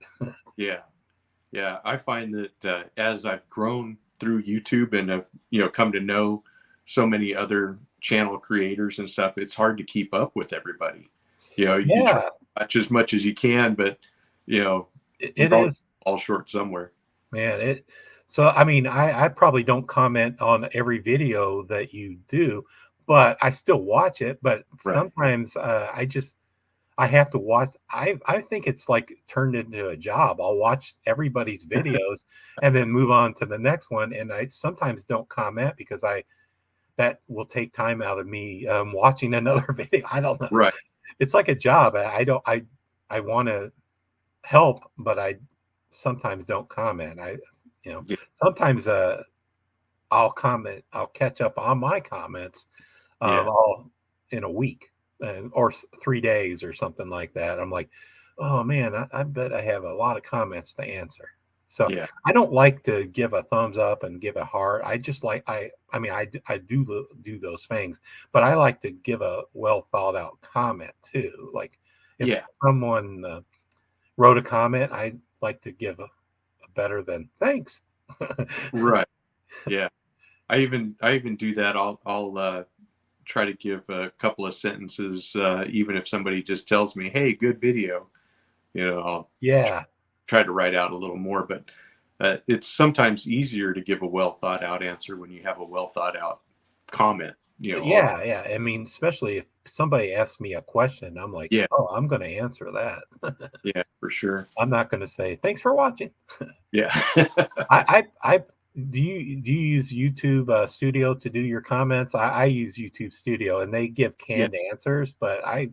Yeah, I find that as I've grown through YouTube and have come to know so many other channel creators and stuff, it's hard to keep up with everybody. You try to watch as much as you can, but it is all short somewhere. Man, so I mean, I probably don't comment on every video that you do, but I still watch it. But sometimes I have to watch. I think it's like turned into a job. I'll watch everybody's videos and then move on to the next one. And I sometimes don't comment because that will take time out of me watching another video. I don't know. Right. It's like a job. I want to help, but I sometimes don't comment. Sometimes I'll comment. I'll catch up on my comments all in a week. Or 3 days or something like that. I'm like, oh man, I bet I have a lot of comments to answer. So I don't like to give a thumbs up and give a heart. I just like I do those things, but I like to give a well thought out comment too. Like if someone wrote a comment, I like to give a better than thanks. Right. Yeah. I even do that. I'll try to give a couple of sentences, even if somebody just tells me, hey, good video, I'll try to write out a little more, but it's sometimes easier to give a well thought out answer when you have a well thought out comment. Yeah. I mean, especially if somebody asks me a question, I'm like, oh, I'm going to answer that. Yeah, for sure. I'm not going to say thanks for watching. Yeah. I do you use YouTube Studio to do your comments? I use YouTube Studio and they give canned answers, but I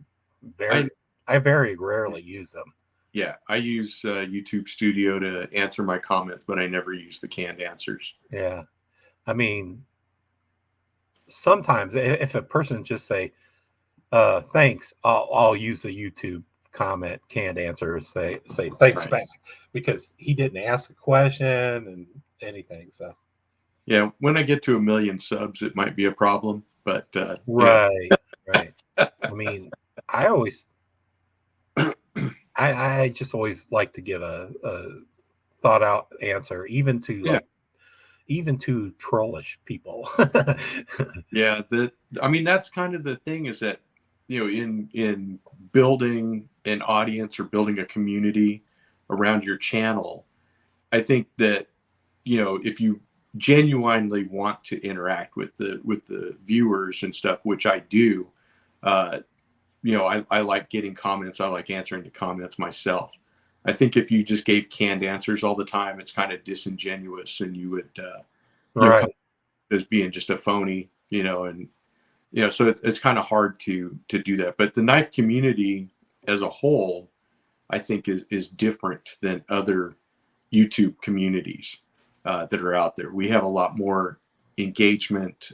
very rarely use them. Yeah, I use YouTube Studio to answer my comments, but I never use the canned answers. Yeah, I mean, sometimes if a person just say, Thanks. I'll use a YouTube comment, canned answer, say thanks Right. back, because he didn't ask a question and anything. So Yeah, when I get to 1 million subs, it might be a problem, but right, right. I mean, I always, I just always like to give a thought out answer, even to yeah, even to trollish people. yeah. I mean, that's kind of the thing is that in building an audience or building a community around your channel, I think that if you genuinely want to interact with the viewers and stuff, which I do, uh, I like getting comments. I like answering the comments myself. I think if you just gave canned answers all the time, it's kind of disingenuous, and you would, come Right. as being just a phony, and so it's kind of hard to do that. But the knife community as a whole, I think is different than other YouTube communities that are out there. We have a lot more engagement.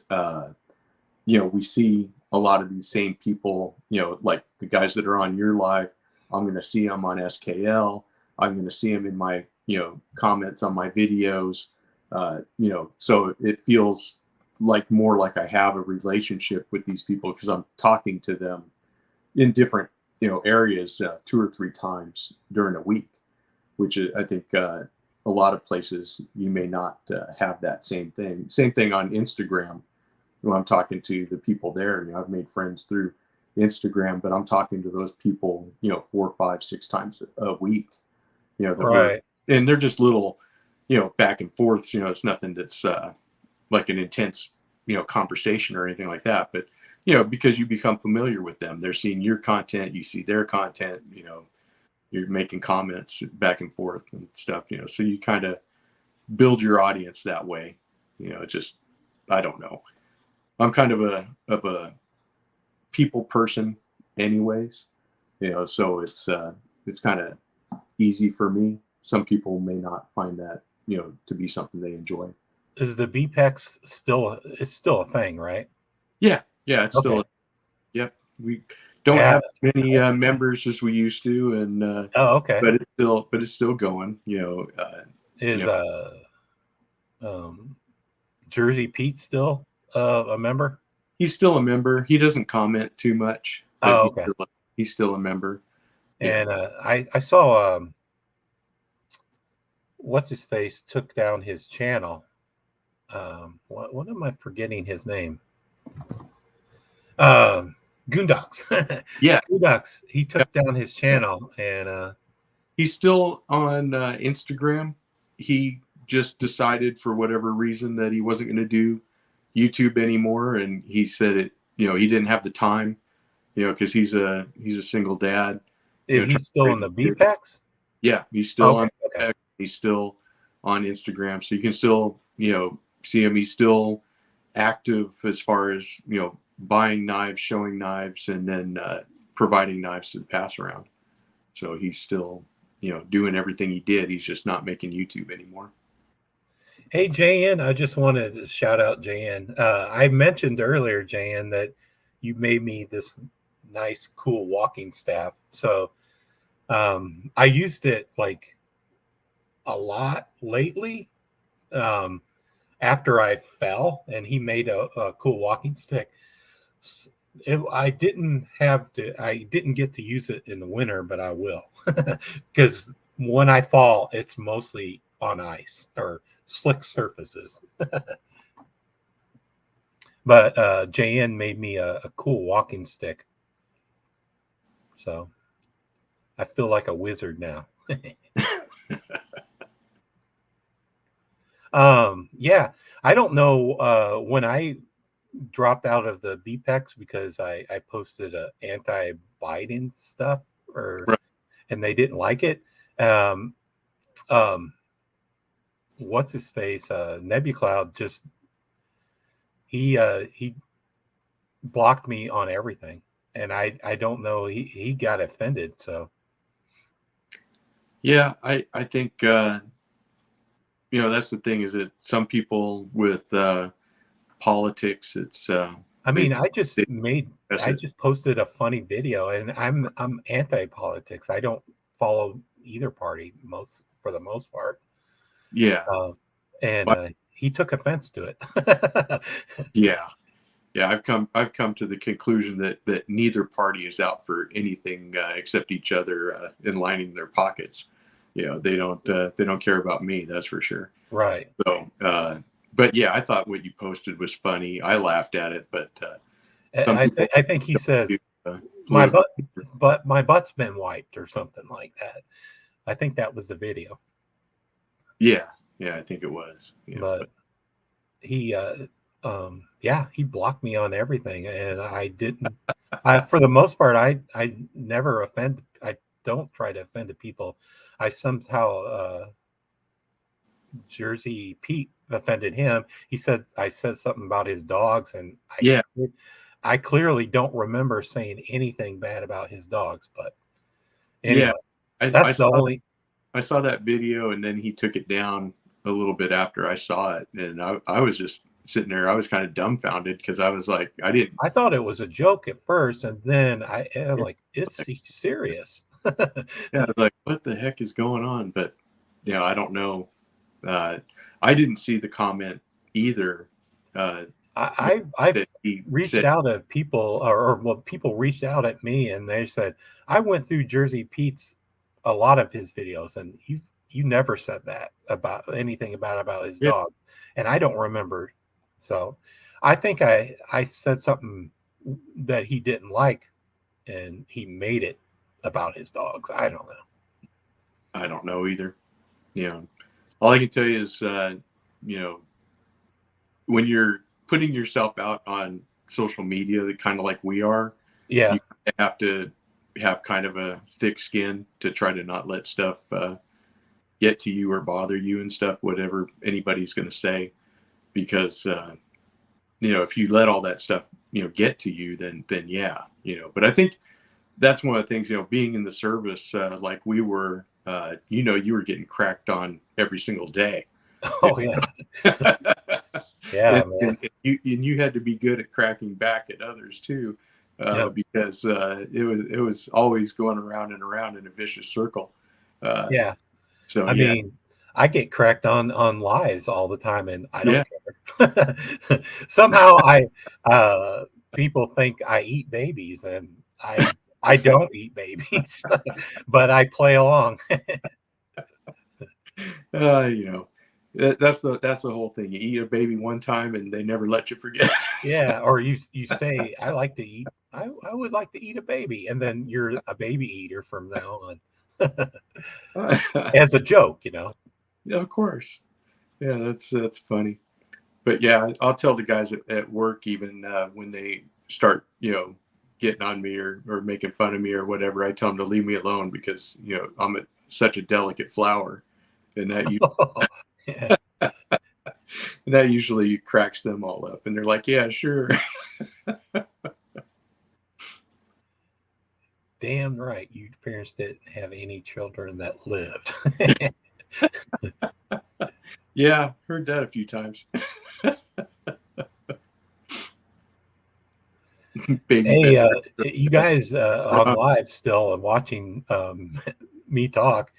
We see a lot of these same people, like the guys that are on your live. I'm going to see them on SKL. I'm going to see them in my, comments on my videos. So it feels like more like I have a relationship with these people because I'm talking to them in different, areas 2 or 3 times during a week, which is, I think, a lot of places you may not have that same thing. Same thing on Instagram. When I'm talking to the people there, I've made friends through Instagram, but I'm talking to those people, 4, 5, 6 times a week, Right. and they're just little, back and forths. It's nothing that's like an intense, conversation or anything like that. But, because you become familiar with them, they're seeing your content, you see their content, you're making comments back and forth and stuff, so you kind of build your audience that way, just, I don't know. I'm kind of a people person anyways, so it's kind of easy for me. Some people may not find that, to be something they enjoy. Is the BPEX still? It's still a thing, right? Yeah, it's Okay. still, yep. We don't Yeah. have many members as we used to, and Oh, okay. but it's still going. Is um, Jersey Pete still a member? He's still a member. He doesn't comment too much, but Oh, okay. he's still a member. Yeah. And I saw what's his face took down his channel. What am I forgetting his name? Goondocks. Yeah. Goondocks. He took down his channel, and He's still on Instagram. He just decided for whatever reason that he wasn't going to do YouTube anymore, and he said it. He didn't have the time. Because he's a single dad. he's still in the BPEX. Yeah, he's still on. Okay. He's still on Instagram, so you can still see him. He's still active as far as buying knives, showing knives, and then providing knives to the pass around. So he's still doing everything he did. He's just not making YouTube anymore. Hey, JN, I just wanted to shout out JN. I mentioned earlier, JN, that you made me this nice, cool walking staff. So I used it like a lot lately after I fell, and he made a cool walking stick. I didn't get to use it in the winter, but I will, because when I fall, it's mostly on ice or slick surfaces. But JN made me a cool walking stick, so I feel like a wizard now. Yeah, I don't know when I dropped out of the BPEX because I posted a anti-Biden stuff, Right. and they didn't like it. What's his face? Nebucloud just he blocked me on everything, and I don't know, he got offended. So Yeah, I think that's the thing is that some people with politics, it's I mean, I That's it. just posted a funny video, and I'm anti-politics. I don't follow either party for the most part. Yeah. And he took offense to it. Yeah. Yeah, I've come to the conclusion that neither party is out for anything except each other and lining their pockets. You know, they don't care about me, that's for sure. Right. So, but yeah, I thought what you posted was funny. I laughed at it, but I think he says my butt's been wiped or something like that. I think that was the video. Yeah, I think it was. Yeah, but he he blocked me on everything, and I didn't. For the most part, I never offend. I don't try to offend people. I somehow Jersey Pete offended him. He said I said something about his dogs, and I clearly don't remember saying anything bad about his dogs. But anyway, I saw that video, and then he took it down a little bit after I saw it, and I was just sitting there. I was kind of dumbfounded because I was like, I thought it was a joke at first, and then I was like, is he serious? Yeah, I was like, what the heck is going on? But I don't know. I didn't see the comment either. I've reached out to people, or people reached out at me, and they said, I went through Jersey Pete's a lot of his videos, and you never said that about anything about his dog, and I don't remember. So I think I said something that he didn't like, and he made it about his dogs. I don't know. I don't know either. All I can tell you is, when you're putting yourself out on social media, kind of like we are, you have to have kind of a thick skin to try to not let stuff get to you or bother you and stuff, whatever anybody's going to say, because if you let all that stuff get to you, then but I think that's one of the things, being in the service like we were, you were getting cracked on every single day. Oh yeah. Yeah, man. And you had to be good at cracking back at others too, because it was always going around and around in a vicious circle. So I mean, I get cracked on lives all the time, and I don't care. Somehow people think I eat babies, and I don't eat babies, but I play along. That's the whole thing. You eat a baby one time, and they never let you forget. Yeah, or you say, I like to eat. I would like to eat a baby, and then you're a baby eater from now on. As a joke, Yeah, of course. Yeah, that's funny. But yeah, I'll tell the guys at work, even when they start, getting on me or making fun of me or whatever, I tell them to leave me alone, because I'm such a delicate flower, and that that usually cracks them all up, and they're like, yeah, sure. Damn right, your parents didn't have any children that lived. Yeah, heard that a few times. Hey, you guys on live still and watching me talk,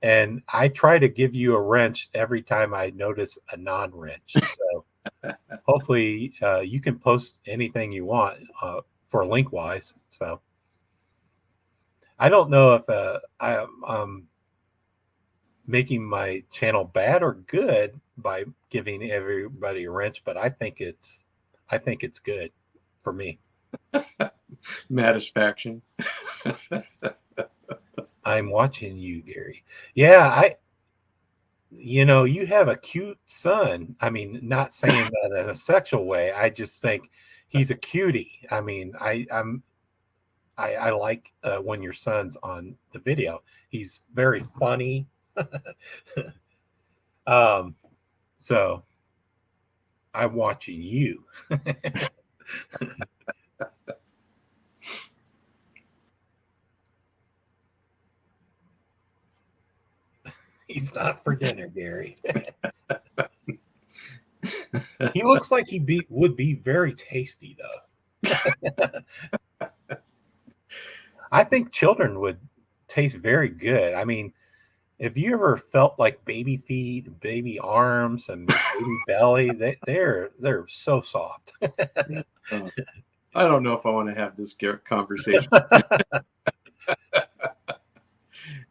and I try to give you a wrench every time I notice a non-wrench. So hopefully you can post anything you want for link wise. So I don't know if I'm making my channel bad or good by giving everybody a wrench, but I think it's good for me. Mattisfaction. I'm watching you, Gary. Yeah, you have a cute son. I mean, not saying that in a sexual way. I just think he's a cutie. I mean, I like when your son's on the video. He's very funny. So I'm watching you. He's not for dinner, Gary. He looks like would be very tasty, though. I think children would taste very good. I mean, if you ever felt like baby feet, baby arms, and baby belly, they're so soft. I don't know if I want to have this conversation.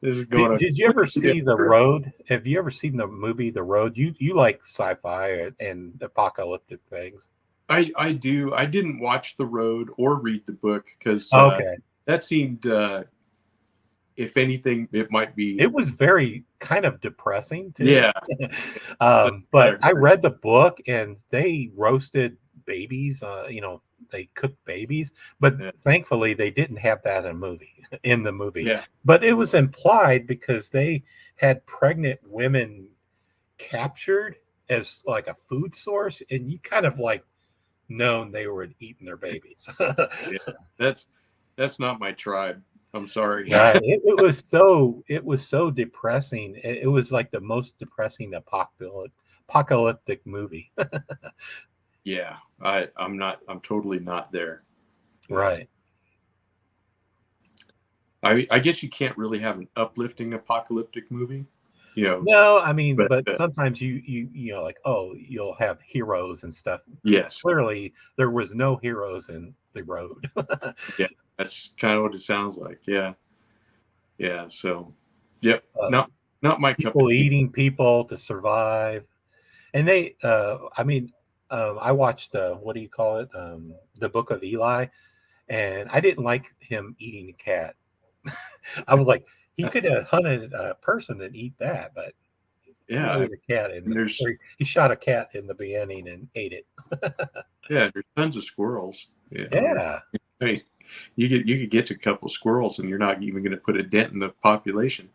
This is going. Did you ever see The Road? Have you ever seen the movie The Road? You like sci-fi and apocalyptic things. I do. I didn't watch The Road or read the book because that seemed, if anything, it might be. It was very kind of depressing too. Yeah. But I read the book and they roasted babies. They cooked babies, but thankfully they didn't have that in the movie. Yeah. But it was implied because they had pregnant women captured as like a food source, and you kind of like known they were eating their babies. Yeah, that's not my tribe. I'm sorry. It was so depressing. It was like the most depressing apocalyptic movie. Yeah, I'm totally not there. Right. I guess you can't really have an uplifting apocalyptic movie. No, I mean, but sometimes you like, oh, you'll have heroes and stuff. Yes. Clearly there was no heroes in The Road. Yeah, that's kind of what it sounds like. Yeah. Yeah. So, yep. Not my cup. People eating people to survive. And they, I watched what do you call it? The Book of Eli, and I didn't like him eating a cat. I was like, he could have hunted a person and eat that, but yeah, he ate a cat he shot a cat in the beginning and ate it. Yeah, there's tons of squirrels. Yeah. I mean, you could get to a couple of squirrels, and you're not even going to put a dent in the population.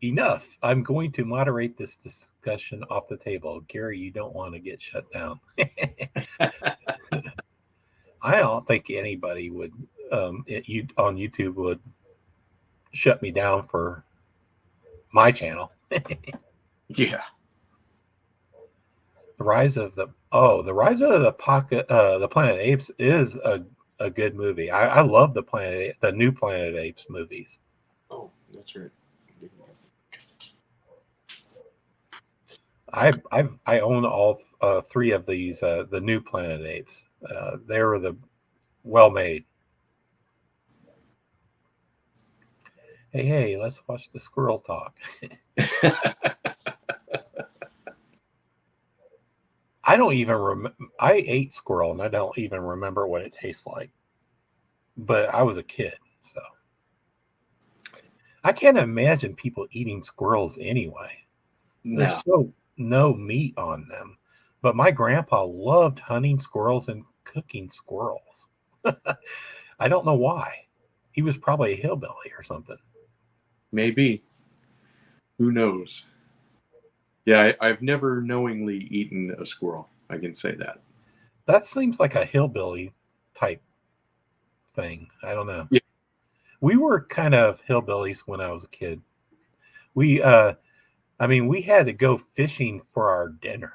Enough. I'm going to moderate this discussion off the table. Gary, you don't want to get shut down. I don't think anybody would on YouTube would shut me down for my channel. Yeah. The Rise of the Planet Apes is a good movie. I love the new Planet Apes movies. Oh, that's right. I own all three of these, the new Planet Apes. They were well made. Hey, let's watch the squirrel talk. I don't even remember. I ate squirrel and I don't even remember what it tastes like. But I was a kid, so I can't imagine people eating squirrels anyway. No. There's no meat on them. But my grandpa loved hunting squirrels and cooking squirrels. I don't know why. He was probably a hillbilly or something. Maybe. Who knows? Yeah, I've never knowingly eaten a squirrel. I can say that. That seems like a hillbilly type thing. I don't know. Yeah. We were kind of hillbillies when I was a kid. We had to go fishing for our dinner.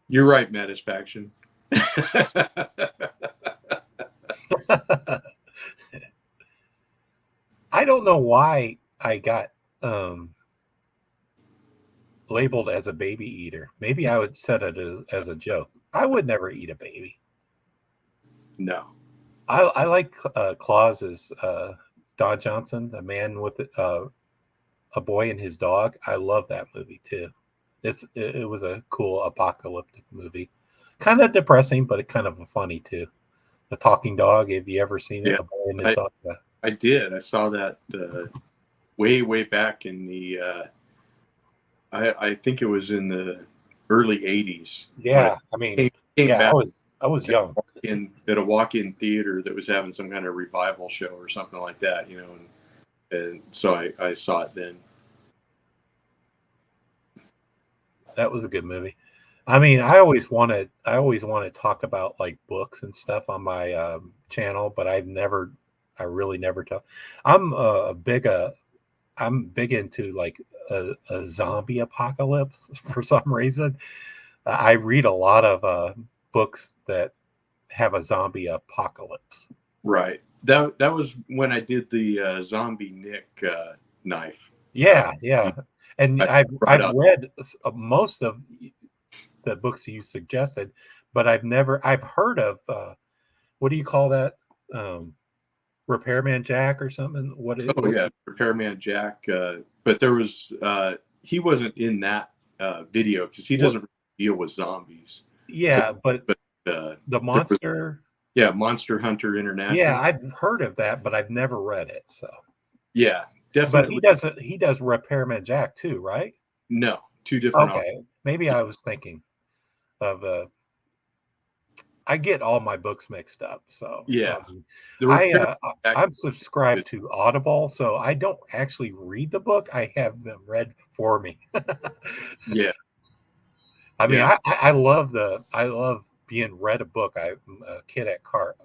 You're right, Mattisfaction. I don't know why I got labeled as a baby eater. Maybe I would set it as a joke. I would never eat a baby. No. I like Claus's Don Johnson, a man with a boy and his dog. I love that movie too. It was a cool apocalyptic movie. Kind of depressing, but kind of funny too. The Talking Dog. Have you ever seen it? Yeah. A boy and his dog. I did. I saw that way back in the. I think it was in the early '80s. Yeah, I mean, I was young. At a walk-in theater that was having some kind of revival show or something like that, and so I saw it then. That was a good movie. I mean, I always want to talk about like books and stuff on my channel, but I really never talk. I'm a big I'm big into like a zombie apocalypse for some reason. I read a lot of books that have a zombie apocalypse. Right. That was when I did the zombie Nick knife. Yeah, yeah. And I've up. read most of the books you suggested, but I've heard of what do you call that? Repairman Jack or something? Yeah, Repairman Jack. But there was he wasn't in that video because he doesn't deal with zombies. Yeah, but the monster. Monster Hunter International. Yeah, I've heard of that, but I've never read it. So yeah, definitely. But he does Repairman Jack too, right? No, two different. Okay, maybe I was thinking of I get all my books mixed up. So yeah, I'm subscribed to Audible, so I don't actually read the book. I have them read for me. Yeah, I mean, I love being read a book. I'm a kid at heart.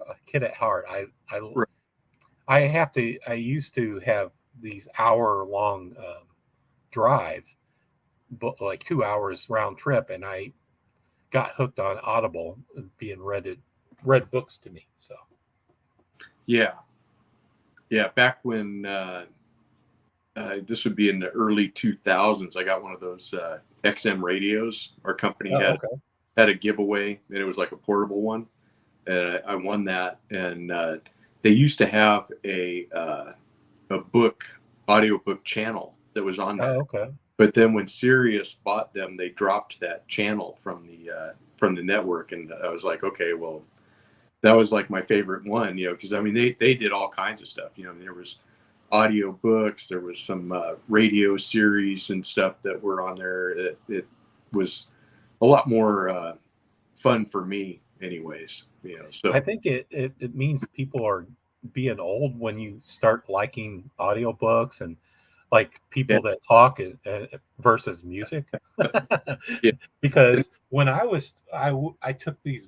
I used to have these hour-long drives, but like 2 hours round trip, and I got hooked on Audible being read books to me. So yeah, back when this would be in the early 2000s, I got one of those XM radios. Our company had a giveaway, and it was like a portable one, and I won that. And they used to have a audiobook channel that was on there. But then when Sirius bought them, they dropped that channel from the network, and I was like, okay, well, that was like my favorite one, because I mean they did all kinds of stuff. There was audio books, there was some radio series and stuff that were on there. It was a lot more fun for me, anyways. So I think it means people are being old when you start liking audiobooks and like people that talk versus music. Because when I took these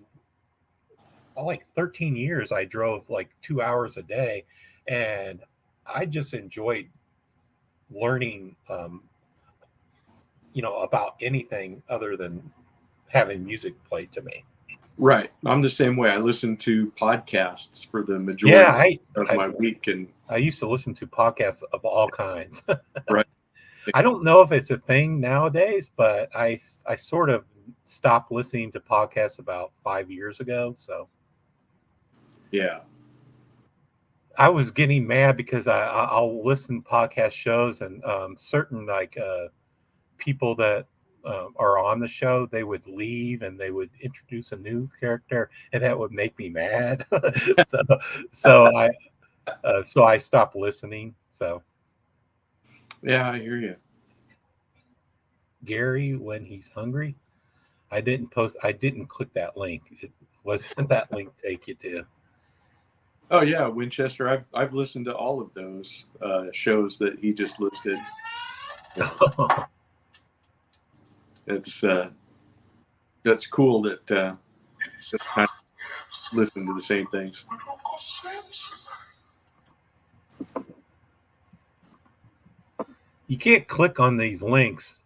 like 13 years, I drove like 2 hours a day, and I just enjoyed learning about anything other than having music played to me. Right. I'm the same way. I listen to podcasts for the majority of my week. And I used to listen to podcasts of all kinds. Right. I don't know if it's a thing nowadays, but I sort of stopped listening to podcasts about 5 years ago. So yeah, I was getting mad because I'll listen to podcast shows, and certain like people that are on the show, they would leave and they would introduce a new character, and that would make me mad. so I stopped listening. So yeah, I hear you. Gary, when he's hungry, I didn't click that link. It wasn't that link take you to. Oh yeah, Winchester. I've listened to all of those shows that he just listed. That's cool that I listen to the same things. You can't click on these links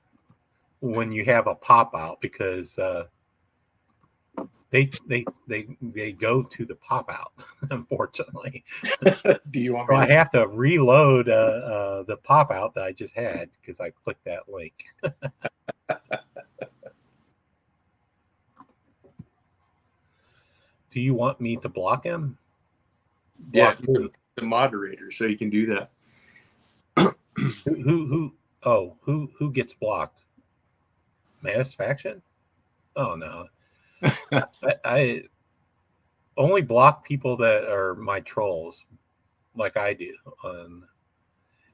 when you have a pop out because they go to the pop out, unfortunately. Do you want me? So I have to reload the pop out that I just had because I clicked that link. Do you want me to block him? Block the moderator, so you can do that. Who gets blocked? Mattisfaction? Oh no. I only block people that are my trolls, like I do.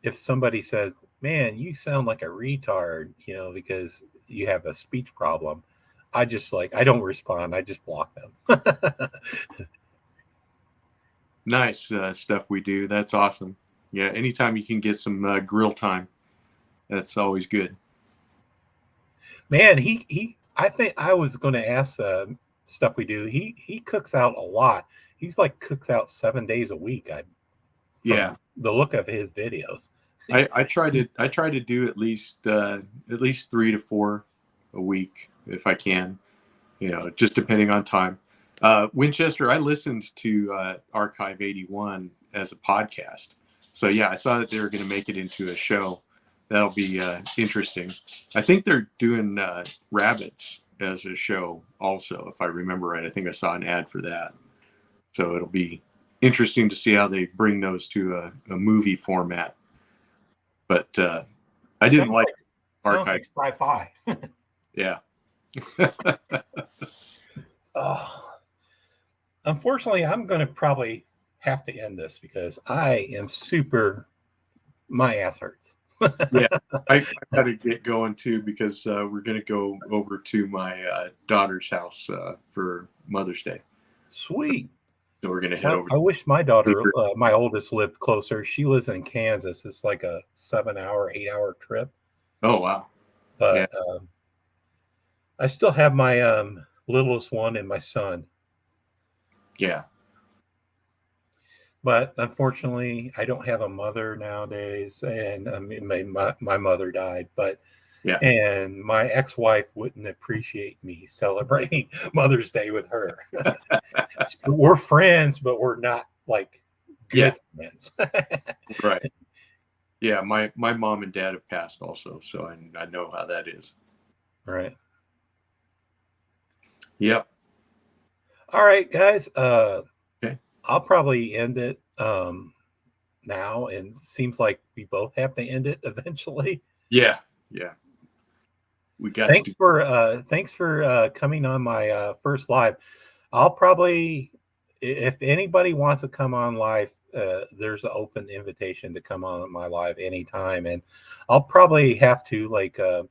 If somebody says, "Man, you sound like a retard," because you have a speech problem, I don't respond. I just block them. Nice stuff we do. That's awesome. Yeah, anytime you can get some grill time, that's always good. Man, I think I was going to ask stuff we do. He cooks out a lot. He's like cooks out 7 days a week. The look of his videos. I try to do at least 3 to 4 a week if I can, just depending on time. Winchester, I listened to Archive 81 as a podcast. So yeah, I saw that they were going to make it into a show. That'll be interesting. I think they're doing rabbits as a show also, if I remember right. I think I saw an ad for that. So it'll be interesting to see how they bring those to a movie format. But I didn't like Archive. Sounds like sci-fi. Yeah. Unfortunately, I'm going to probably have to end this because I am my ass hurts. Yeah, I got to get going too because we're going to go over to my daughter's house for Mother's Day. Sweet. So we're going to head over. I wish my daughter, my oldest, lived closer. She lives in Kansas. It's like a 7-hour, 8-hour trip. Oh, wow. But yeah. I still have my littlest one and my son. Yeah. But unfortunately, I don't have a mother nowadays, and my mother died. But yeah, and my ex-wife wouldn't appreciate me celebrating Mother's Day with her. We're friends, but we're not like good friends. Right. Yeah, my mom and dad have passed also, so I know how that is. Right. Yep. All right, guys. Okay. I'll probably end it now, and seems like we both have to end it eventually. Yeah. We got. Thanks for coming on my first live. I'll probably, if anybody wants to come on live, there's an open invitation to come on my live anytime, and I'll probably have to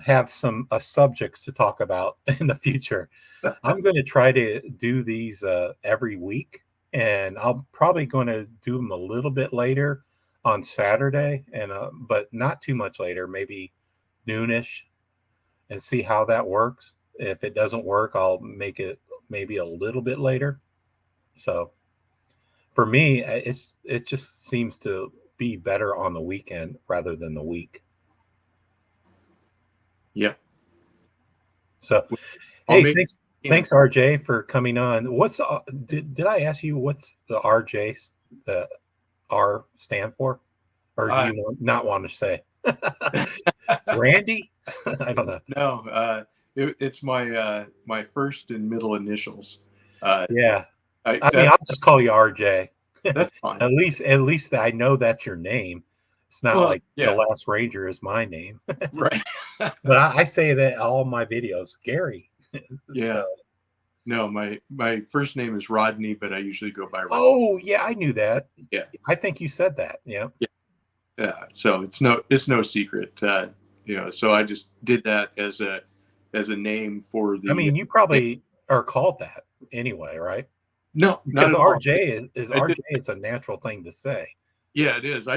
have some subjects to talk about in the future. I'm going to try to do these every week, and I'm probably going to do them a little bit later on Saturday, and but not too much later, maybe noonish, and see how that works. If it doesn't work, I'll make it maybe a little bit later. So for me, it just seems to be better on the weekend rather than the week. Yep. So, hey, thanks RJ for coming on. What's did I ask you what's the RJ R stand for, or do you not want to say? Randy? I don't know. No, it's my first and middle initials. Yeah, I mean, I'll just call you RJ. That's fine. At least I know that's your name. It's not The Last Ranger is my name. Right. But I say that all my videos, Gary. Yeah. So. No, my first name is Rodney, but I usually go by Rodney. Oh, yeah, I knew that. Yeah. I think you said that. Yeah. Yeah. So it's no secret. So I just did that as a name for the. I mean, you probably are called that anyway, right? No, because RJ is a natural thing to say. Yeah, it is.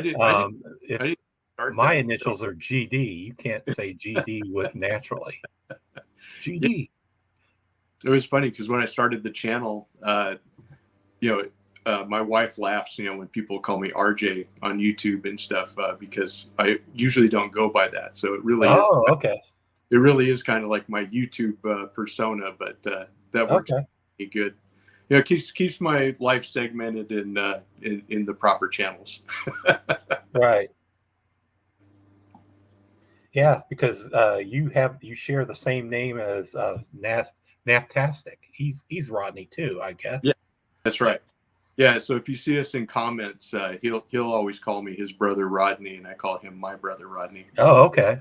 My initials are GD. You can't say GD with naturally. GD. It was funny because when I started the channel, my wife laughs, when people call me RJ on YouTube and stuff because I usually don't go by that. So it really is. Okay. It really is kind of like my YouTube persona, but that works pretty good. Keeps my life segmented in the proper channels. Right. Yeah, because you share the same name as Naftastic. He's Rodney too, I guess. Yeah, that's right. Yeah, so if you see us in comments, he'll always call me his brother Rodney, and I call him my brother Rodney. Oh, okay.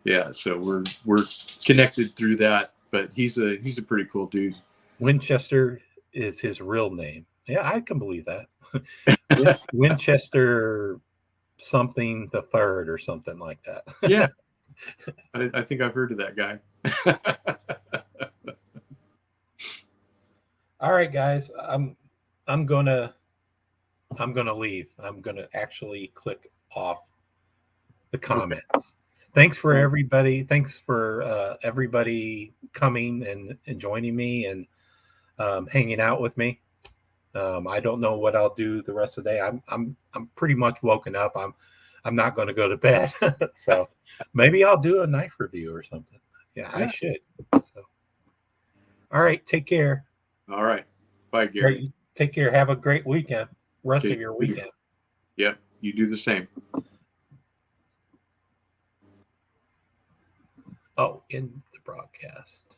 Yeah, so we're connected through that, but he's a pretty cool dude. Winchester is his real name. Yeah, I can believe that. Winchester something the third or something like that. Yeah, I think I've heard of that guy. All right, guys, I'm gonna leave. I'm gonna actually click off the comments. Thanks for everybody. Thanks for everybody coming and joining me and hanging out with me. I don't know what I'll do the rest of the day. I'm pretty much woken up. I'm not going to go to bed. So maybe I'll do a knife review or something. Yeah, I should. So, all right. Take care. All right. Bye, Gary. Great. Take care. Have a great weekend. Rest of your weekend. Yep. You do the same. Oh, in the broadcast.